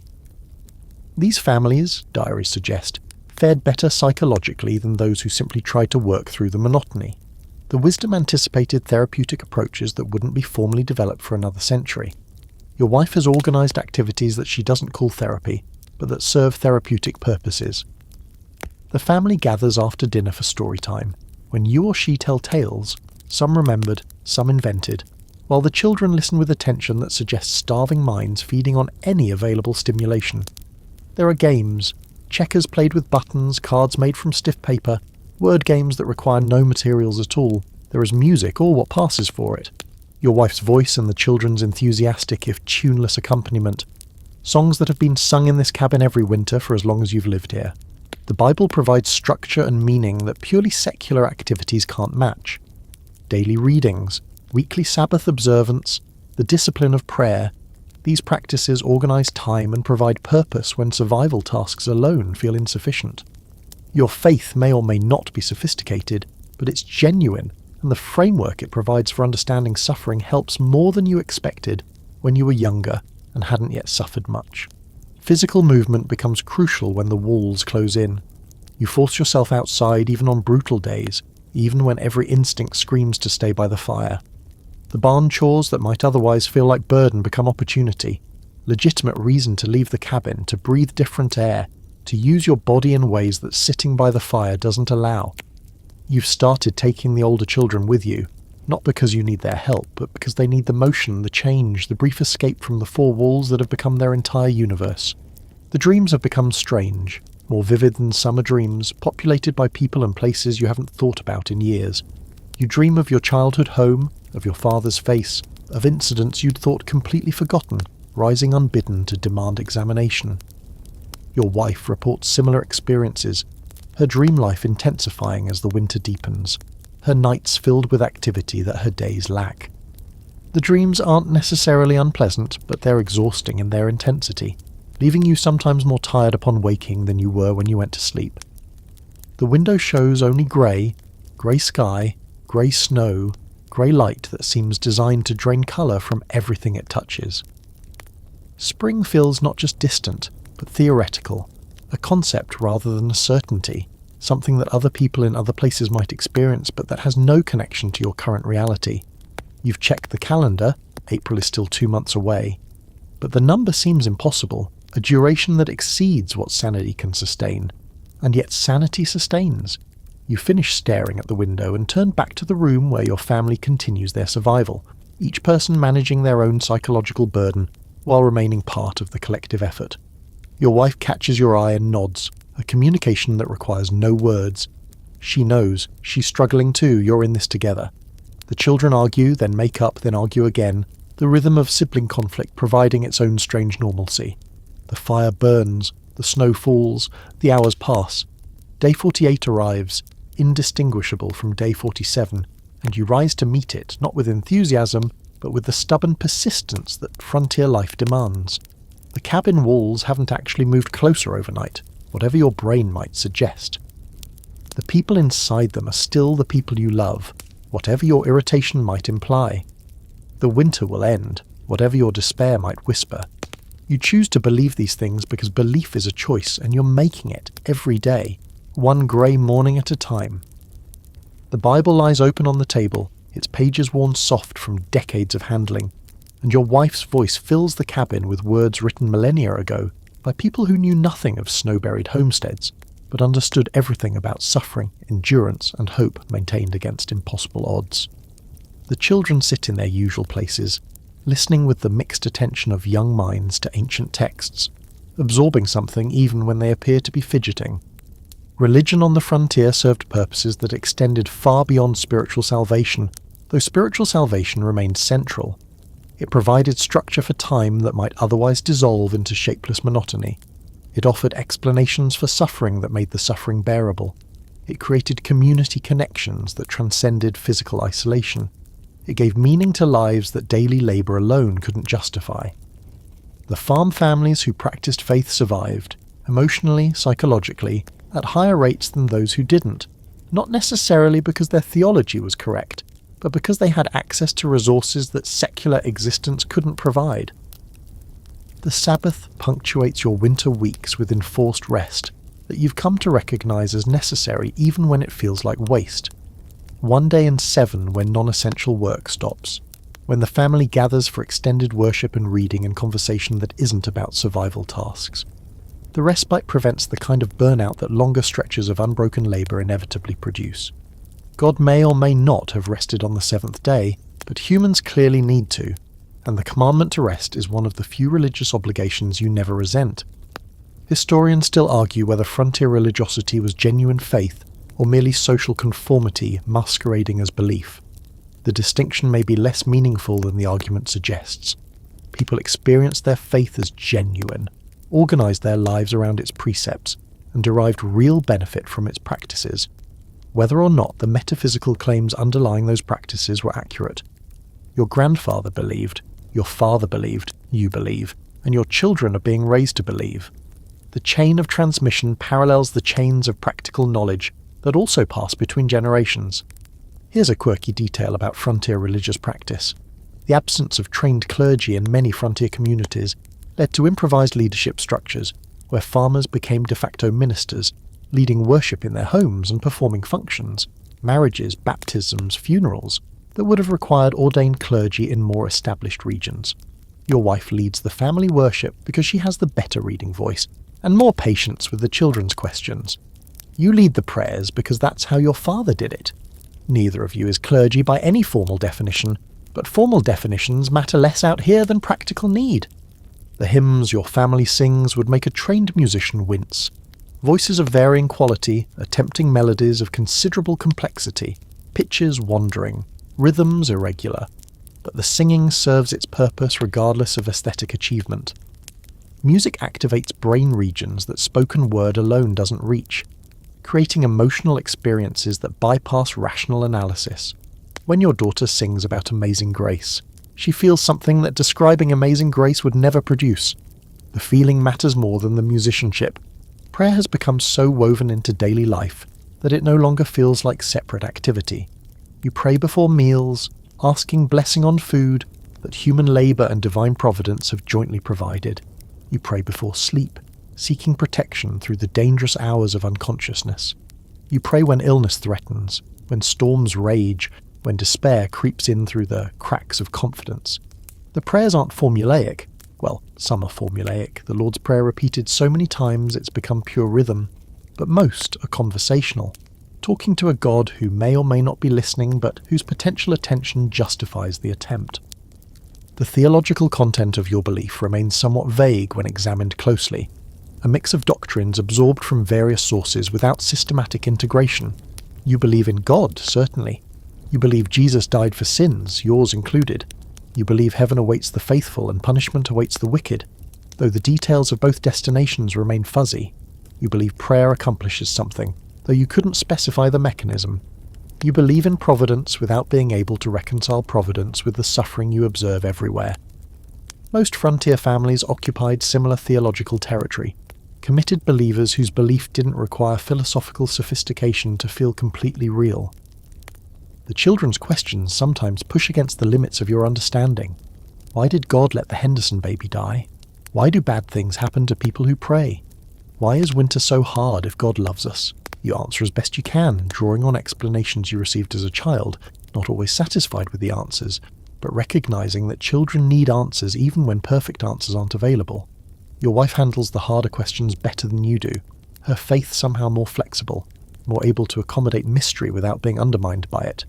These families, diaries suggest, fared better psychologically than those who simply tried to work through the monotony. The wisdom anticipated therapeutic approaches that wouldn't be formally developed for another century. Your wife has organised activities that she doesn't call therapy, but that serve therapeutic purposes. The family gathers after dinner for story time. When you or she tell tales, some remembered, some invented, while the children listen with attention that suggests starving minds feeding on any available stimulation. There are games, checkers played with buttons, cards made from stiff paper, word games that require no materials at all. There is music, or what passes for it. Your wife's voice and the children's enthusiastic if tuneless accompaniment. Songs that have been sung in this cabin every winter for as long as you've lived here. The Bible provides structure and meaning that purely secular activities can't match. Daily readings, weekly Sabbath observance, the discipline of prayer. These practices organise time and provide purpose when survival tasks alone feel insufficient. Your faith may or may not be sophisticated, but it's genuine, and the framework it provides for understanding suffering helps more than you expected when you were younger and hadn't yet suffered much. Physical movement becomes crucial when the walls close in. You force yourself outside even on brutal days, even when every instinct screams to stay by the fire. The barn chores that might otherwise feel like burden become opportunity, legitimate reason to leave the cabin, to breathe different air, to use your body in ways that sitting by the fire doesn't allow. You've started taking the older children with you, not because you need their help, but because they need the motion, the change, the brief escape from the four walls that have become their entire universe. The dreams have become strange, more vivid than summer dreams, populated by people and places you haven't thought about in years. You dream of your childhood home, of your father's face, of incidents you'd thought completely forgotten, rising unbidden to demand examination. Your wife reports similar experiences, her dream life intensifying as the winter deepens, her nights filled with activity that her days lack. The dreams aren't necessarily unpleasant, but they're exhausting in their intensity, leaving you sometimes more tired upon waking than you were when you went to sleep. The window shows only grey sky, grey snow, grey light that seems designed to drain colour from everything it touches. Spring feels not just distant, but theoretical, a concept rather than a certainty, something that other people in other places might experience but that has no connection to your current reality. You've checked the calendar, April is still 2 months away, but the number seems impossible, a duration that exceeds what sanity can sustain. And yet sanity sustains. You finish staring at the window and turn back to the room where your family continues their survival, each person managing their own psychological burden while remaining part of the collective effort. Your wife catches your eye and nods, a communication that requires no words. She knows, she's struggling too, you're in this together. The children argue, then make up, then argue again, the rhythm of sibling conflict providing its own strange normalcy. The fire burns, the snow falls, the hours pass. Day 48 arrives, indistinguishable from day 47, and you rise to meet it, not with enthusiasm, but with the stubborn persistence that frontier life demands. The cabin walls haven't actually moved closer overnight, whatever your brain might suggest. The people inside them are still the people you love, whatever your irritation might imply. The winter will end, whatever your despair might whisper. You choose to believe these things because belief is a choice, and you're making it every day, one grey morning at a time. The Bible lies open on the table, its pages worn soft from decades of handling, and your wife's voice fills the cabin with words written millennia ago by people who knew nothing of snow-buried homesteads, but understood everything about suffering, endurance, and hope maintained against impossible odds. The children sit in their usual places, listening with the mixed attention of young minds to ancient texts, absorbing something even when they appear to be fidgeting. Religion on the frontier served purposes that extended far beyond spiritual salvation, though spiritual salvation remained central. It provided structure for time that might otherwise dissolve into shapeless monotony. It offered explanations for suffering that made the suffering bearable. It created community connections that transcended physical isolation. It gave meaning to lives that daily labour alone couldn't justify. The farm families who practiced faith survived, emotionally, psychologically, at higher rates than those who didn't, not necessarily because their theology was correct, but because they had access to resources that secular existence couldn't provide. The Sabbath punctuates your winter weeks with enforced rest, that you've come to recognise as necessary even when it feels like waste. One day in 7 when non-essential work stops, when the family gathers for extended worship and reading and conversation that isn't about survival tasks. The respite prevents the kind of burnout that longer stretches of unbroken labour inevitably produce. God may or may not have rested on the 7th day, but humans clearly need to, and the commandment to rest is one of the few religious obligations you never resent. Historians still argue whether frontier religiosity was genuine faith or merely social conformity masquerading as belief. The distinction may be less meaningful than the argument suggests. People experienced their faith as genuine, organised their lives around its precepts, and derived real benefit from its practices, whether or not the metaphysical claims underlying those practices were accurate. Your grandfather believed, your father believed, you believe, and your children are being raised to believe. The chain of transmission parallels the chains of practical knowledge that also pass between generations. Here's a quirky detail about frontier religious practice. The absence of trained clergy in many frontier communities led to improvised leadership structures, where farmers became de facto ministers, leading worship in their homes and performing functions, marriages, baptisms, funerals, that would have required ordained clergy in more established regions. Your wife leads the family worship because she has the better reading voice, and more patience with the children's questions. You lead the prayers because that's how your father did it. Neither of you is clergy by any formal definition, but formal definitions matter less out here than practical need. The hymns your family sings would make a trained musician wince. Voices of varying quality, attempting melodies of considerable complexity, pitches wandering, rhythms irregular, but the singing serves its purpose regardless of aesthetic achievement. Music activates brain regions that spoken word alone doesn't reach, creating emotional experiences that bypass rational analysis. When your daughter sings about amazing grace, she feels something that describing amazing grace would never produce. The feeling matters more than the musicianship. Prayer has become so woven into daily life that it no longer feels like separate activity. You pray before meals, asking blessing on food that human labour and divine providence have jointly provided. You pray before sleep, seeking protection through the dangerous hours of unconsciousness. You pray when illness threatens, when storms rage, when despair creeps in through the cracks of confidence. The prayers aren't formulaic. Well, some are formulaic, the Lord's Prayer repeated so many times it's become pure rhythm, but most are conversational, talking to a God who may or may not be listening, but whose potential attention justifies the attempt. The theological content of your belief remains somewhat vague when examined closely, a mix of doctrines absorbed from various sources without systematic integration. You believe in God, certainly. You believe Jesus died for sins, yours included. You believe heaven awaits the faithful and punishment awaits the wicked, though the details of both destinations remain fuzzy. You believe prayer accomplishes something, though you couldn't specify the mechanism. You believe in providence without being able to reconcile providence with the suffering you observe everywhere. Most frontier families occupied similar theological territory, committed believers whose belief didn't require philosophical sophistication to feel completely real. The children's questions sometimes push against the limits of your understanding. Why did God let the Henderson baby die? Why do bad things happen to people who pray? Why is winter so hard if God loves us? You answer as best you can, drawing on explanations you received as a child, not always satisfied with the answers, but recognizing that children need answers even when perfect answers aren't available. Your wife handles the harder questions better than you do, her faith somehow more flexible, more able to accommodate mystery without being undermined by it.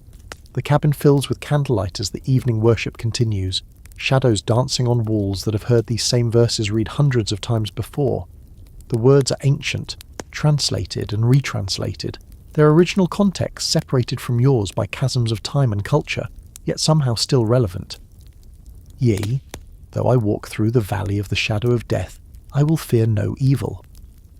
The cabin fills with candlelight as the evening worship continues, shadows dancing on walls that have heard these same verses read hundreds of times before. The words are ancient, translated and retranslated, their original context separated from yours by chasms of time and culture, yet somehow still relevant. Yea, though I walk through the valley of the shadow of death, I will fear no evil.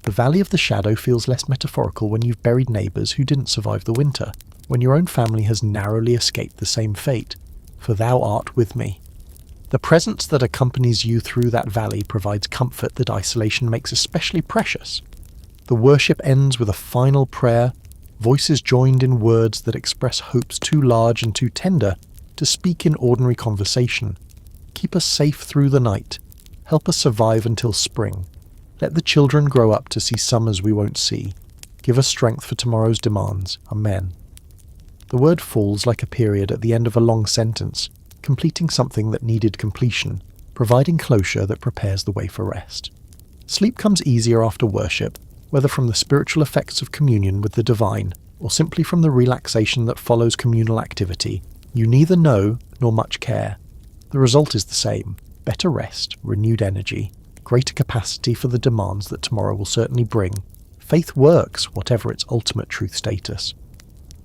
The valley of the shadow feels less metaphorical when you've buried neighbours who didn't survive the winter, when your own family has narrowly escaped the same fate, for thou art with me. The presence that accompanies you through that valley provides comfort that isolation makes especially precious. The worship ends with a final prayer, voices joined in words that express hopes too large and too tender to speak in ordinary conversation. Keep us safe through the night. Help us survive until spring. Let the children grow up to see summers we won't see. Give us strength for tomorrow's demands. Amen. The word falls like a period at the end of a long sentence, completing something that needed completion, providing closure that prepares the way for rest. Sleep comes easier after worship, whether from the spiritual effects of communion with the divine, or simply from the relaxation that follows communal activity. You neither know nor much care. The result is the same: better rest, renewed energy, greater capacity for the demands that tomorrow will certainly bring. Faith works, whatever its ultimate truth status.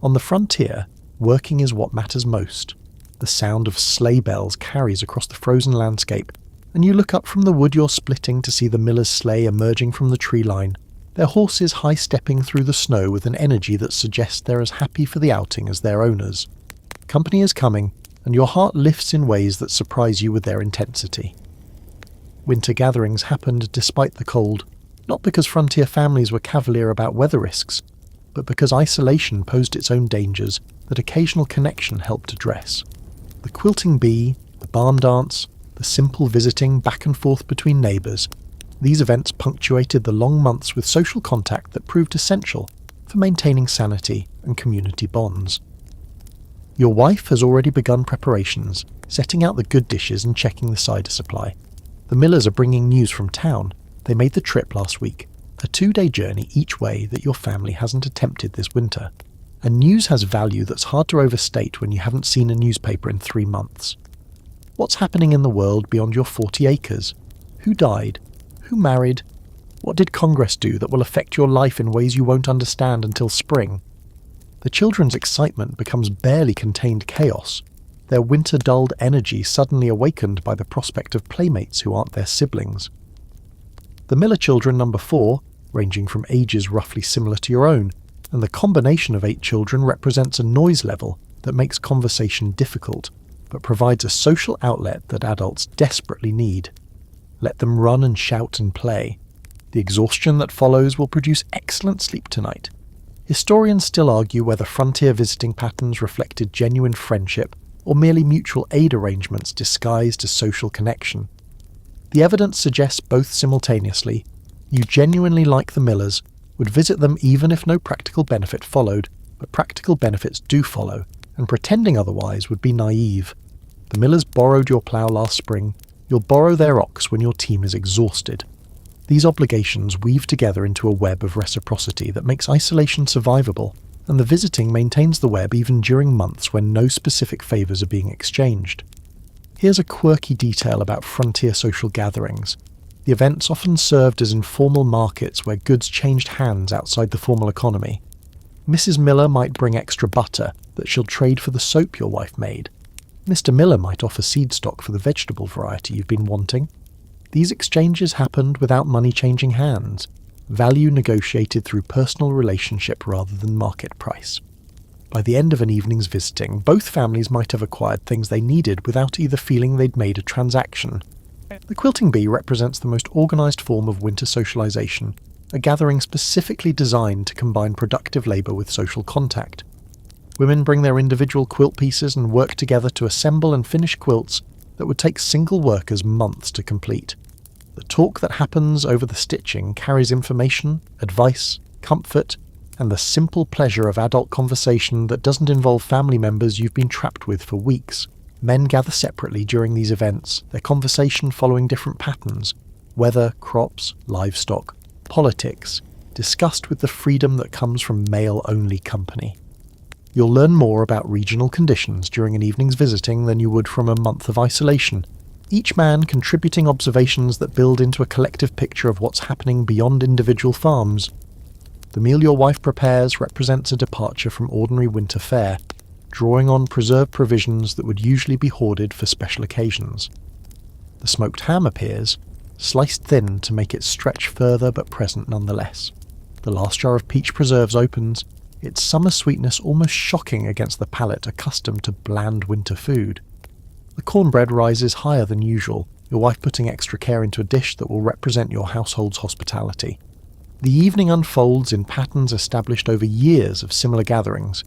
On the frontier, working is what matters most. The sound of sleigh bells carries across the frozen landscape, and you look up from the wood you're splitting to see the miller's sleigh emerging from the tree line, their horses high-stepping through the snow with an energy that suggests they're as happy for the outing as their owners. Company is coming, and your heart lifts in ways that surprise you with their intensity. Winter gatherings happened despite the cold, not because frontier families were cavalier about weather risks, but because isolation posed its own dangers that occasional connection helped address. The quilting bee, the barn dance, the simple visiting back and forth between neighbours, these events punctuated the long months with social contact that proved essential for maintaining sanity and community bonds. Your wife has already begun preparations, setting out the good dishes and checking the cider supply. The Millers are bringing news from town. They made the trip last week, a 2-day journey each way that your family hasn't attempted this winter. And news has value that's hard to overstate when you haven't seen a newspaper in 3 months. What's happening in the world beyond your 40 acres? Who died? Who married? What did Congress do that will affect your life in ways you won't understand until spring? The children's excitement becomes barely contained chaos, their winter-dulled energy suddenly awakened by the prospect of playmates who aren't their siblings. The Miller children number 4, ranging from ages roughly similar to your own, and the combination of 8 children represents a noise level that makes conversation difficult, but provides a social outlet that adults desperately need. Let them run and shout and play. The exhaustion that follows will produce excellent sleep tonight. Historians still argue whether frontier visiting patterns reflected genuine friendship or merely mutual aid arrangements disguised as social connection. The evidence suggests both simultaneously. You genuinely like the Millers, would visit them even if no practical benefit followed, but practical benefits do follow, and pretending otherwise would be naive. The Millers borrowed your plough last spring. You'll borrow their ox when your team is exhausted. These obligations weave together into a web of reciprocity that makes isolation survivable, and the visiting maintains the web even during months when no specific favours are being exchanged. Here's a quirky detail about frontier social gatherings. The events often served as informal markets where goods changed hands outside the formal economy. Mrs. Miller might bring extra butter that she'll trade for the soap your wife made. Mr. Miller might offer seed stock for the vegetable variety you've been wanting. These exchanges happened without money changing hands, value negotiated through personal relationship rather than market price. By the end of an evening's visiting, both families might have acquired things they needed without either feeling they'd made a transaction. The quilting bee represents the most organised form of winter socialisation, a gathering specifically designed to combine productive labour with social contact. Women bring their individual quilt pieces and work together to assemble and finish quilts that would take single workers months to complete. The talk that happens over the stitching carries information, advice, comfort, and the simple pleasure of adult conversation that doesn't involve family members you've been trapped with for weeks. Men gather separately during these events, their conversation following different patterns: weather, crops, livestock, politics, discussed with the freedom that comes from male-only company. You'll learn more about regional conditions during an evening's visiting than you would from a month of isolation, each man contributing observations that build into a collective picture of what's happening beyond individual farms. The meal your wife prepares represents a departure from ordinary winter fare, drawing on preserved provisions that would usually be hoarded for special occasions. The smoked ham appears, sliced thin to make it stretch further but present nonetheless. The last jar of peach preserves opens, its summer sweetness almost shocking against the palate accustomed to bland winter food. The cornbread rises higher than usual, your wife putting extra care into a dish that will represent your household's hospitality. The evening unfolds in patterns established over years of similar gatherings.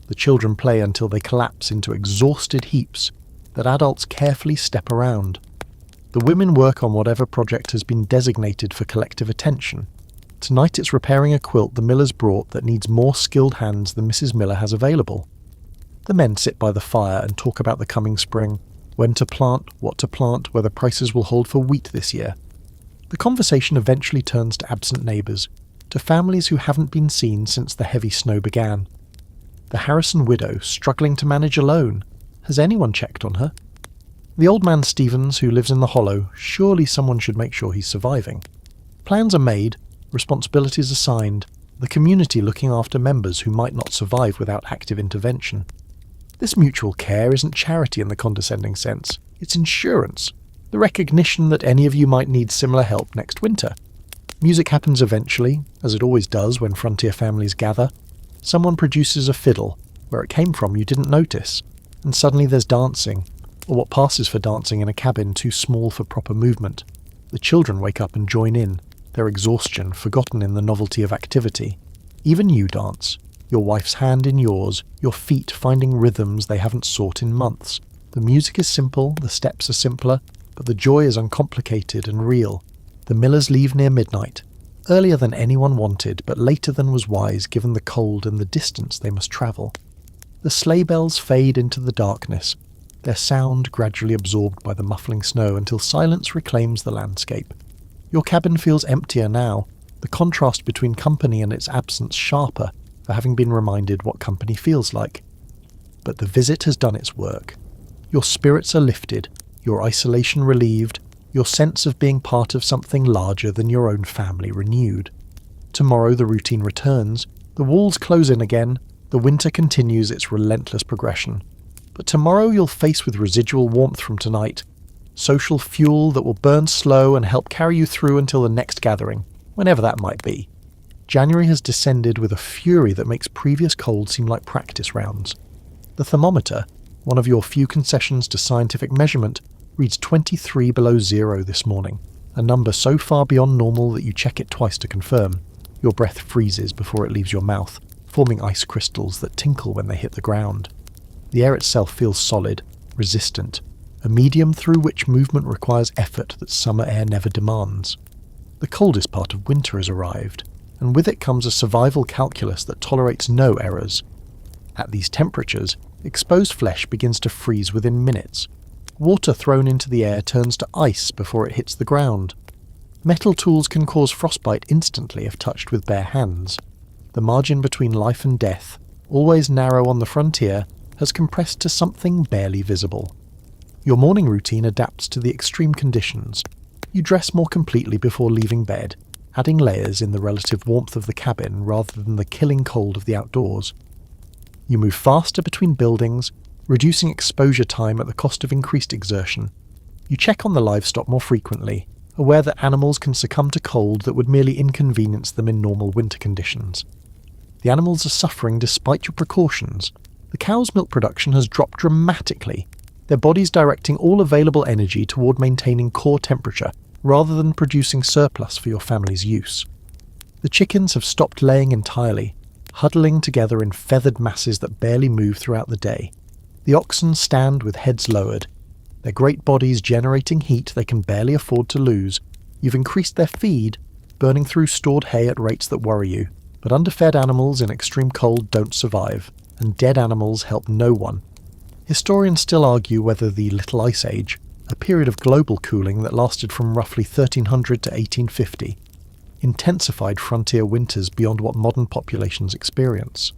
The children play until they collapse into exhausted heaps that adults carefully step around. The women work on whatever project has been designated for collective attention. Tonight it's repairing a quilt the miller's brought that needs more skilled hands than Mrs. Miller has available. The men sit by the fire and talk about the coming spring, when to plant, what to plant, whether prices will hold for wheat this year. The conversation eventually turns to absent neighbours, to families who haven't been seen since the heavy snow began. The Harrison widow, struggling to manage alone. Has anyone checked on her? The old man Stevens, who lives in the hollow, surely someone should make sure he's surviving. Plans are made, responsibilities assigned, the community looking after members who might not survive without active intervention. This mutual care isn't charity in the condescending sense, it's insurance, the recognition that any of you might need similar help next winter. Music happens eventually, as it always does when frontier families gather. Someone produces a fiddle, where it came from you didn't notice, and suddenly there's dancing, or what passes for dancing in a cabin too small for proper movement. The children wake up and join in, their exhaustion forgotten in the novelty of activity. Even you dance, your wife's hand in yours, your feet finding rhythms they haven't sought in months. The music is simple, the steps are simpler, but the joy is uncomplicated and real. The Millers leave near midnight, earlier than anyone wanted, but later than was wise given the cold and the distance they must travel. The sleigh bells fade into the darkness, their sound gradually absorbed by the muffling snow until silence reclaims the landscape. Your cabin feels emptier now, the contrast between company and its absence sharper for having been reminded what company feels like. But the visit has done its work. Your spirits are lifted, your isolation relieved, your sense of being part of something larger than your own family renewed. Tomorrow the routine returns, the walls close in again, the winter continues its relentless progression. But tomorrow you'll face with residual warmth from tonight, social fuel that will burn slow and help carry you through until the next gathering, whenever that might be. January has descended with a fury that makes previous cold seem like practice rounds. The thermometer, one of your few concessions to scientific measurement, reads 23 below zero this morning, a number so far beyond normal that you check it twice to confirm. Your breath freezes before it leaves your mouth, forming ice crystals that tinkle when they hit the ground. The air itself feels solid, resistant, a medium through which movement requires effort that summer air never demands. The coldest part of winter has arrived, and with it comes a survival calculus that tolerates no errors. At these temperatures, exposed flesh begins to freeze within minutes. Water thrown into the air turns to ice before it hits the ground. Metal tools can cause frostbite instantly if touched with bare hands. The margin between life and death, always narrow on the frontier, has compressed to something barely visible. Your morning routine adapts to the extreme conditions. You dress more completely before leaving bed, adding layers in the relative warmth of the cabin rather than the killing cold of the outdoors. You move faster between buildings, reducing exposure time at the cost of increased exertion. You check on the livestock more frequently, aware that animals can succumb to cold that would merely inconvenience them in normal winter conditions. The animals are suffering despite your precautions. The cow's milk production has dropped dramatically, their bodies directing all available energy toward maintaining core temperature rather than producing surplus for your family's use. The chickens have stopped laying entirely, huddling together in feathered masses that barely move throughout the day. The oxen stand with heads lowered, their great bodies generating heat they can barely afford to lose. You've increased their feed, burning through stored hay at rates that worry you, but underfed animals in extreme cold don't survive, and dead animals help no one. Historians still argue whether the Little Ice Age, a period of global cooling that lasted from roughly 1300 to 1850, intensified frontier winters beyond what modern populations experience.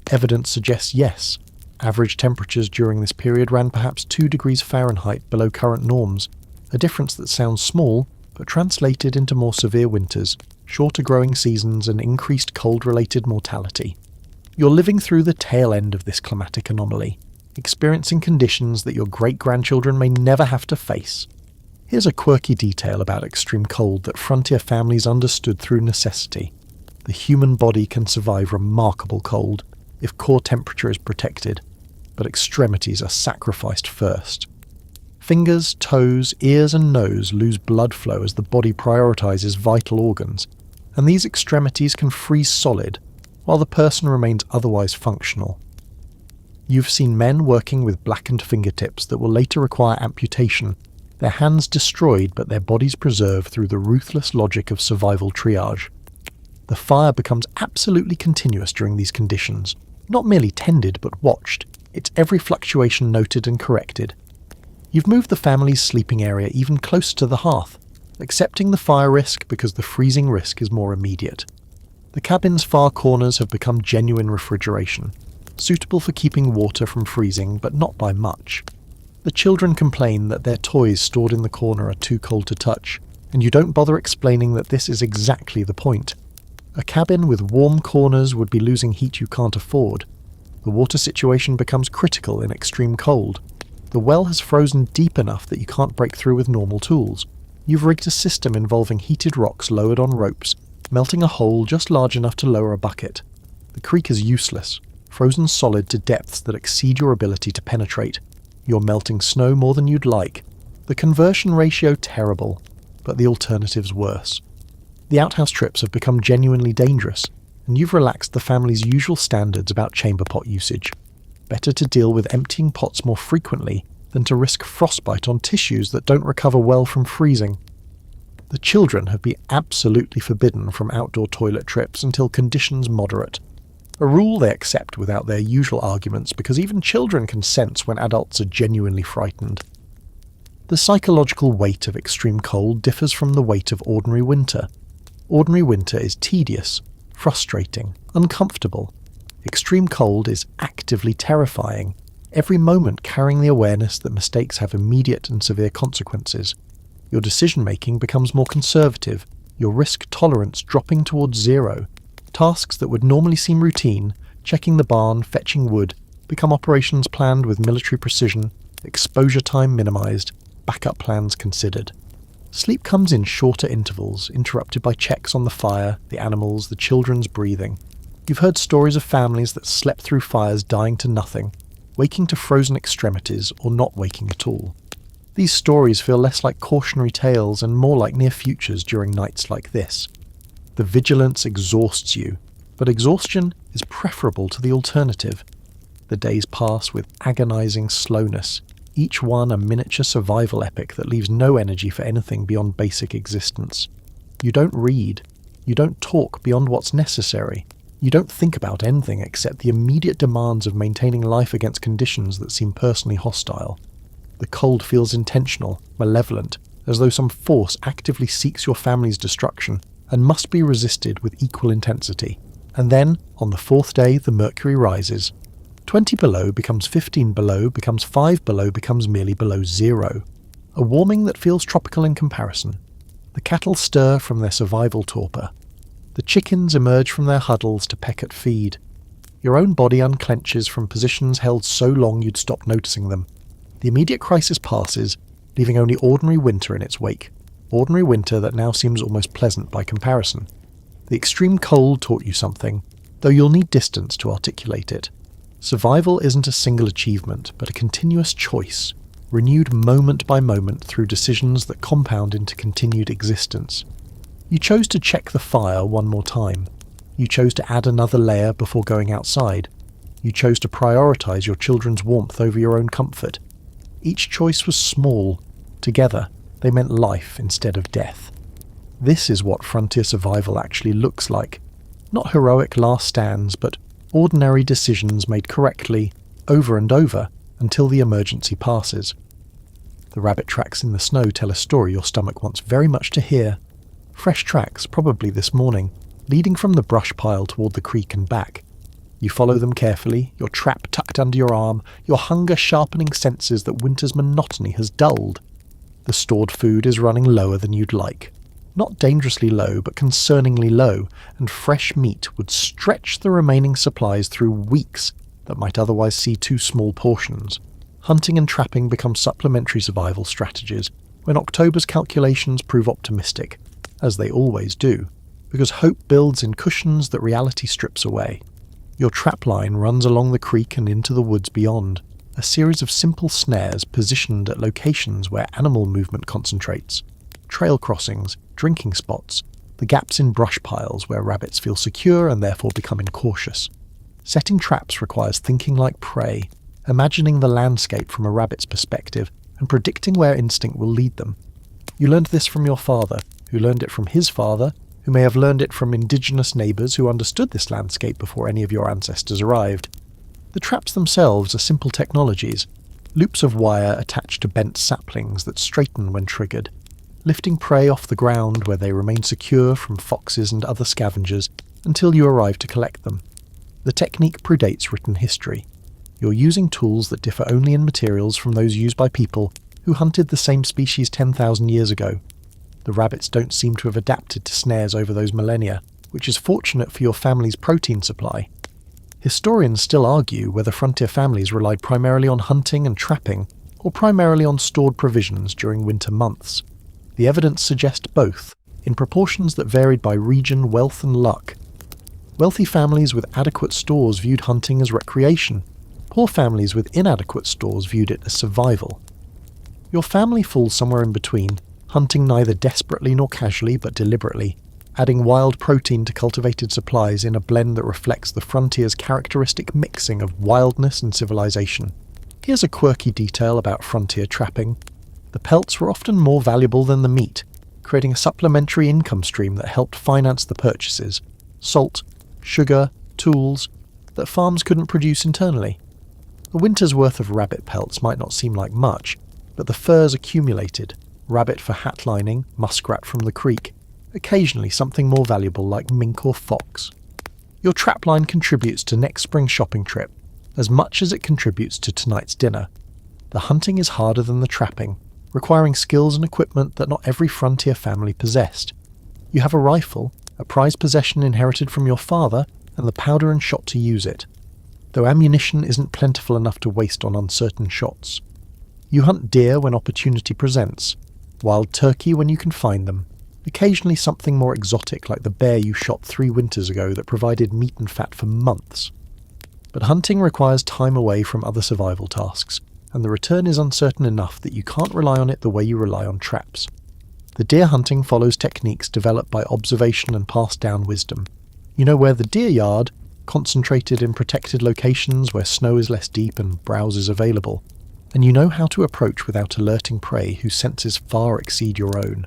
Evidence suggests yes. Average temperatures during this period ran perhaps 2 degrees Fahrenheit below current norms, a difference that sounds small, but translated into more severe winters, shorter growing seasons and increased cold-related mortality. You're living through the tail end of this climatic anomaly, experiencing conditions that your great-grandchildren may never have to face. Here's a quirky detail about extreme cold that frontier families understood through necessity. The human body can survive remarkable cold if core temperature is protected, but extremities are sacrificed first. Fingers, toes, ears and nose lose blood flow as the body prioritizes vital organs, and these extremities can freeze solid, while the person remains otherwise functional. You've seen men working with blackened fingertips that will later require amputation, their hands destroyed but their bodies preserved through the ruthless logic of survival triage. The fire becomes absolutely continuous during these conditions, not merely tended but watched, its every fluctuation noted and corrected. You've moved the family's sleeping area even closer to the hearth, accepting the fire risk because the freezing risk is more immediate. The cabin's far corners have become genuine refrigeration, suitable for keeping water from freezing but not by much. The children complain that their toys stored in the corner are too cold to touch, and you don't bother explaining that this is exactly the point. A cabin with warm corners would be losing heat you can't afford. The water situation becomes critical in extreme cold. The well has frozen deep enough that you can't break through with normal tools. You've rigged a system involving heated rocks lowered on ropes, melting a hole just large enough to lower a bucket. The creek is useless, frozen solid to depths that exceed your ability to penetrate. You're melting snow more than you'd like. The conversion ratio terrible, but the alternative's worse. The outhouse trips have become genuinely dangerous, and you've relaxed the family's usual standards about chamber pot usage. Better to deal with emptying pots more frequently than to risk frostbite on tissues that don't recover well from freezing. The children have been absolutely forbidden from outdoor toilet trips until conditions moderate. A rule they accept without their usual arguments because even children can sense when adults are genuinely frightened. The psychological weight of extreme cold differs from the weight of ordinary winter. Ordinary winter is tedious, frustrating, uncomfortable. Extreme cold is actively terrifying, every moment carrying the awareness that mistakes have immediate and severe consequences. Your decision-making becomes more conservative, your risk tolerance dropping towards zero. Tasks that would normally seem routine, checking the barn, fetching wood, become operations planned with military precision, exposure time minimized, backup plans considered. Sleep comes in shorter intervals, interrupted by checks on the fire, the animals, the children's breathing. You've heard stories of families that slept through fires dying to nothing, waking to frozen extremities, or not waking at all. These stories feel less like cautionary tales and more like near futures during nights like this. The vigilance exhausts you, but exhaustion is preferable to the alternative. The days pass with agonizing slowness, each one a miniature survival epic that leaves no energy for anything beyond basic existence. You don't read. You don't talk beyond what's necessary. You don't think about anything except the immediate demands of maintaining life against conditions that seem personally hostile. The cold feels intentional, malevolent, as though some force actively seeks your family's destruction and must be resisted with equal intensity. And then, on the fourth day, the mercury rises. 20 below becomes 15 below, becomes 5 below, becomes merely below zero. A warming that feels tropical in comparison. The cattle stir from their survival torpor. The chickens emerge from their huddles to peck at feed. Your own body unclenches from positions held so long you'd stop noticing them. The immediate crisis passes, leaving only ordinary winter in its wake. Ordinary winter that now seems almost pleasant by comparison. The extreme cold taught you something, though you'll need distance to articulate it. Survival isn't a single achievement, but a continuous choice, renewed moment by moment through decisions that compound into continued existence. You chose to check the fire one more time. You chose to add another layer before going outside. You chose to prioritize your children's warmth over your own comfort. Each choice was small. Together, they meant life instead of death. This is what frontier survival actually looks like. Not heroic last stands, but ordinary decisions made correctly, over and over, until the emergency passes. The rabbit tracks in the snow tell a story your stomach wants very much to hear. Fresh tracks, probably this morning, leading from the brush pile toward the creek and back. You follow them carefully, your trap tucked under your arm, your hunger sharpening senses that winter's monotony has dulled. The stored food is running lower than you'd like. Not dangerously low, but concerningly low, and fresh meat would stretch the remaining supplies through weeks that might otherwise see too small portions. Hunting and trapping become supplementary survival strategies when October's calculations prove optimistic, as they always do, because hope builds in cushions that reality strips away. Your trapline runs along the creek and into the woods beyond, a series of simple snares positioned at locations where animal movement concentrates. Trail crossings, drinking spots, the gaps in brush piles where rabbits feel secure and therefore become incautious. Setting traps requires thinking like prey, imagining the landscape from a rabbit's perspective, and predicting where instinct will lead them. You learned this from your father, who learned it from his father, who may have learned it from indigenous neighbours who understood this landscape before any of your ancestors arrived. The traps themselves are simple technologies, loops of wire attached to bent saplings that straighten when triggered, lifting prey off the ground where they remain secure from foxes and other scavengers until you arrive to collect them. The technique predates written history. You're using tools that differ only in materials from those used by people who hunted the same species 10,000 years ago. The rabbits don't seem to have adapted to snares over those millennia, which is fortunate for your family's protein supply. Historians still argue whether frontier families relied primarily on hunting and trapping, or primarily on stored provisions during winter months. The evidence suggests both, in proportions that varied by region, wealth and luck. Wealthy families with adequate stores viewed hunting as recreation. Poor families with inadequate stores viewed it as survival. Your family falls somewhere in between, hunting neither desperately nor casually but deliberately, adding wild protein to cultivated supplies in a blend that reflects the frontier's characteristic mixing of wildness and civilization. Here's a quirky detail about frontier trapping. The pelts were often more valuable than the meat, creating a supplementary income stream that helped finance the purchases, salt, sugar, tools, that farms couldn't produce internally. A winter's worth of rabbit pelts might not seem like much, but the furs accumulated, rabbit for hat lining, muskrat from the creek, occasionally something more valuable like mink or fox. Your trapline contributes to next spring's shopping trip, as much as it contributes to tonight's dinner. The hunting is harder than the trapping, requiring skills and equipment that not every frontier family possessed. You have a rifle, a prized possession inherited from your father, and the powder and shot to use it, though ammunition isn't plentiful enough to waste on uncertain shots. You hunt deer when opportunity presents, wild turkey when you can find them, occasionally something more exotic like the bear you shot 3 winters ago that provided meat and fat for months. But hunting requires time away from other survival tasks, and the return is uncertain enough that you can't rely on it the way you rely on traps. The deer hunting follows techniques developed by observation and passed down wisdom. You know where the deer yard, concentrated in protected locations where snow is less deep and browse is available, and you know how to approach without alerting prey whose senses far exceed your own.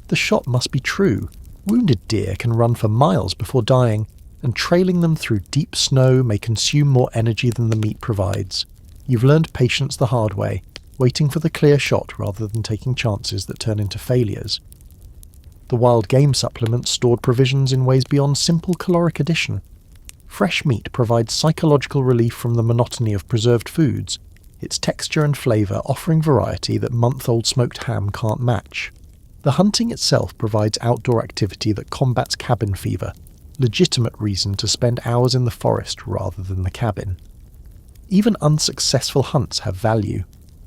The shot must be true. Wounded deer can run for miles before dying, and trailing them through deep snow may consume more energy than the meat provides. You've learned patience the hard way, waiting for the clear shot rather than taking chances that turn into failures. The wild game supplement stored provisions in ways beyond simple caloric addition. Fresh meat provides psychological relief from the monotony of preserved foods, its texture and flavour offering variety that month-old smoked ham can't match. The hunting itself provides outdoor activity that combats cabin fever, legitimate reason to spend hours in the forest rather than the cabin. Even unsuccessful hunts have value.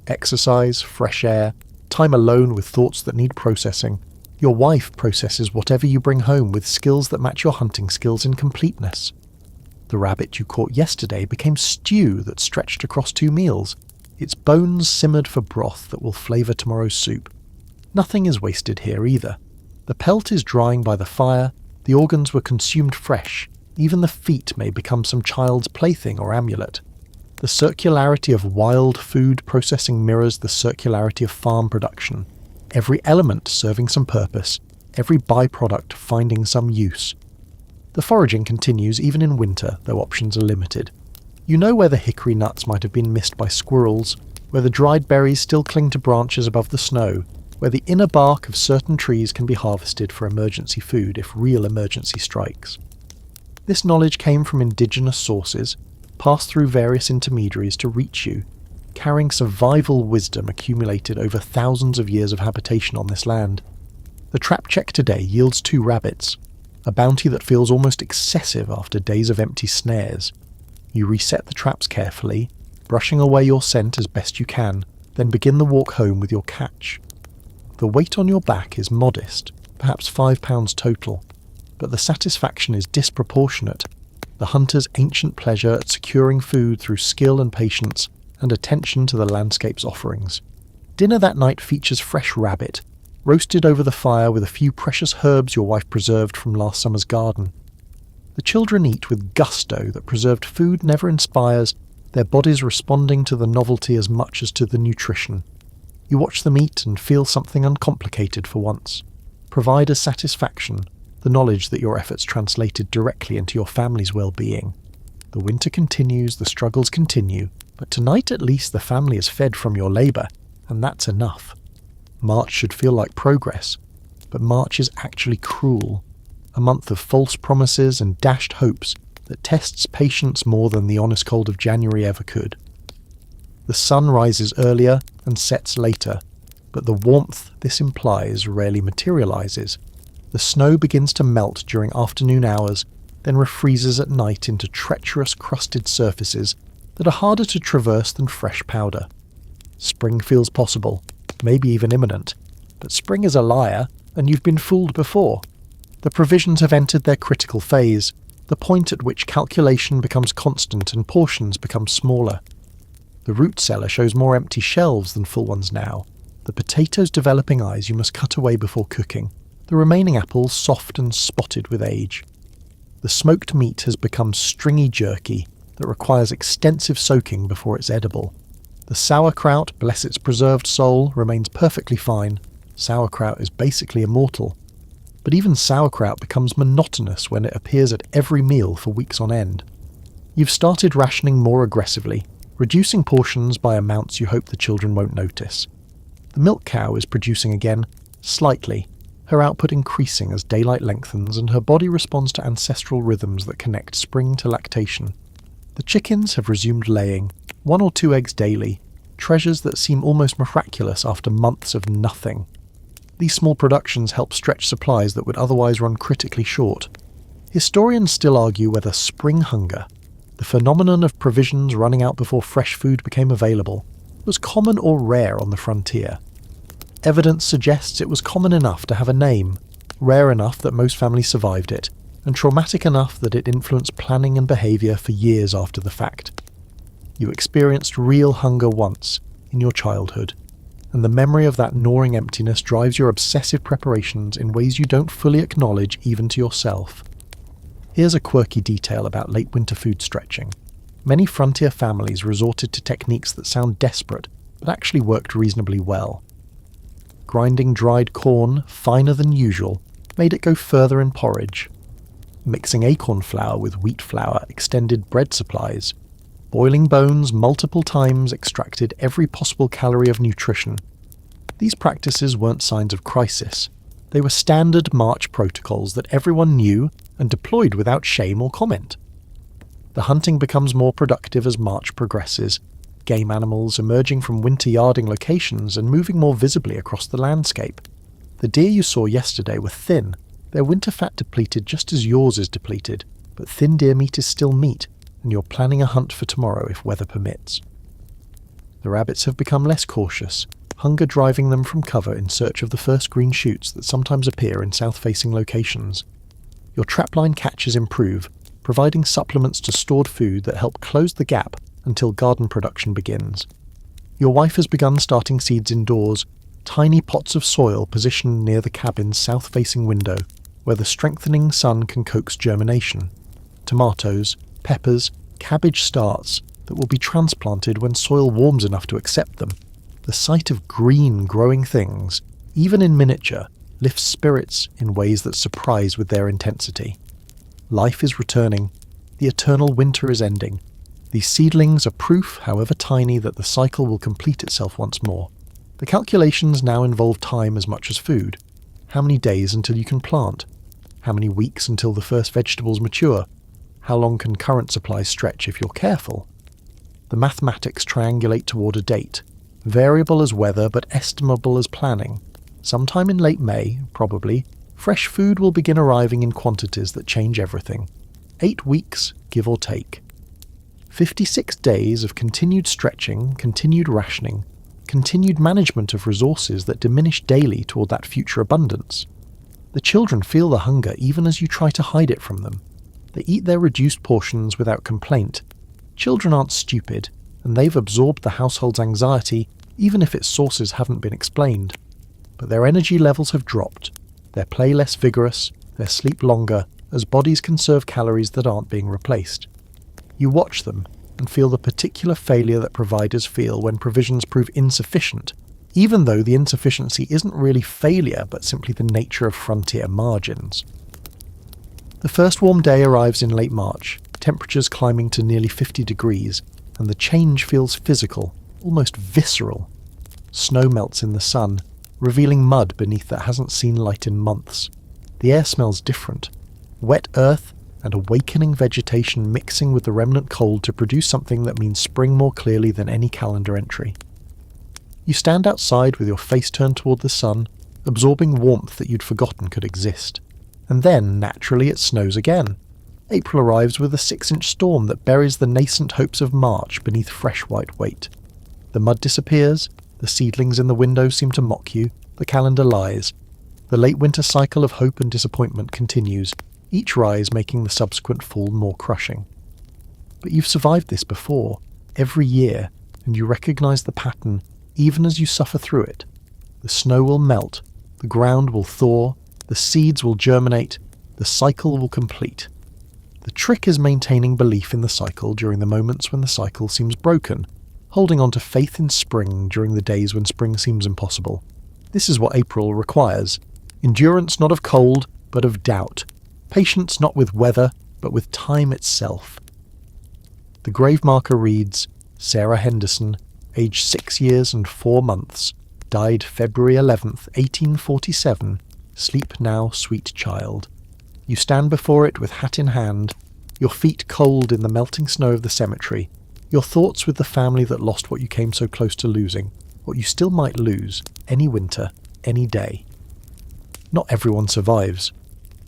Exercise, fresh air, time alone with thoughts that need processing. Your wife processes whatever you bring home with skills that match your hunting skills in completeness. The rabbit you caught yesterday became stew that stretched across 2 meals, its bones simmered for broth that will flavour tomorrow's soup. Nothing is wasted here either. The pelt is drying by the fire, the organs were consumed fresh, even the feet may become some child's plaything or amulet. The circularity of wild food processing mirrors the circularity of farm production. Every element serving some purpose, every byproduct finding some use. The foraging continues even in winter, though options are limited. You know where the hickory nuts might have been missed by squirrels, where the dried berries still cling to branches above the snow, where the inner bark of certain trees can be harvested for emergency food if real emergency strikes. This knowledge came from indigenous sources, passed through various intermediaries to reach you, carrying survival wisdom accumulated over thousands of years of habitation on this land. The trap check today yields 2 rabbits, a bounty that feels almost excessive after days of empty snares. You reset the traps carefully, brushing away your scent as best you can, then begin the walk home with your catch. The weight on your back is modest, perhaps 5 pounds total, but the satisfaction is disproportionate. The hunter's ancient pleasure at securing food through skill and patience and attention to the landscape's offerings. Dinner that night features fresh rabbit, roasted over the fire with a few precious herbs your wife preserved from last summer's garden. The children eat with gusto that preserved food never inspires, their bodies responding to the novelty as much as to the nutrition. You watch them eat and feel something uncomplicated for once. Provide as satisfaction the knowledge that your efforts translated directly into your family's well-being. The winter continues, the struggles continue, but tonight at least the family is fed from your labour, and that's enough. March should feel like progress, but March is actually cruel. A month of false promises and dashed hopes that tests patience more than the honest cold of January ever could. The sun rises earlier and sets later, but the warmth this implies rarely materialises. The snow begins to melt during afternoon hours, then refreezes at night into treacherous crusted surfaces that are harder to traverse than fresh powder. Spring feels possible, maybe even imminent, but spring is a liar, and you've been fooled before. The provisions have entered their critical phase, the point at which calculation becomes constant and portions become smaller. The root cellar shows more empty shelves than full ones now, the potatoes developing eyes you must cut away before cooking, the remaining apples soft and spotted with age. The smoked meat has become stringy jerky that requires extensive soaking before it's edible. The sauerkraut, bless its preserved soul, remains perfectly fine. Sauerkraut is basically immortal. But even sauerkraut becomes monotonous when it appears at every meal for weeks on end. You've started rationing more aggressively, reducing portions by amounts you hope the children won't notice. The milk cow is producing again, slightly, her output increasing as daylight lengthens and her body responds to ancestral rhythms that connect spring to lactation. The chickens have resumed laying, 1 or 2 eggs daily, treasures that seem almost miraculous after months of nothing. These small productions help stretch supplies that would otherwise run critically short. Historians still argue whether spring hunger, the phenomenon of provisions running out before fresh food became available, was common or rare on the frontier. Evidence suggests it was common enough to have a name, rare enough that most families survived it, and traumatic enough that it influenced planning and behaviour for years after the fact. You experienced real hunger once, in your childhood, and the memory of that gnawing emptiness drives your obsessive preparations in ways you don't fully acknowledge even to yourself. Here's a quirky detail about late winter food stretching. Many frontier families resorted to techniques that sound desperate, but actually worked reasonably well. Grinding dried corn, finer than usual, made it go further in porridge. Mixing acorn flour with wheat flour extended bread supplies. Boiling bones multiple times extracted every possible calorie of nutrition. These practices weren't signs of crisis. They were standard March protocols that everyone knew and deployed without shame or comment. The hunting becomes more productive as March progresses, game animals emerging from winter yarding locations and moving more visibly across the landscape. The deer you saw yesterday were thin, their winter fat depleted just as yours is depleted, but thin deer meat is still meat, and you're planning a hunt for tomorrow if weather permits. The rabbits have become less cautious, hunger driving them from cover in search of the first green shoots that sometimes appear in south-facing locations. Your trapline catches improve, providing supplements to stored food that help close the gap until garden production begins. Your wife has begun starting seeds indoors, tiny pots of soil positioned near the cabin's south-facing window, where the strengthening sun can coax germination. Tomatoes, peppers, cabbage starts that will be transplanted when soil warms enough to accept them. The sight of green growing things, even in miniature, lifts spirits in ways that surprise with their intensity. Life is returning. The eternal winter is ending. These seedlings are proof, however tiny, that the cycle will complete itself once more. The calculations now involve time as much as food. How many days until you can plant? How many weeks until the first vegetables mature? How long can current supplies stretch if you're careful? The mathematics triangulate toward a date, variable as weather but estimable as planning. Sometime in late May, probably, fresh food will begin arriving in quantities that change everything. 8 weeks, give or take. 56 days of continued stretching, continued rationing, continued management of resources that diminish daily toward that future abundance. The children feel the hunger even as you try to hide it from them. They eat their reduced portions without complaint. Children aren't stupid, and they've absorbed the household's anxiety even if its sources haven't been explained. But their energy levels have dropped, their play less vigorous, their sleep longer, as bodies conserve calories that aren't being replaced. You watch them and feel the particular failure that providers feel when provisions prove insufficient, even though the insufficiency isn't really failure but simply the nature of frontier margins. The first warm day arrives in late March, temperatures climbing to nearly 50 degrees, and the change feels physical, almost visceral. Snow melts in the sun, revealing mud beneath that hasn't seen light in months. The air smells different. Wet earth and awakening vegetation mixing with the remnant cold to produce something that means spring more clearly than any calendar entry. You stand outside with your face turned toward the sun, absorbing warmth that you'd forgotten could exist. And then, naturally, it snows again. April arrives with a 6-inch storm that buries the nascent hopes of March beneath fresh white weight. The mud disappears, the seedlings in the window seem to mock you, the calendar lies. The late winter cycle of hope and disappointment continues, each rise making the subsequent fall more crushing. But you've survived this before, every year, and you recognise the pattern even as you suffer through it. The snow will melt, the ground will thaw, the seeds will germinate, the cycle will complete. The trick is maintaining belief in the cycle during the moments when the cycle seems broken, holding on to faith in spring during the days when spring seems impossible. This is what April requires. Endurance not of cold, but of doubt. Patience not with weather, but with time itself. The grave marker reads, Sarah Henderson, aged 6 years and 4 months, died February 11th, 1847. Sleep now, sweet child. You stand before it with hat in hand, your feet cold in the melting snow of the cemetery, your thoughts with the family that lost what you came so close to losing, what you still might lose, any winter, any day. Not everyone survives.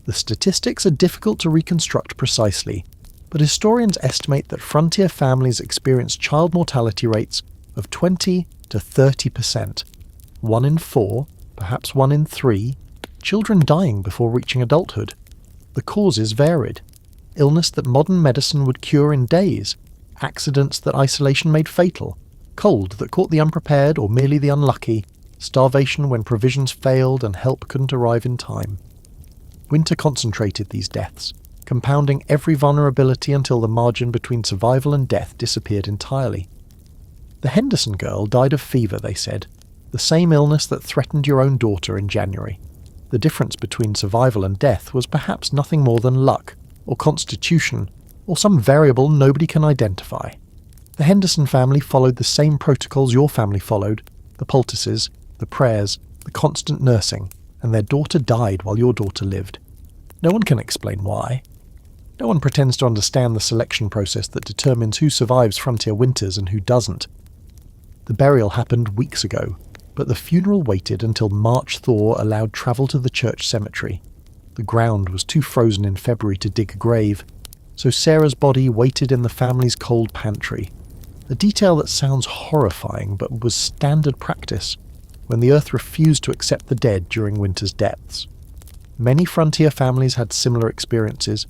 The statistics are difficult to reconstruct precisely, but historians estimate that frontier families experience child mortality rates of 20 to 30%. 1 in 4, perhaps 1 in 3, children dying before reaching adulthood. The causes varied. Illness that modern medicine would cure in days, accidents that isolation made fatal, cold that caught the unprepared or merely the unlucky, starvation when provisions failed and help couldn't arrive in time. Winter concentrated these deaths, compounding every vulnerability until the margin between survival and death disappeared entirely. The Henderson girl died of fever, they said, the same illness that threatened your own daughter in January. The difference between survival and death was perhaps nothing more than luck, or constitution, or some variable nobody can identify. The Henderson family followed the same protocols your family followed, the poultices, the prayers, the constant nursing, and their daughter died while your daughter lived. No one can explain why. No one pretends to understand the selection process that determines who survives frontier winters and who doesn't. The burial happened weeks ago, but the funeral waited until March thaw allowed travel to the church cemetery. The ground was too frozen in February to dig a grave, so Sarah's body waited in the family's cold pantry, a detail that sounds horrifying but was standard practice when the earth refused to accept the dead during winter's depths. Many frontier families had similar experiences,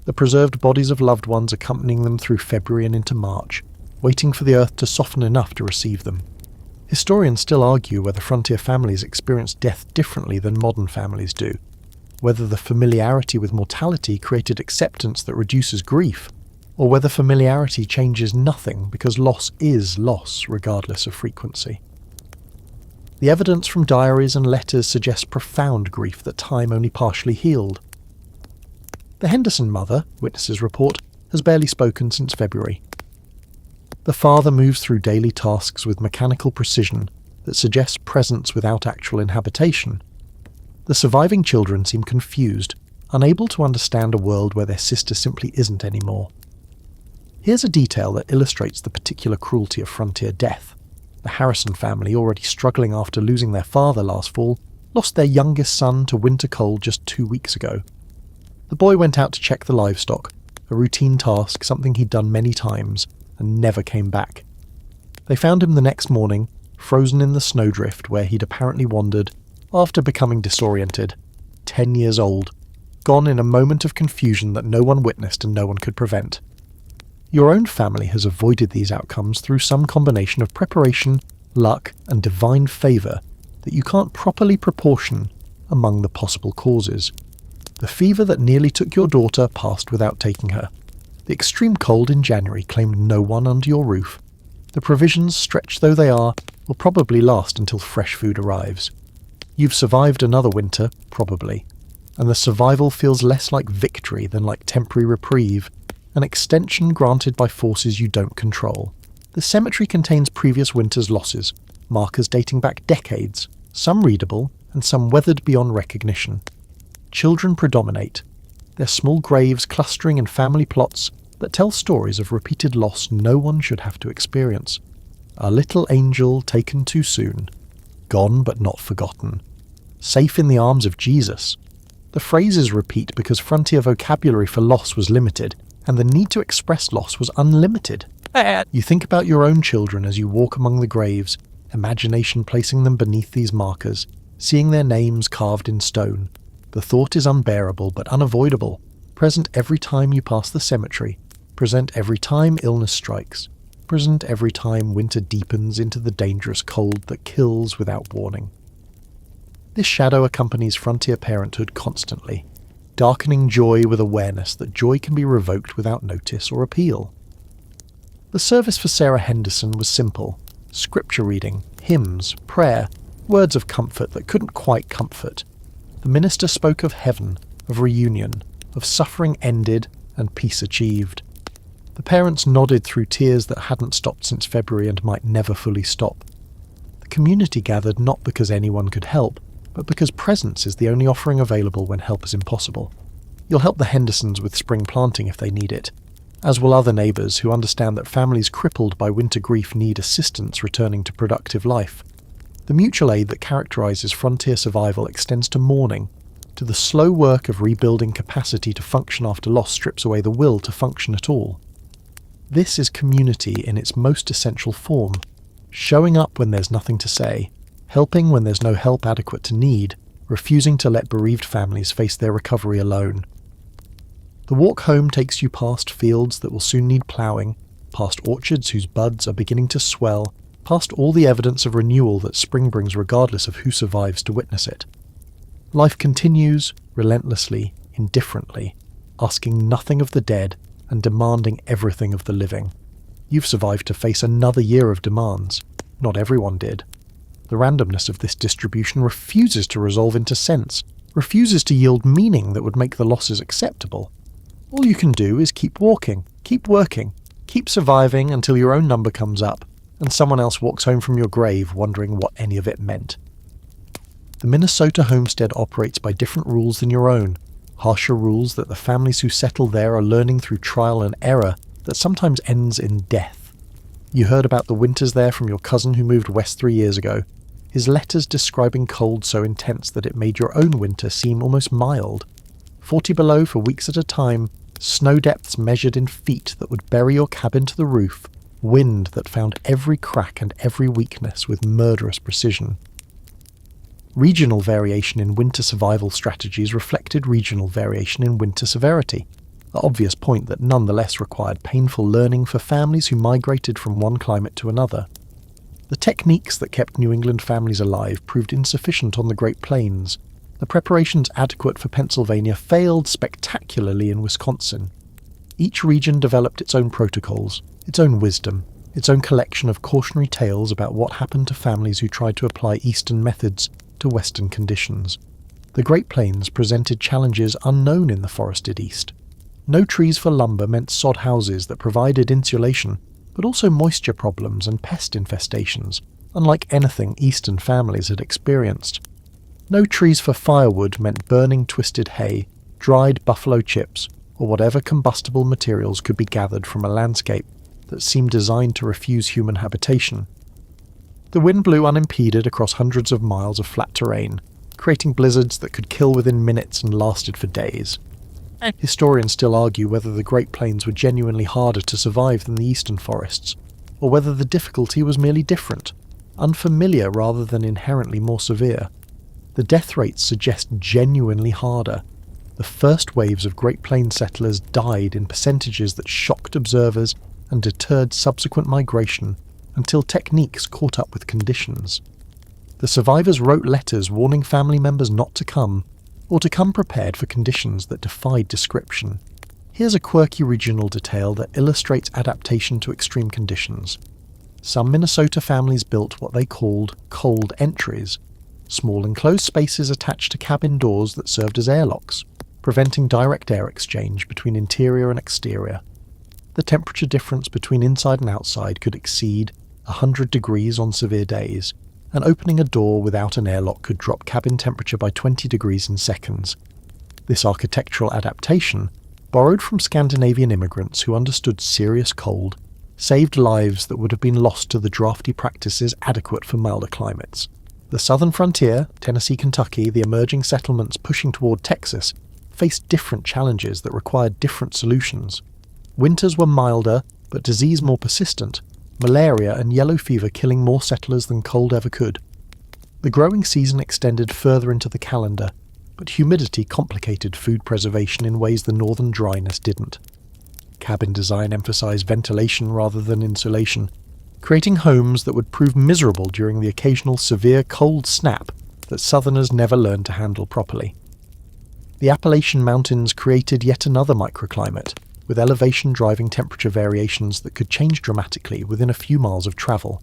the preserved bodies of loved ones accompanying them through February and into March, waiting for the earth to soften enough to receive them. Historians still argue whether frontier families experience death differently than modern families do, whether the familiarity with mortality created acceptance that reduces grief, or whether familiarity changes nothing because loss is loss regardless of frequency. The evidence from diaries and letters suggests profound grief that time only partially healed. The Henderson mother, witnesses report, has barely spoken since February. The father moves through daily tasks with mechanical precision that suggests presence without actual inhabitation. The surviving children seem confused, unable to understand a world where their sister simply isn't anymore. Here's a detail that illustrates the particular cruelty of frontier death. The Harrison family, already struggling after losing their father last fall, lost their youngest son to winter cold just 2 weeks ago. The boy went out to check the livestock, a routine task, something he'd done many times, and never came back. They found him the next morning, frozen in the snowdrift where he'd apparently wandered after becoming disoriented, 10 years old, gone in a moment of confusion that no one witnessed and no one could prevent. Your own family has avoided these outcomes through some combination of preparation, luck, and divine favour that you can't properly proportion among the possible causes. The fever that nearly took your daughter passed without taking her. The extreme cold in January claimed no one under your roof. The provisions, stretched though they are, will probably last until fresh food arrives. You've survived another winter, probably, and the survival feels less like victory than like temporary reprieve, an extension granted by forces you don't control. The cemetery contains previous winter's losses, markers dating back decades, some readable and some weathered beyond recognition. Children predominate, their small graves clustering in family plots that tell stories of repeated loss no one should have to experience. A little angel taken too soon, gone but not forgotten, safe in the arms of Jesus. The phrases repeat because frontier vocabulary for loss was limited, and the need to express loss was unlimited. You think about your own children as you walk among the graves, imagination placing them beneath these markers, seeing their names carved in stone. The thought is unbearable but unavoidable, present every time you pass the cemetery, present every time illness strikes, present every time winter deepens into the dangerous cold that kills without warning. This shadow accompanies frontier parenthood constantly, darkening joy with awareness that joy can be revoked without notice or appeal. The service for Sarah Henderson was simple: scripture reading, hymns, prayer, words of comfort that couldn't quite comfort. The minister spoke of heaven, of reunion, of suffering ended and peace achieved. The parents nodded through tears that hadn't stopped since February and might never fully stop. The community gathered not because anyone could help, but because presence is the only offering available when help is impossible. You'll help the Hendersons with spring planting if they need it, as will other neighbours who understand that families crippled by winter grief need assistance returning to productive life. The mutual aid that characterises frontier survival extends to mourning, to the slow work of rebuilding capacity to function after loss strips away the will to function at all. This is community in its most essential form, showing up when there's nothing to say, helping when there's no help adequate to need, refusing to let bereaved families face their recovery alone. The walk home takes you past fields that will soon need ploughing, past orchards whose buds are beginning to swell, past all the evidence of renewal that spring brings regardless of who survives to witness it. Life continues, relentlessly, indifferently, asking nothing of the dead and demanding everything of the living. You've survived to face another year of demands. Not everyone did. The randomness of this distribution refuses to resolve into sense, refuses to yield meaning that would make the losses acceptable. All you can do is keep walking, keep working, keep surviving until your own number comes up, and someone else walks home from your grave wondering what any of it meant. The Minnesota homestead operates by different rules than your own, harsher rules that the families who settle there are learning through trial and error that sometimes ends in death. You heard about the winters there from your cousin who moved west 3 years ago, his letters describing cold so intense that it made your own winter seem almost mild. 40 below for weeks at a time, snow depths measured in feet that would bury your cabin to the roof, wind that found every crack and every weakness with murderous precision. Regional variation in winter survival strategies reflected regional variation in winter severity, the obvious point that nonetheless required painful learning for families who migrated from one climate to another. The techniques that kept New England families alive proved insufficient on the Great Plains. The preparations adequate for Pennsylvania failed spectacularly in Wisconsin. Each region developed its own protocols, its own wisdom, its own collection of cautionary tales about what happened to families who tried to apply Eastern methods to Western conditions. The Great Plains presented challenges unknown in the forested East. No trees for lumber meant sod houses that provided insulation, but also moisture problems and pest infestations, unlike anything Eastern families had experienced. No trees for firewood meant burning twisted hay, dried buffalo chips, or whatever combustible materials could be gathered from a landscape that seemed designed to refuse human habitation. The wind blew unimpeded across hundreds of miles of flat terrain, creating blizzards that could kill within minutes and lasted for days. Historians still argue whether the Great Plains were genuinely harder to survive than the eastern forests, or whether the difficulty was merely different, unfamiliar rather than inherently more severe. The death rates suggest genuinely harder. The first waves of Great Plains settlers died in percentages that shocked observers and deterred subsequent migration until techniques caught up with conditions. The survivors wrote letters warning family members not to come, or to come prepared for conditions that defied description. Here's a quirky regional detail that illustrates adaptation to extreme conditions. Some Minnesota families built what they called cold entries, small enclosed spaces attached to cabin doors that served as airlocks, preventing direct air exchange between interior and exterior. The temperature difference between inside and outside could exceed 100 degrees on severe days, and opening a door without an airlock could drop cabin temperature by 20 degrees in seconds. This architectural adaptation, borrowed from Scandinavian immigrants who understood serious cold, saved lives that would have been lost to the drafty practices adequate for milder climates. The southern frontier, Tennessee, Kentucky, the emerging settlements pushing toward Texas, faced different challenges that required different solutions. Winters were milder, but disease more persistent, malaria and yellow fever killing more settlers than cold ever could. The growing season extended further into the calendar, but humidity complicated food preservation in ways the northern dryness didn't. Cabin design emphasized ventilation rather than insulation, creating homes that would prove miserable during the occasional severe cold snap that southerners never learned to handle properly. The Appalachian Mountains created yet another microclimate, with elevation driving temperature variations that could change dramatically within a few miles of travel.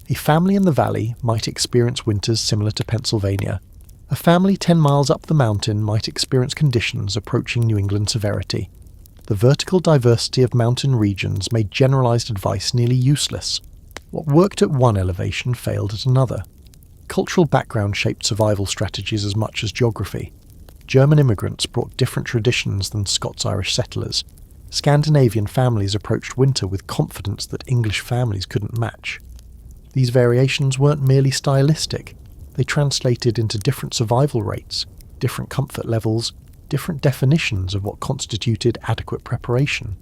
A family in the valley might experience winters similar to Pennsylvania. A family 10 miles up the mountain might experience conditions approaching New England severity. The vertical diversity of mountain regions made generalized advice nearly useless. What worked at one elevation failed at another. Cultural background shaped survival strategies as much as geography. German immigrants brought different traditions than Scots-Irish settlers. Scandinavian families approached winter with confidence that English families couldn't match. These variations weren't merely stylistic. They translated into different survival rates, different comfort levels, different definitions of what constituted adequate preparation.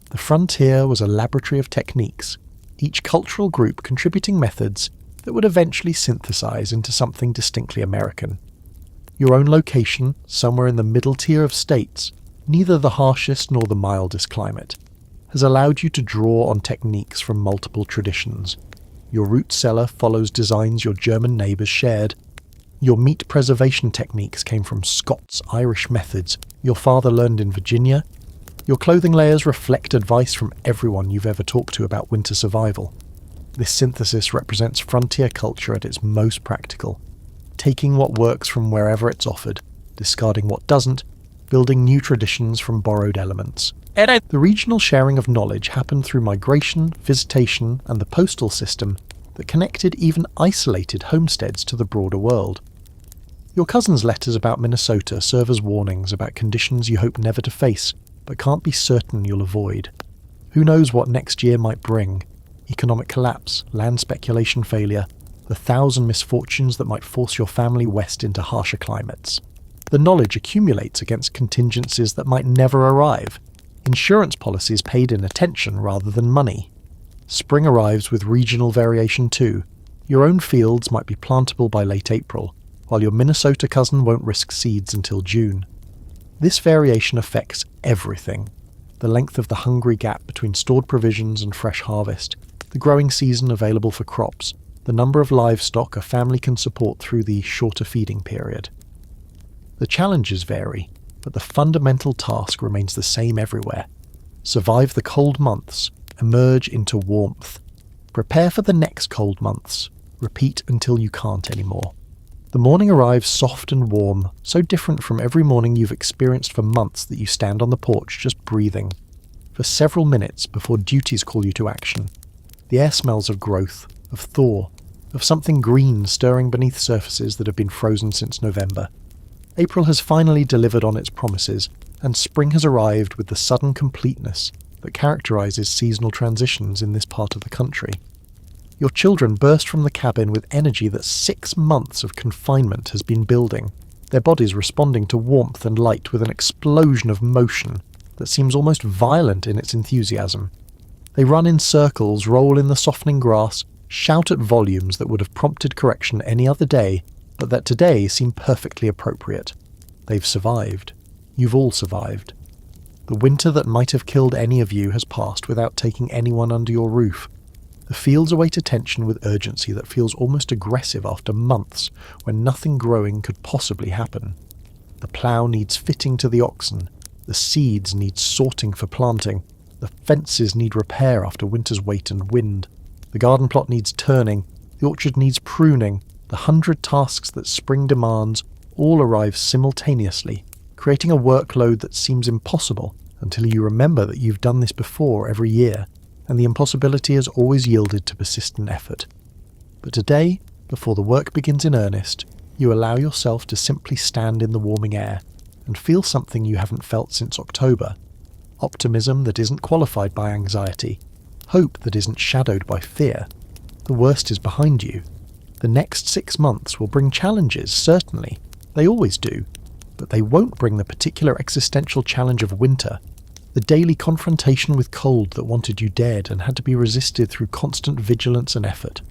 The frontier was a laboratory of techniques, each cultural group contributing methods that would eventually synthesize into something distinctly American. Your own location, somewhere in the middle tier of states, neither the harshest nor the mildest climate, has allowed you to draw on techniques from multiple traditions. Your root cellar follows designs your German neighbours shared. Your meat preservation techniques came from Scots-Irish methods your father learned in Virginia. Your clothing layers reflect advice from everyone you've ever talked to about winter survival. This synthesis represents frontier culture at its most practical, taking what works from wherever it's offered, discarding what doesn't, building new traditions from borrowed elements. The regional sharing of knowledge happened through migration, visitation, and the postal system that connected even isolated homesteads to the broader world. Your cousin's letters about Minnesota serve as warnings about conditions you hope never to face, but can't be certain you'll avoid. Who knows what next year might bring? Economic collapse, land speculation failure, the 1,000 misfortunes that might force your family west into harsher climates. The knowledge accumulates against contingencies that might never arrive. Insurance policies paid in attention rather than money. Spring arrives with regional variation too. Your own fields might be plantable by late April, while your Minnesota cousin won't risk seeds until June. This variation affects everything. The length of the hungry gap between stored provisions and fresh harvest, the growing season available for crops, the number of livestock a family can support through the shorter feeding period. The challenges vary, but the fundamental task remains the same everywhere. Survive the cold months, emerge into warmth. Prepare for the next cold months. Repeat until you can't anymore. The morning arrives soft and warm, so different from every morning you've experienced for months that you stand on the porch just breathing. For several minutes before duties call you to action. The air smells of growth, of thaw, of something green stirring beneath surfaces that have been frozen since November. April has finally delivered on its promises, and spring has arrived with the sudden completeness that characterizes seasonal transitions in this part of the country. Your children burst from the cabin with energy that 6 months of confinement has been building, their bodies responding to warmth and light with an explosion of motion that seems almost violent in its enthusiasm. They run in circles, roll in the softening grass, shout at volumes that would have prompted correction any other day, but that today seem perfectly appropriate. They've survived. You've all survived. The winter that might have killed any of you has passed without taking anyone under your roof. The fields await attention with urgency that feels almost aggressive after months when nothing growing could possibly happen. The plough needs fitting to the oxen. The seeds need sorting for planting. The fences need repair after winter's wait and wind. The garden plot needs turning, the orchard needs pruning, the 100 tasks that spring demands all arrive simultaneously, creating a workload that seems impossible until you remember that you've done this before every year, and the impossibility has always yielded to persistent effort. But today, before the work begins in earnest, you allow yourself to simply stand in the warming air and feel something you haven't felt since October. Optimism that isn't qualified by anxiety, hope that isn't shadowed by fear. The worst is behind you. The next 6 months will bring challenges, certainly. They always do. But they won't bring the particular existential challenge of winter, the daily confrontation with cold that wanted you dead and had to be resisted through constant vigilance and effort.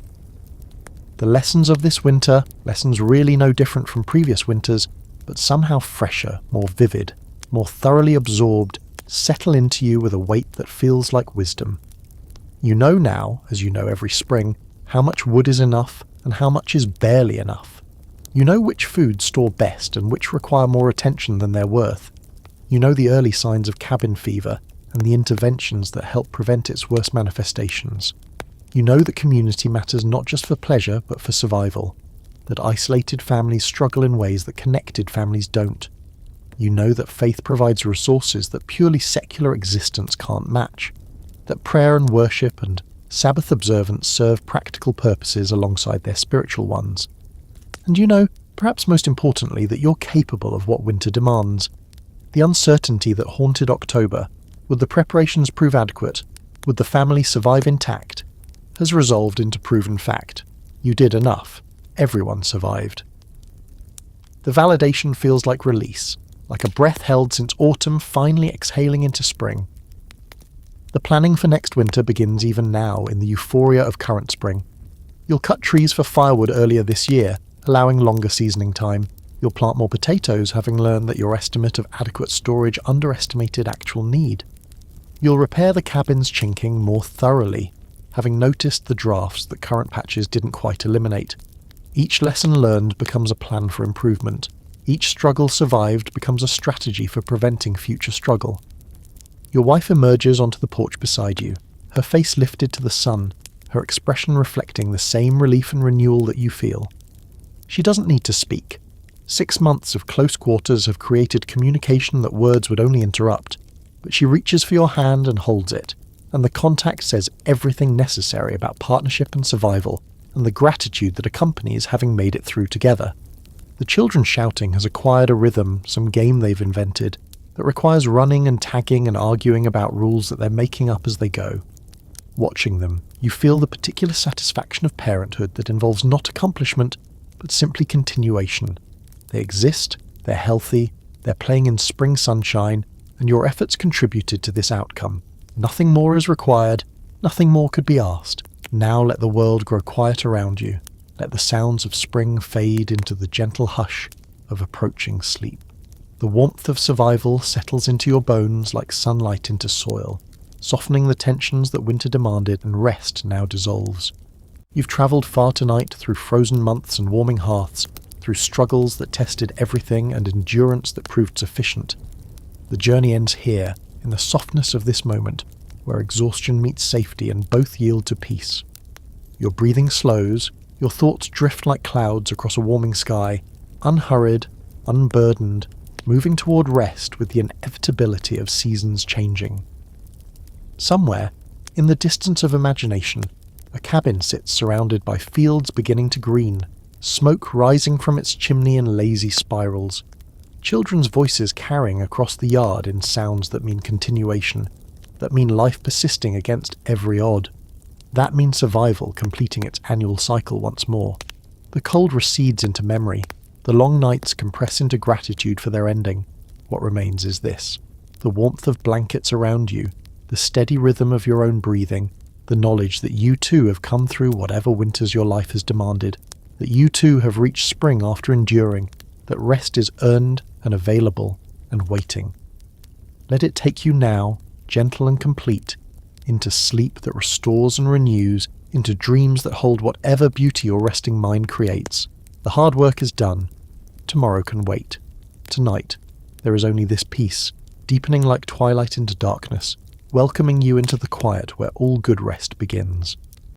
The lessons of this winter, lessons really no different from previous winters, but somehow fresher, more vivid, more thoroughly absorbed, settle into you with a weight that feels like wisdom. You know now, as you know every spring, how much wood is enough and how much is barely enough. You know which foods store best and which require more attention than they're worth. You know the early signs of cabin fever and the interventions that help prevent its worst manifestations. You know that community matters not just for pleasure but for survival, that isolated families struggle in ways that connected families don't. You know that faith provides resources that purely secular existence can't match, that prayer and worship and Sabbath observance serve practical purposes alongside their spiritual ones. And you know, perhaps most importantly, that you're capable of what winter demands. The uncertainty that haunted October, would the preparations prove adequate, would the family survive intact, has resolved into proven fact. You did enough. Everyone survived. The validation feels like release, like a breath held since autumn finally exhaling into spring. The planning for next winter begins even now in the euphoria of current spring. You'll cut trees for firewood earlier this year, allowing longer seasoning time. You'll plant more potatoes, having learned that your estimate of adequate storage underestimated actual need. You'll repair the cabin's chinking more thoroughly, having noticed the drafts that current patches didn't quite eliminate. Each lesson learned becomes a plan for improvement. Each struggle survived becomes a strategy for preventing future struggle. Your wife emerges onto the porch beside you, her face lifted to the sun, her expression reflecting the same relief and renewal that you feel. She doesn't need to speak. 6 months of close quarters have created communication that words would only interrupt, but she reaches for your hand and holds it, and the contact says everything necessary about partnership and survival, and the gratitude that accompanies having made it through together. The children's shouting has acquired a rhythm, some game they've invented, that requires running and tagging and arguing about rules that they're making up as they go. Watching them, you feel the particular satisfaction of parenthood that involves not accomplishment, but simply continuation. They exist, they're healthy, they're playing in spring sunshine, and your efforts contributed to this outcome. Nothing more is required, nothing more could be asked. Now let the world grow quiet around you. Let the sounds of spring fade into the gentle hush of approaching sleep. The warmth of survival settles into your bones like sunlight into soil, softening the tensions that winter demanded, and rest now dissolves. You've travelled far tonight through frozen months and warming hearths, through struggles that tested everything and endurance that proved sufficient. The journey ends here, in the softness of this moment, where exhaustion meets safety and both yield to peace. Your breathing slows, your thoughts drift like clouds across a warming sky, unhurried, unburdened, moving toward rest with the inevitability of seasons changing. Somewhere, in the distance of imagination, a cabin sits surrounded by fields beginning to green, smoke rising from its chimney in lazy spirals, children's voices carrying across the yard in sounds that mean continuation, that mean life persisting against every odd. That means survival completing its annual cycle once more. The cold recedes into memory. The long nights compress into gratitude for their ending. What remains is this: the warmth of blankets around you, the steady rhythm of your own breathing, the knowledge that you too have come through whatever winters your life has demanded, that you too have reached spring after enduring, that rest is earned and available and waiting. Let it take you now, gentle and complete, into sleep that restores and renews, into dreams that hold whatever beauty your resting mind creates. The hard work is done. Tomorrow can wait. Tonight, there is only this peace, deepening like twilight into darkness, welcoming you into the quiet where all good rest begins.